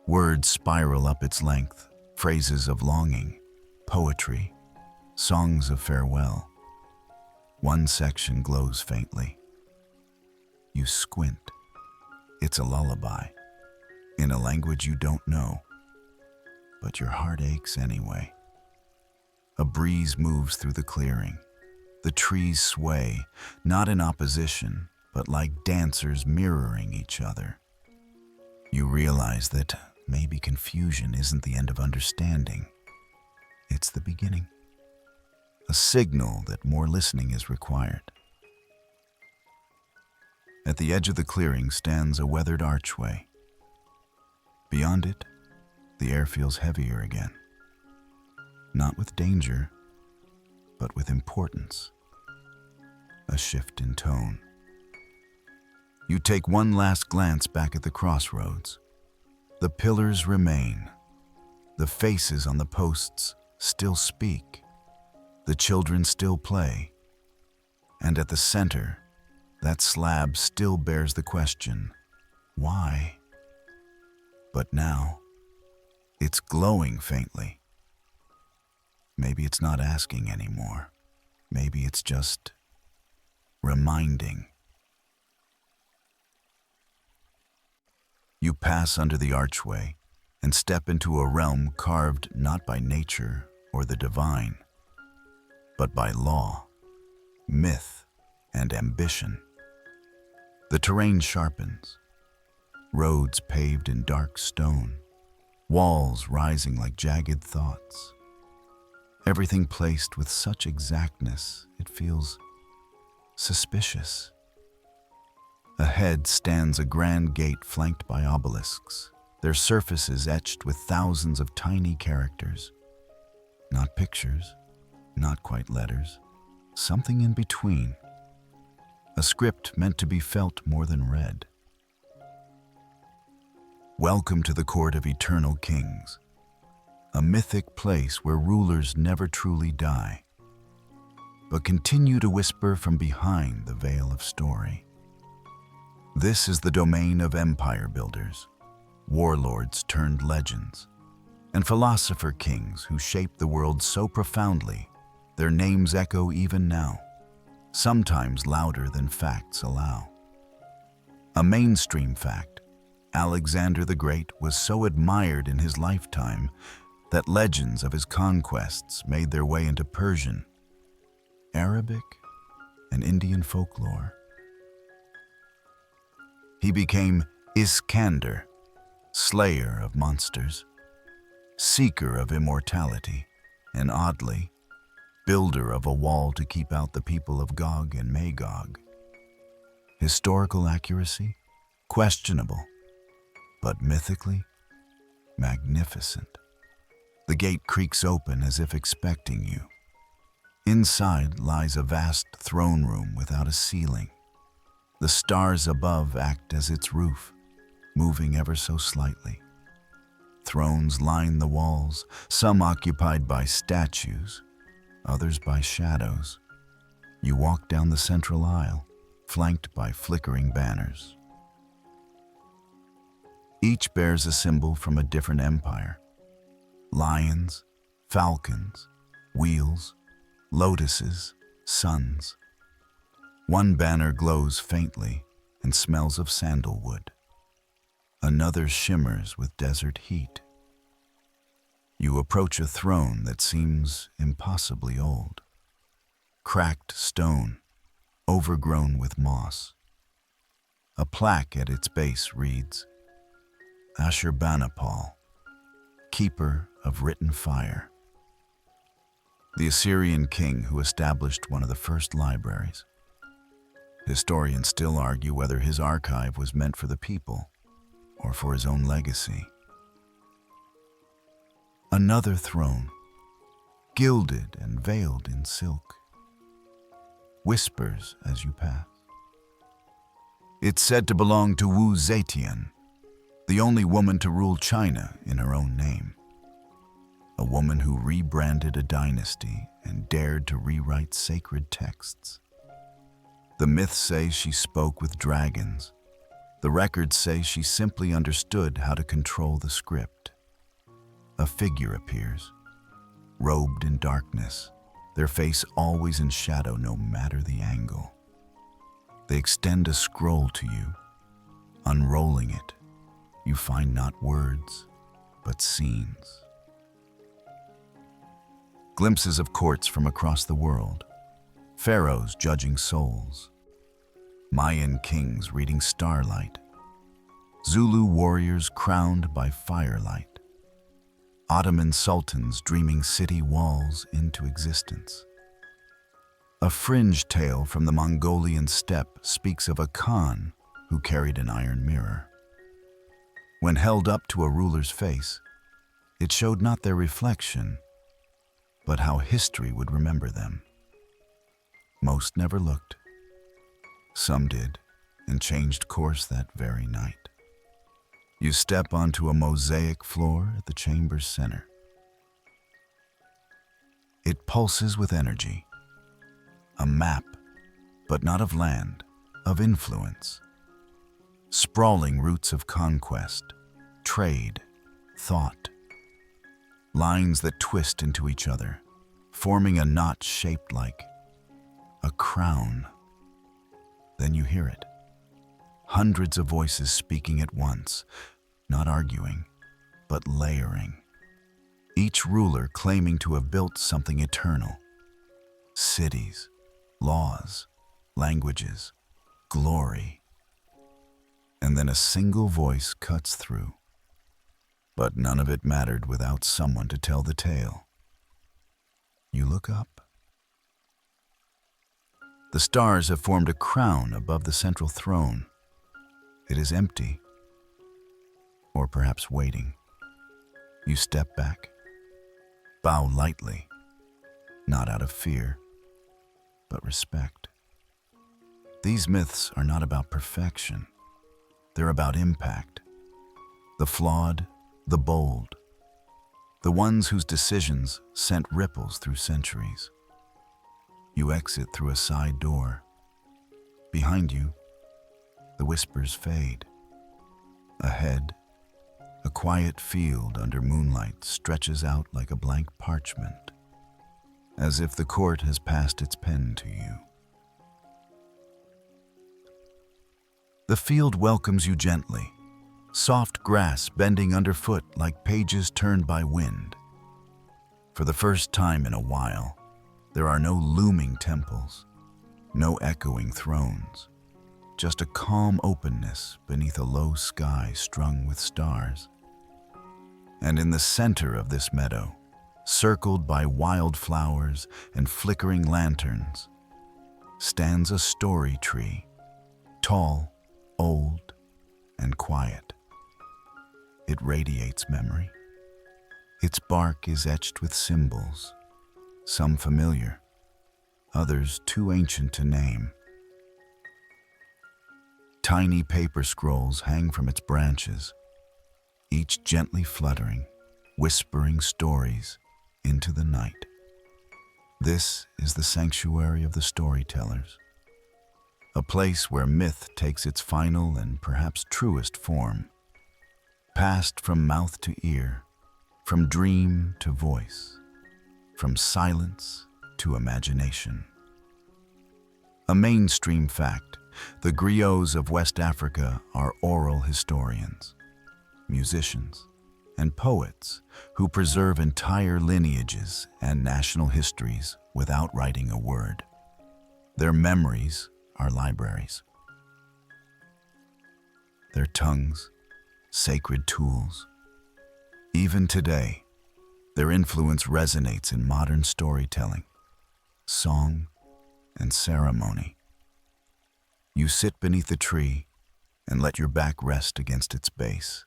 Words spiral up its length, phrases of longing, poetry, songs of farewell. One section glows faintly. You squint. It's a lullaby, in a language you don't know, but your heart aches anyway. A breeze moves through the clearing. The trees sway, not in opposition, but like dancers mirroring each other. You realize that maybe confusion isn't the end of understanding. It's the beginning. A signal that more listening is required. At the edge of the clearing stands a weathered archway. Beyond it, the air feels heavier again. Not with danger, but with importance. A shift in tone. You take one last glance back at the crossroads. The pillars remain. The faces on the posts still speak. The children still play. And at the center, that slab still bears the question, why? But now, it's glowing faintly. Maybe it's not asking anymore. Maybe it's just reminding. You pass under the archway and step into a realm carved not by nature or the divine, but by law, myth, and ambition. The terrain sharpens, roads paved in dark stone, walls rising like jagged thoughts. Everything placed with such exactness, it feels suspicious. Ahead stands a grand gate flanked by obelisks, their surfaces etched with thousands of tiny characters. Not pictures, not quite letters, something in between. A script meant to be felt more than read. Welcome to the court of eternal kings, a mythic place where rulers never truly die, but continue to whisper from behind the veil of story. This is the domain of empire builders, warlords turned legends, and philosopher kings who shaped the world so profoundly, their names echo even now, sometimes louder than facts allow. A mainstream fact, Alexander the Great was so admired in his lifetime that legends of his conquests made their way into Persian, Arabic, and Indian folklore. He became Iskander, slayer of monsters, seeker of immortality, and oddly, builder of a wall to keep out the people of Gog and Magog. Historical accuracy? Questionable, but mythically, magnificent. The gate creaks open as if expecting you. Inside lies a vast throne room without a ceiling. The stars above act as its roof, moving ever so slightly. Thrones line the walls, some occupied by statues, others by shadows. You walk down the central aisle, flanked by flickering banners. Each bears a symbol from a different empire. Lions, falcons, wheels, lotuses, suns. One banner glows faintly and smells of sandalwood. Another shimmers with desert heat. You approach a throne that seems impossibly old. Cracked stone, overgrown with moss. A plaque at its base reads, Ashurbanipal, keeper of written fire. The Assyrian king who established one of the first libraries. Historians still argue whether his archive was meant for the people or for his own legacy. Another throne, gilded and veiled in silk, whispers as you pass. It's said to belong to Wu Zetian, the only woman to rule China in her own name. A woman who rebranded a dynasty and dared to rewrite sacred texts. The myths say she spoke with dragons. The records say she simply understood how to control the script. A figure appears, robed in darkness, their face always in shadow no matter the angle. They extend a scroll to you. Unrolling it, you find not words, but scenes. Glimpses of courts from across the world, pharaohs judging souls, Mayan kings reading starlight, Zulu warriors crowned by firelight, Ottoman sultans dreaming city walls into existence. A fringe tale from the Mongolian steppe speaks of a Khan who carried an iron mirror. When held up to a ruler's face, it showed not their reflection, but how history would remember them. Most never looked. Some did, and changed course that very night. You step onto a mosaic floor at the chamber's center. It pulses with energy. A map, but not of land, of influence. Sprawling roots of conquest, trade, thought. Lines that twist into each other, forming a knot shaped like a crown. Then you hear it. Hundreds of voices speaking at once, not arguing, but layering. Each ruler claiming to have built something eternal. Cities, laws, languages, glory. And then a single voice cuts through. But none of it mattered without someone to tell the tale. You look up. The stars have formed a crown above the central throne. It is empty, or perhaps waiting. You step back, bow lightly, not out of fear, but respect. These myths are not about perfection. They're about impact. The flawed, the bold, the ones whose decisions sent ripples through centuries. You exit through a side door. Behind you, the whispers fade. Ahead, a quiet field under moonlight stretches out like a blank parchment, as if the court has passed its pen to you. The field welcomes you gently, soft grass bending underfoot like pages turned by wind. For the first time in a while, there are no looming temples, no echoing thrones, just a calm openness beneath a low sky strung with stars. And in the center of this meadow, circled by wildflowers and flickering lanterns, stands a story tree, tall, old, and quiet. It radiates memory. Its bark is etched with symbols, some familiar, others too ancient to name. Tiny paper scrolls hang from its branches, each gently fluttering, whispering stories into the night. This is the sanctuary of the Storytellers, a place where myth takes its final and perhaps truest form, passed from mouth to ear, from dream to voice, from silence to imagination. A mainstream fact, the griots of West Africa are oral historians, musicians, and poets who preserve entire lineages and national histories without writing a word. Their memories are libraries. Their tongues, sacred tools. Even today, their influence resonates in modern storytelling, song, and ceremony. You sit beneath the tree and let your back rest against its base.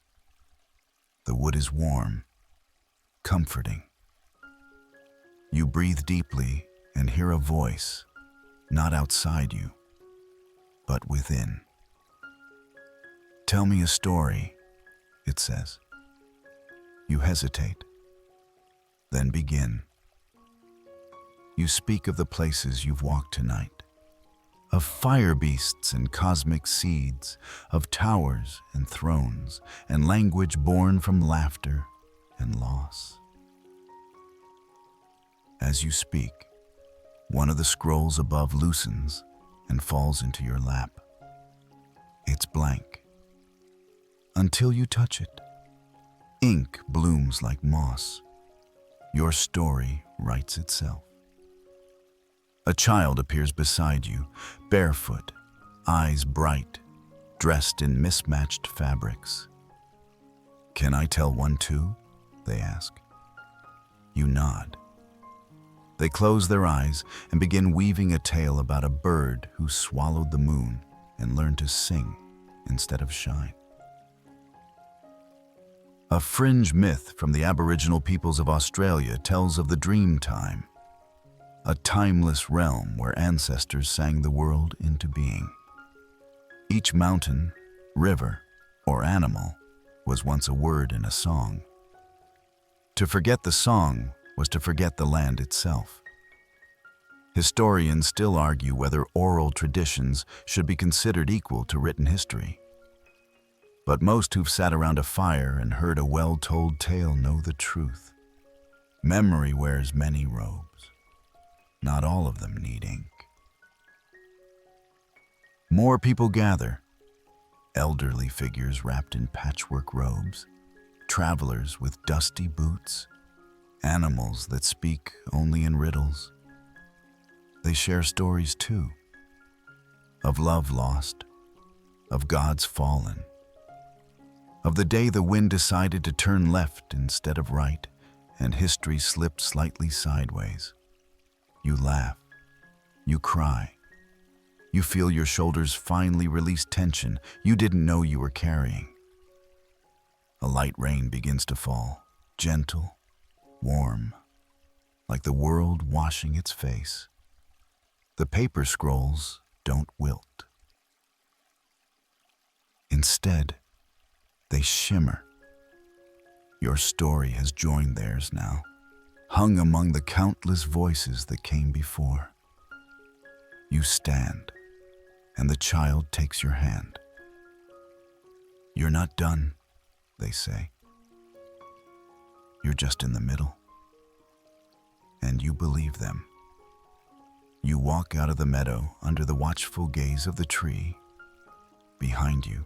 The wood is warm, comforting. You breathe deeply and hear a voice, not outside you, but within. "Tell me a story," it says. You hesitate, then begin. You speak of the places you've walked tonight, of fire beasts and cosmic seeds, of towers and thrones, and language born from laughter and loss. As you speak, one of the scrolls above loosens and falls into your lap. It's blank. Until you touch it, ink blooms like moss. Your story writes itself. A child appears beside you, barefoot, eyes bright, dressed in mismatched fabrics. "Can I tell one too?" they ask. You nod. They close their eyes and begin weaving a tale about a bird who swallowed the moon and learned to sing instead of shine. A fringe myth from the Aboriginal peoples of Australia tells of the dream time, a timeless realm where ancestors sang the world into being. Each mountain, river, or animal was once a word in a song. To forget the song was to forget the land itself. Historians still argue whether oral traditions should be considered equal to written history. But most who've sat around a fire and heard a well-told tale know the truth. Memory wears many robes. Not all of them need ink. More people gather. Elderly figures wrapped in patchwork robes, travelers with dusty boots, animals that speak only in riddles. They share stories too, of love lost, of gods fallen, of the day the wind decided to turn left instead of right, and history slipped slightly sideways. You laugh, you cry, you feel your shoulders finally release tension you didn't know you were carrying. A light rain begins to fall, gentle, warm, like the world washing its face. The paper scrolls don't wilt. Instead, they shimmer. Your story has joined theirs now, hung among the countless voices that came before. You stand, and the child takes your hand. "You're not done," they say. "You're just in the middle." And you believe them. You walk out of the meadow under the watchful gaze of the tree. Behind you,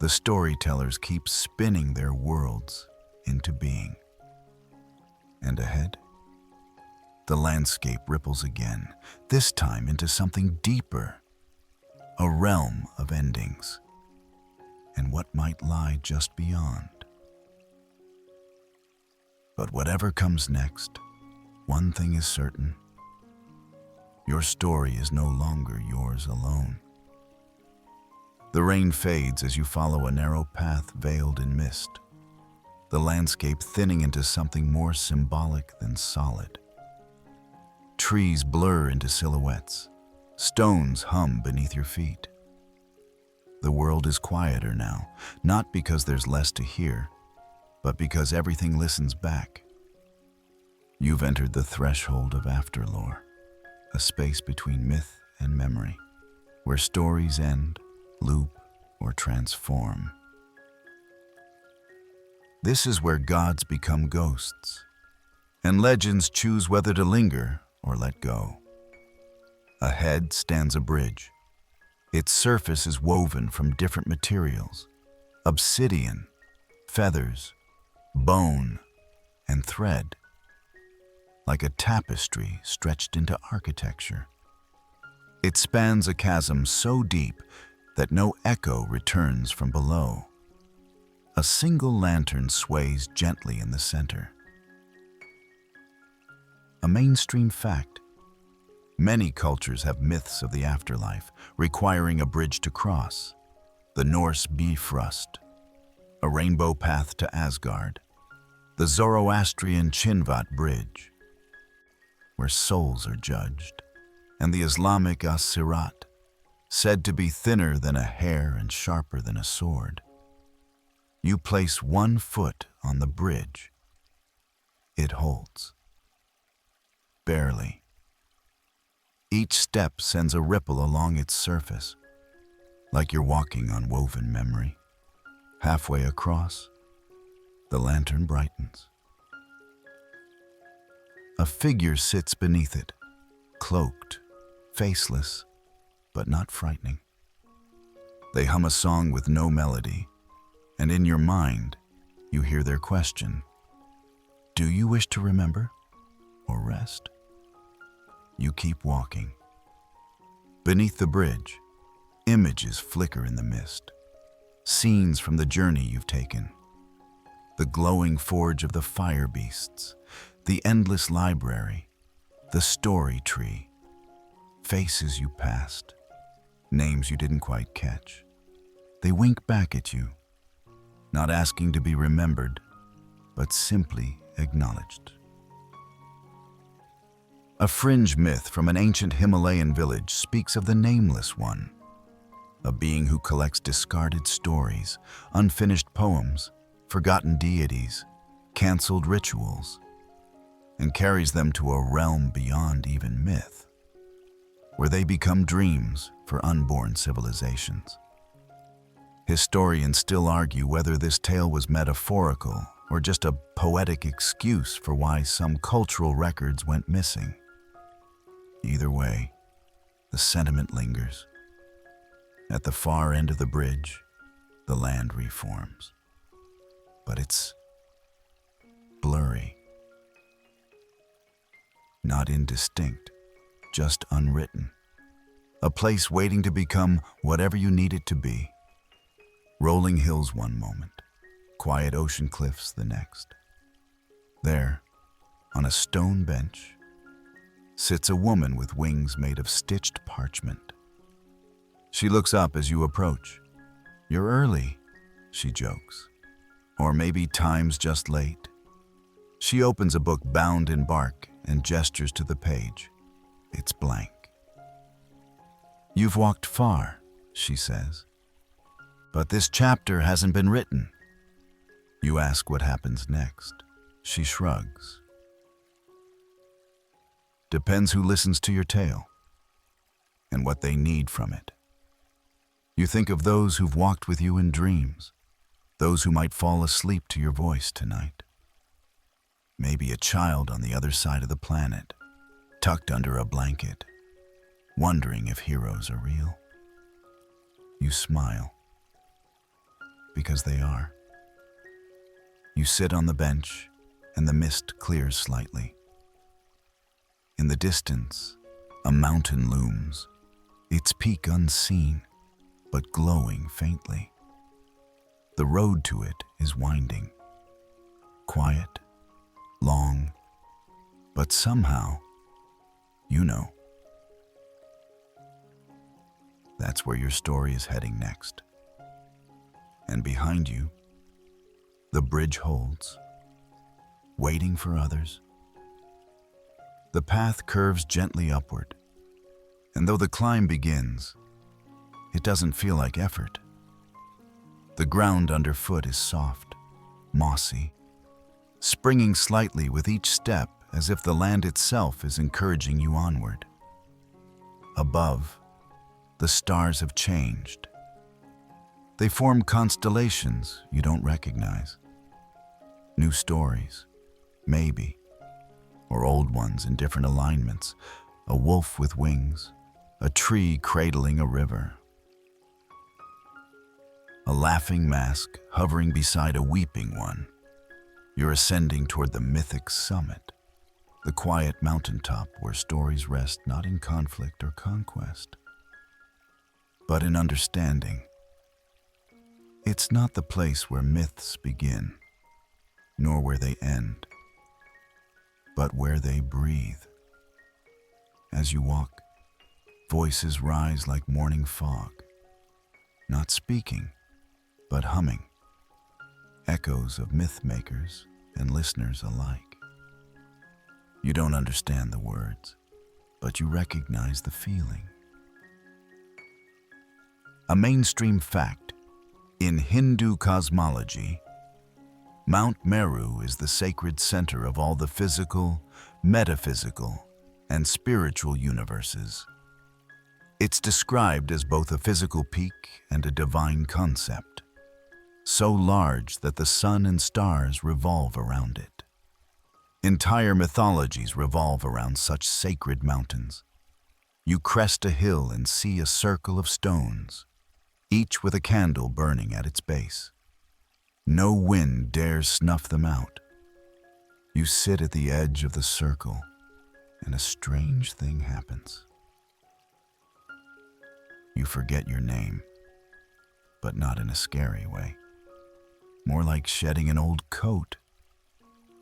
the storytellers keep spinning their worlds into being. And ahead, the landscape ripples again, this time into something deeper, a realm of endings, and what might lie just beyond. But whatever comes next, one thing is certain. Your story is no longer yours alone. The rain fades as you follow a narrow path veiled in mist, the landscape thinning into something more symbolic than solid. Trees blur into silhouettes, stones hum beneath your feet. The world is quieter now, not because there's less to hear, but because everything listens back. You've entered the Threshold of Afterlore, a space between myth and memory, where stories end, loop, or transform. This is where gods become ghosts, and legends choose whether to linger or let go. Ahead stands a bridge. Its surface is woven from different materials: obsidian, feathers, bone, and thread, like a tapestry stretched into architecture. It spans a chasm so deep that no echo returns from below. A single lantern sways gently in the center. A mainstream fact: many cultures have myths of the afterlife requiring a bridge to cross. The Norse Bifrost, a rainbow path to Asgard. The Zoroastrian Chinvat Bridge, where souls are judged. And the Islamic As-Sirat, said to be thinner than a hair and sharper than a sword. You place one foot on the bridge. It holds. Barely. Each step sends a ripple along its surface, like you're walking on woven memory. Halfway across, the lantern brightens. A figure sits beneath it, cloaked, faceless, but not frightening. They hum a song with no melody, and in your mind, you hear their question. Do you wish to remember or rest? You keep walking. Beneath the bridge, images flicker in the mist. Scenes from the journey you've taken. The glowing forge of the fire beasts, the endless library, the story tree. Faces you passed, names you didn't quite catch. They wink back at you, not asking to be remembered, but simply acknowledged. A fringe myth from an ancient Himalayan village speaks of the Nameless One, a being who collects discarded stories, unfinished poems, forgotten deities, canceled rituals, and carries them to a realm beyond even myth, where they become dreams for unborn civilizations. Historians still argue whether this tale was metaphorical or just a poetic excuse for why some cultural records went missing. Either way, the sentiment lingers. At the far end of the bridge, the land reforms. But it's blurry. Not indistinct, just unwritten. A place waiting to become whatever you need it to be. Rolling hills one moment, quiet ocean cliffs the next. There, on a stone bench, sits a woman with wings made of stitched parchment. She looks up as you approach. You're early, she jokes. Or maybe time's just late. She opens a book bound in bark and gestures to the page. It's blank. You've walked far, she says. But this chapter hasn't been written. You ask what happens next. She shrugs. Depends who listens to your tale and what they need from it. You think of those who've walked with you in dreams, those who might fall asleep to your voice tonight. Maybe a child on the other side of the planet, tucked under a blanket, wondering if heroes are real. You smile, because they are. You sit on the bench, and the mist clears slightly. In the distance, a mountain looms, its peak unseen, but glowing faintly. The road to it is winding, quiet, long, but somehow, you know. That's where your story is heading next. And behind you, the bridge holds, waiting for others. The path curves gently upward, and though the climb begins, it doesn't feel like effort. The ground underfoot is soft, mossy, springing slightly with each step as if the land itself is encouraging you onward. Above, the stars have changed. They form constellations you don't recognize. New stories, maybe, or old ones in different alignments, a wolf with wings, a tree cradling a river. A laughing mask hovering beside a weeping one. You're ascending toward the Mythic Summit, the quiet mountaintop where stories rest not in conflict or conquest, but in understanding. It's not the place where myths begin, nor where they end, but where they breathe. As you walk, voices rise like morning fog, not speaking, but humming, echoes of myth makers and listeners alike. You don't understand the words, but you recognize the feeling. A mainstream fact: in Hindu cosmology, Mount Meru is the sacred center of all the physical, metaphysical, and spiritual universes. It's described as both a physical peak and a divine concept, so large that the sun and stars revolve around it. Entire mythologies revolve around such sacred mountains. You crest a hill and see a circle of stones, each with a candle burning at its base. No wind dares snuff them out. You sit at the edge of the circle, and a strange thing happens. You forget your name, but not in a scary way. More like shedding an old coat.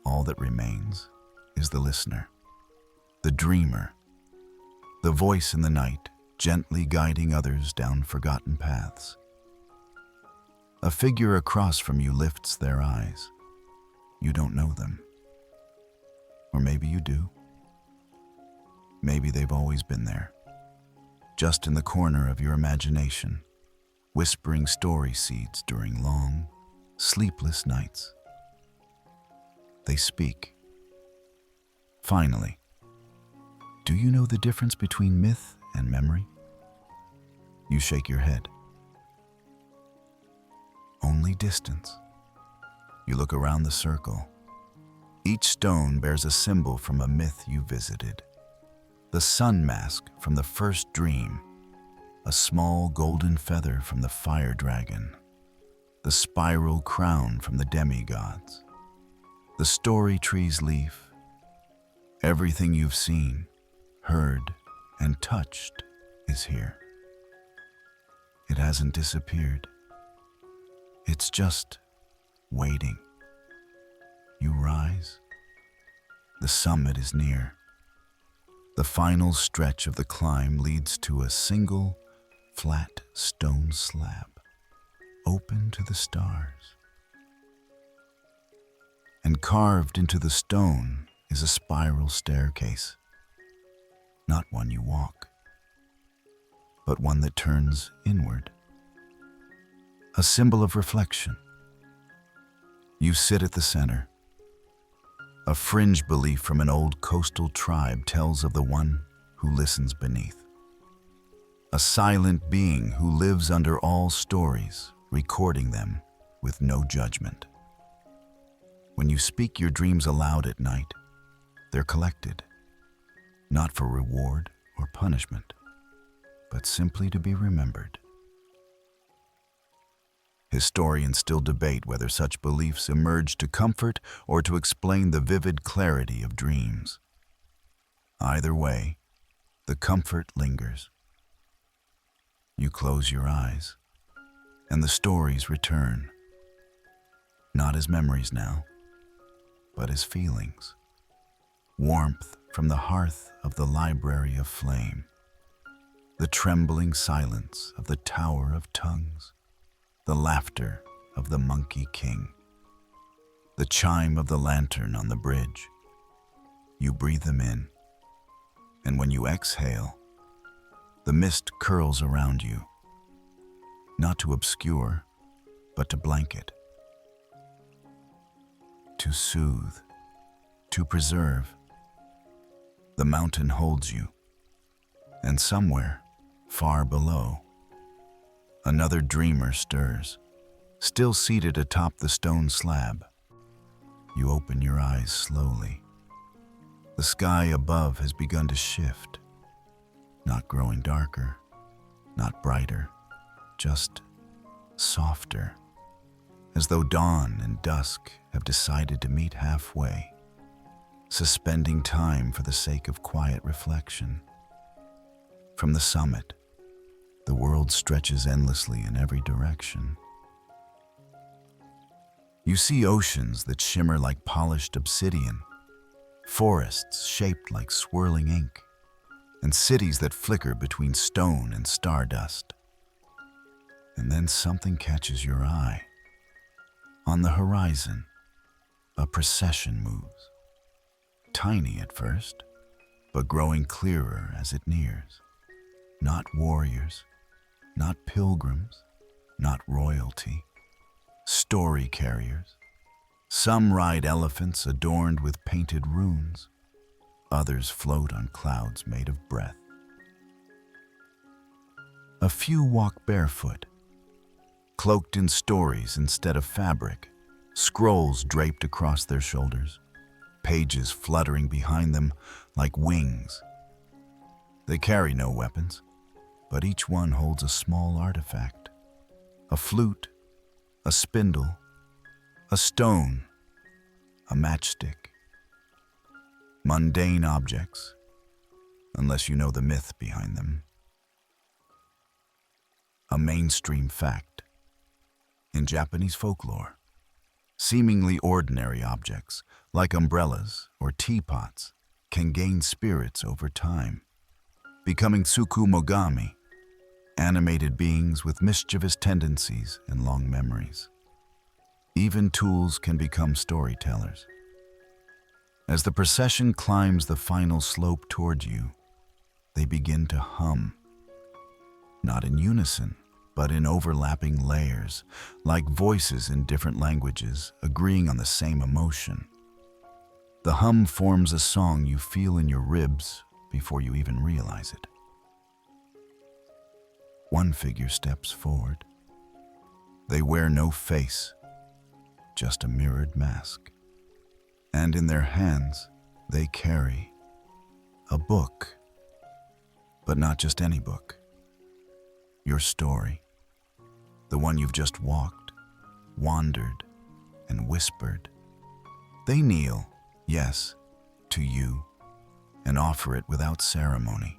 All that remains is the listener, the dreamer, the voice in the night, gently guiding others down forgotten paths. A figure across from you lifts their eyes. You don't know them. Or maybe you do. Maybe they've always been there, just in the corner of your imagination, whispering story seeds during long, sleepless nights. They speak. Finally, do you know the difference between myth and memory? You shake your head. Only distance. You look around the circle. Each stone bears a symbol from a myth you visited. The sun mask from the first dream, a small golden feather from the fire dragon, the spiral crown from the demigods, the story tree's leaf. Everything you've seen, heard, and touched is here. It hasn't disappeared. It's just waiting. You rise. The summit is near. The final stretch of the climb leads to a single, flat stone slab, open to the stars. And carved into the stone is a spiral staircase. Not one you walk, but one that turns inward. A symbol of reflection. You sit at the center. A fringe belief from an old coastal tribe tells of the one who listens beneath. A silent being who lives under all stories, recording them with no judgment. When you speak your dreams aloud at night, they're collected, not for reward or punishment, but simply to be remembered. Historians still debate whether such beliefs emerge to comfort or to explain the vivid clarity of dreams. Either way, the comfort lingers. You close your eyes, and the stories return, not as memories now, but as feelings. Warmth from the hearth of the library of flame, the trembling silence of the tower of tongues, the laughter of the monkey king, the chime of the lantern on the bridge. You breathe them in, and when you exhale, the mist curls around you, not to obscure, but to blanket, to soothe, to preserve. The mountain holds you, and somewhere, far below, another dreamer stirs, still seated atop the stone slab. You open your eyes slowly. The sky above has begun to shift, not growing darker, not brighter, just softer, as though dawn and dusk have decided to meet halfway, suspending time for the sake of quiet reflection. From the summit, the world stretches endlessly in every direction. You see oceans that shimmer like polished obsidian, forests shaped like swirling ink, and cities that flicker between stone and stardust. And then something catches your eye. On the horizon, a procession moves. Tiny at first, but growing clearer as it nears. Not warriors, not pilgrims, not royalty. Story carriers. Some ride elephants adorned with painted runes. Others float on clouds made of breath. A few walk barefoot, cloaked in stories instead of fabric, scrolls draped across their shoulders, pages fluttering behind them like wings. They carry no weapons, but each one holds a small artifact: a flute, a spindle, a stone, a matchstick. Mundane objects, unless you know the myth behind them. A mainstream fact. In Japanese folklore, seemingly ordinary objects, like umbrellas or teapots, can gain spirits over time, becoming tsukumogami, animated beings with mischievous tendencies and long memories. Even tools can become storytellers. As the procession climbs the final slope toward you, they begin to hum. Not in unison, but in overlapping layers, like voices in different languages agreeing on the same emotion. The hum forms a song you feel in your ribs before you even realize it. One figure steps forward. They wear no face, just a mirrored mask. And in their hands, they carry a book. But not just any book. Your story. The one you've just walked, wandered, and whispered. They kneel, yes, to you, and offer it without ceremony.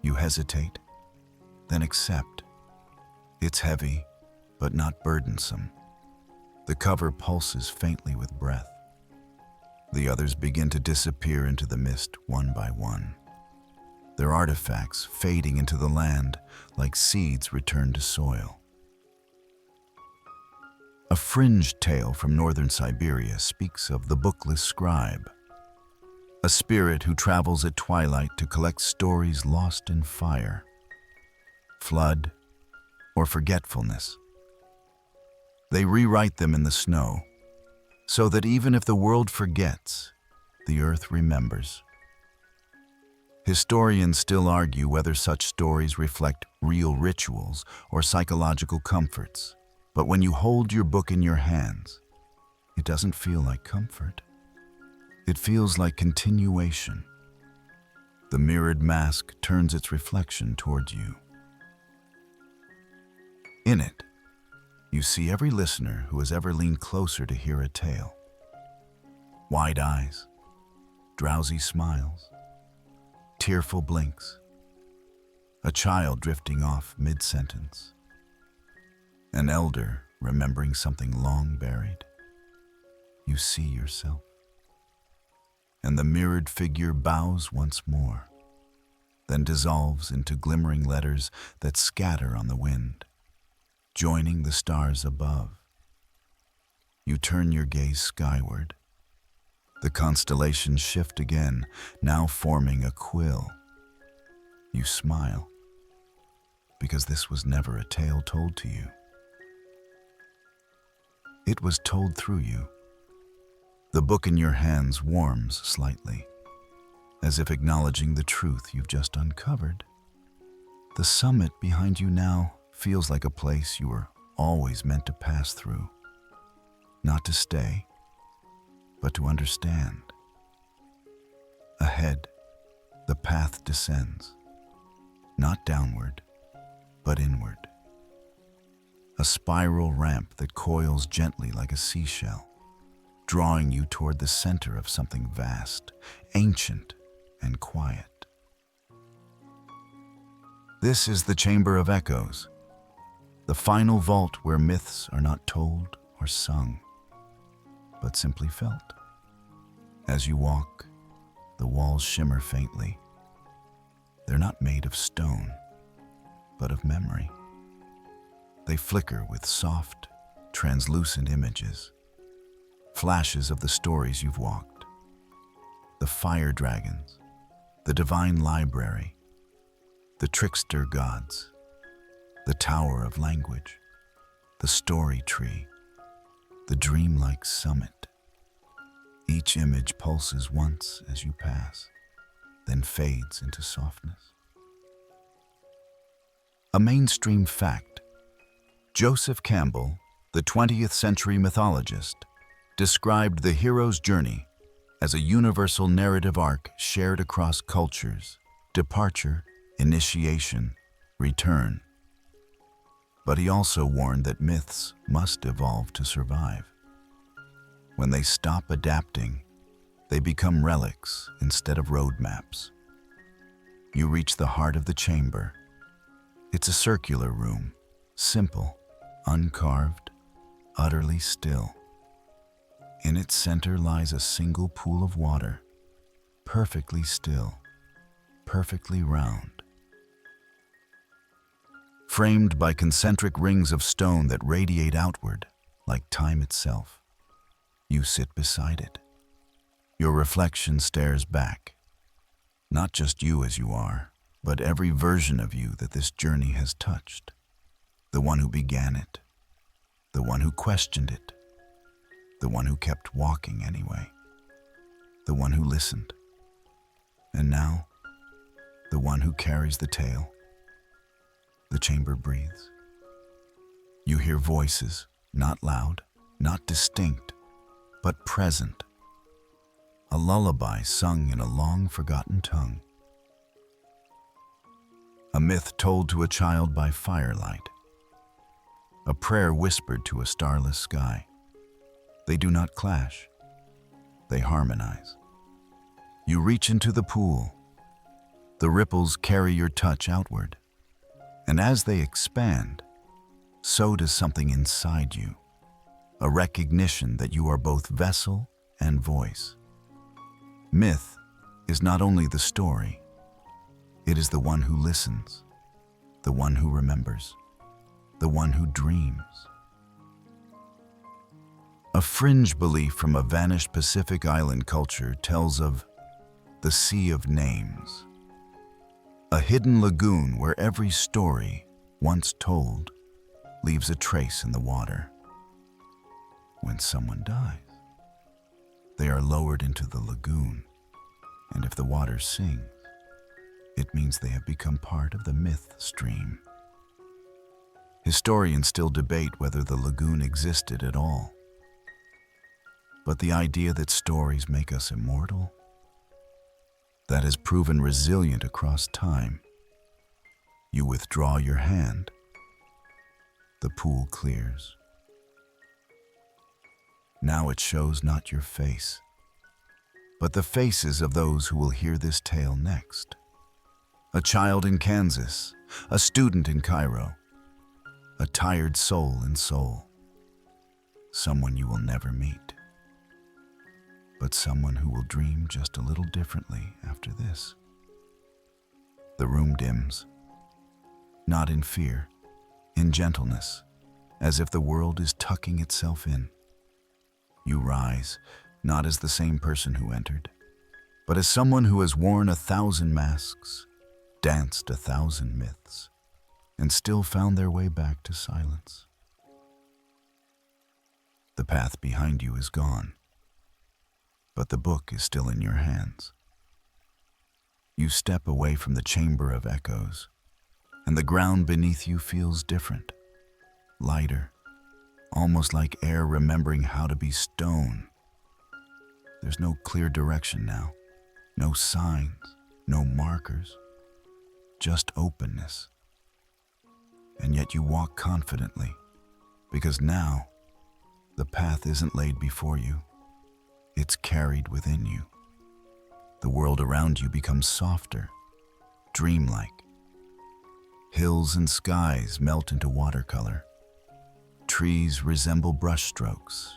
You hesitate, then accept. It's heavy, but not burdensome. The cover pulses faintly with breath. The others begin to disappear into the mist one by one. Their artifacts fading into the land like seeds returned to soil. A fringe tale from northern Siberia speaks of the bookless scribe, a spirit who travels at twilight to collect stories lost in fire, flood, or forgetfulness. They rewrite them in the snow, so that even if the world forgets, the earth remembers. Historians still argue whether such stories reflect real rituals or psychological comforts, but when you hold your book in your hands, it doesn't feel like comfort. It feels like continuation. The mirrored mask turns its reflection towards you. In it, you see every listener who has ever leaned closer to hear a tale. Wide eyes, drowsy smiles, tearful blinks, a child drifting off mid-sentence, an elder remembering something long buried. You see yourself, and the mirrored figure bows once more, then dissolves into glimmering letters that scatter on the wind, joining the stars above. You turn your gaze skyward. The constellations shift again, now forming a quill. You smile, because this was never a tale told to you. It was told through you. The book in your hands warms slightly, as if acknowledging the truth you've just uncovered. The summit behind you now feels like a place you were always meant to pass through, not to stay, but to understand. Ahead, the path descends, not downward, but inward. A spiral ramp that coils gently like a seashell, drawing you toward the center of something vast, ancient, and quiet. This is the Chamber of Echoes, the final vault where myths are not told or sung, but simply felt. As you walk, the walls shimmer faintly. They're not made of stone, but of memory. They flicker with soft, translucent images, flashes of the stories you've walked, the fire dragons, the divine library, the trickster gods, the tower of language, the story tree, the dreamlike summit. Each image pulses once as you pass, then fades into softness. A mainstream fact: Joseph Campbell, the 20th century mythologist, described the hero's journey as a universal narrative arc shared across cultures: departure, initiation, return. But he also warned that myths must evolve to survive. When they stop adapting, they become relics instead of roadmaps. You reach the heart of the chamber. It's a circular room, simple, uncarved, utterly still. In its center lies a single pool of water, perfectly still, perfectly round. Framed by concentric rings of stone that radiate outward like time itself, you sit beside it. Your reflection stares back, not just you as you are, but every version of you that this journey has touched. The one who began it, the one who questioned it, the one who kept walking anyway, the one who listened, and now, the one who carries the tale. The chamber breathes. You hear voices, not loud, not distinct, but present. A lullaby sung in a long-forgotten tongue. A myth told to a child by firelight. A prayer whispered to a starless sky. They do not clash. They harmonize. You reach into the pool. The ripples carry your touch outward. And as they expand, so does something inside you. A recognition that you are both vessel and voice. Myth is not only the story, it is the one who listens, the one who remembers, the one who dreams. A fringe belief from a vanished Pacific island culture tells of the Sea of Names, a hidden lagoon where every story, once told, leaves a trace in the water. When someone dies, they are lowered into the lagoon, and if the water sings, it means they have become part of the myth stream. Historians still debate whether the lagoon existed at all. But the idea that stories make us immortal, that has proven resilient across time. You withdraw your hand, the pool clears. Now it shows not your face, but the faces of those who will hear this tale next. A child in Kansas, a student in Cairo, a tired soul in Seoul. Someone you will never meet, but someone who will dream just a little differently after this. The room dims, not in fear, in gentleness, as if the world is tucking itself in. You rise, not as the same person who entered, but as someone who has worn 1,000 masks, danced 1,000 myths, and still found their way back to silence. The path behind you is gone, but the book is still in your hands. You step away from the chamber of echoes, and the ground beneath you feels different, lighter, almost like air remembering how to be stone. There's no clear direction now, no signs, no markers, just openness. And yet you walk confidently, because now the path isn't laid before you, it's carried within you. The world around you becomes softer, dreamlike. Hills and skies melt into watercolor. Trees resemble brushstrokes.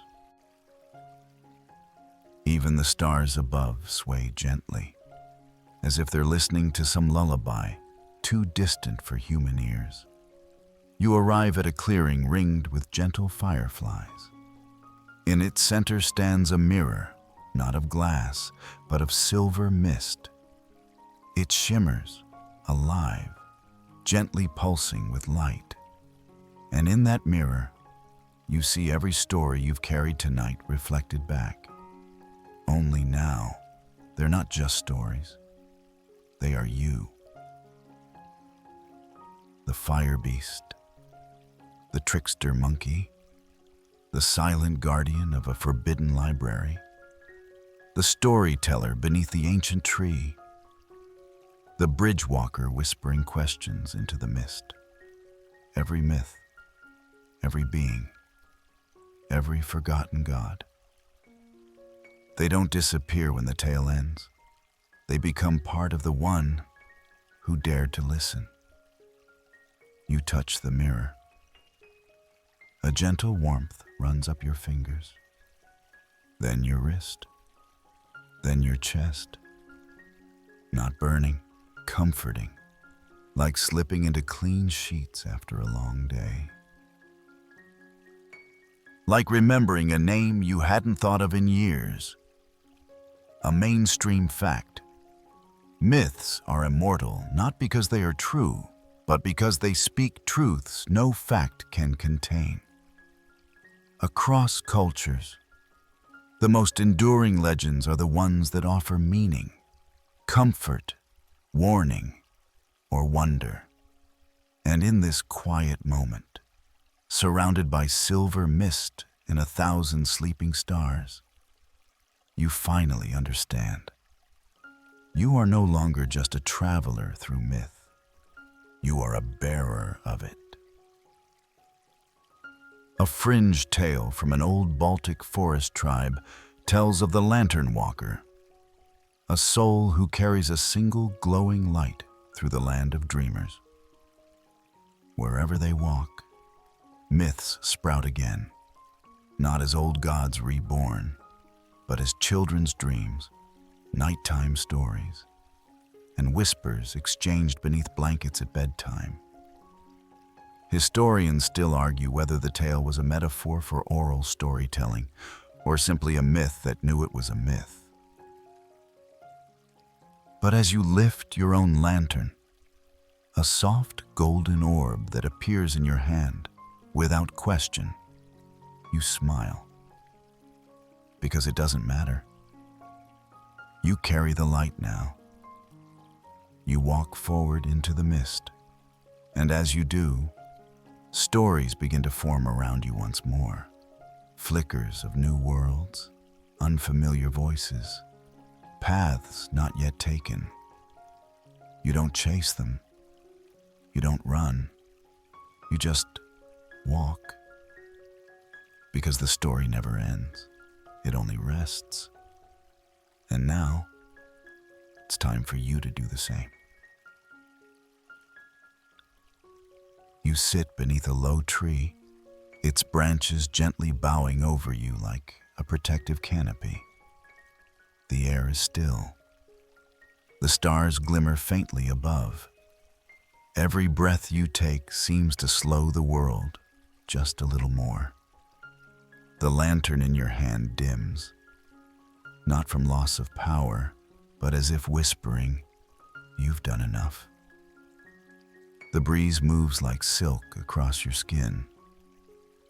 Even the stars above sway gently, as if they're listening to some lullaby too distant for human ears. You arrive at a clearing ringed with gentle fireflies. In its center stands a mirror, not of glass, but of silver mist. It shimmers, alive, gently pulsing with light. And in that mirror, you see every story you've carried tonight reflected back. Only now, they're not just stories. They are you. The fire beast, the trickster monkey, the silent guardian of a forbidden library, the storyteller beneath the ancient tree, the bridge walker whispering questions into the mist. Every myth, every being, every forgotten god. They don't disappear when the tale ends. They become part of the one who dared to listen. You touch the mirror. A gentle warmth runs up your fingers, then your wrist, then your chest. Not burning, comforting, like slipping into clean sheets after a long day. Like remembering a name you hadn't thought of in years. A mainstream fact. Myths are immortal not because they are true, but because they speak truths no fact can contain. Across cultures, the most enduring legends are the ones that offer meaning, comfort, warning, or wonder. And in this quiet moment, surrounded by silver mist and 1,000 sleeping stars, you finally understand. You are no longer just a traveler through myth. You are a bearer of it. A fringe tale from an old Baltic forest tribe tells of the Lantern Walker, a soul who carries a single glowing light through the land of dreamers. Wherever they walk, myths sprout again, not as old gods reborn, but as children's dreams, nighttime stories, and whispers exchanged beneath blankets at bedtime. Historians still argue whether the tale was a metaphor for oral storytelling or simply a myth that knew it was a myth. But as you lift your own lantern, a soft golden orb that appears in your hand, without question, you smile. Because it doesn't matter. You carry the light now. You walk forward into the mist, and as you do, stories begin to form around you once more. Flickers of new worlds, unfamiliar voices, paths not yet taken. You don't chase them. You don't run. You just walk. Because the story never ends. It only rests. And now, it's time for you to do the same. You sit beneath a low tree, its branches gently bowing over you like a protective canopy. The air is still. The stars glimmer faintly above. Every breath you take seems to slow the world just a little more. The lantern in your hand dims, not from loss of power, but as if whispering, "You've done enough." The breeze moves like silk across your skin.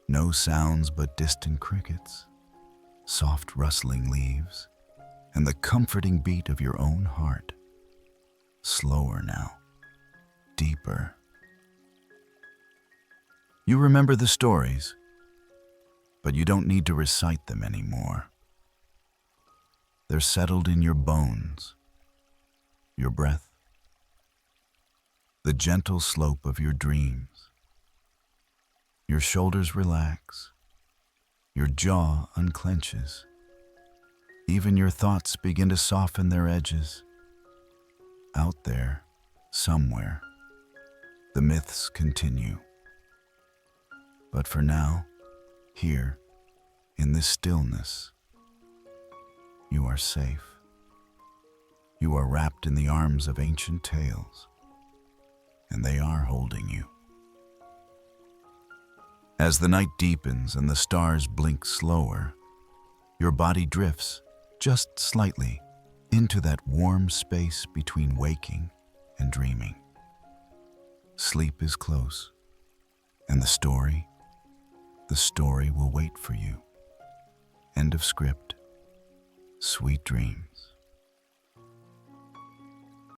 No sounds but distant crickets, soft rustling leaves, and the comforting beat of your own heart. Slower now, deeper. You remember the stories, but you don't need to recite them anymore. They're settled in your bones, your breath, the gentle slope of your dreams. Your shoulders relax, your jaw unclenches. Even your thoughts begin to soften their edges. Out there, somewhere, the myths continue. But for now, here, in this stillness, you are safe. You are wrapped in the arms of ancient tales, and they are holding you. As the night deepens and the stars blink slower, your body drifts, just slightly, into that warm space between waking and dreaming. Sleep is close, and the story will wait for you. End of script. Sweet dreams.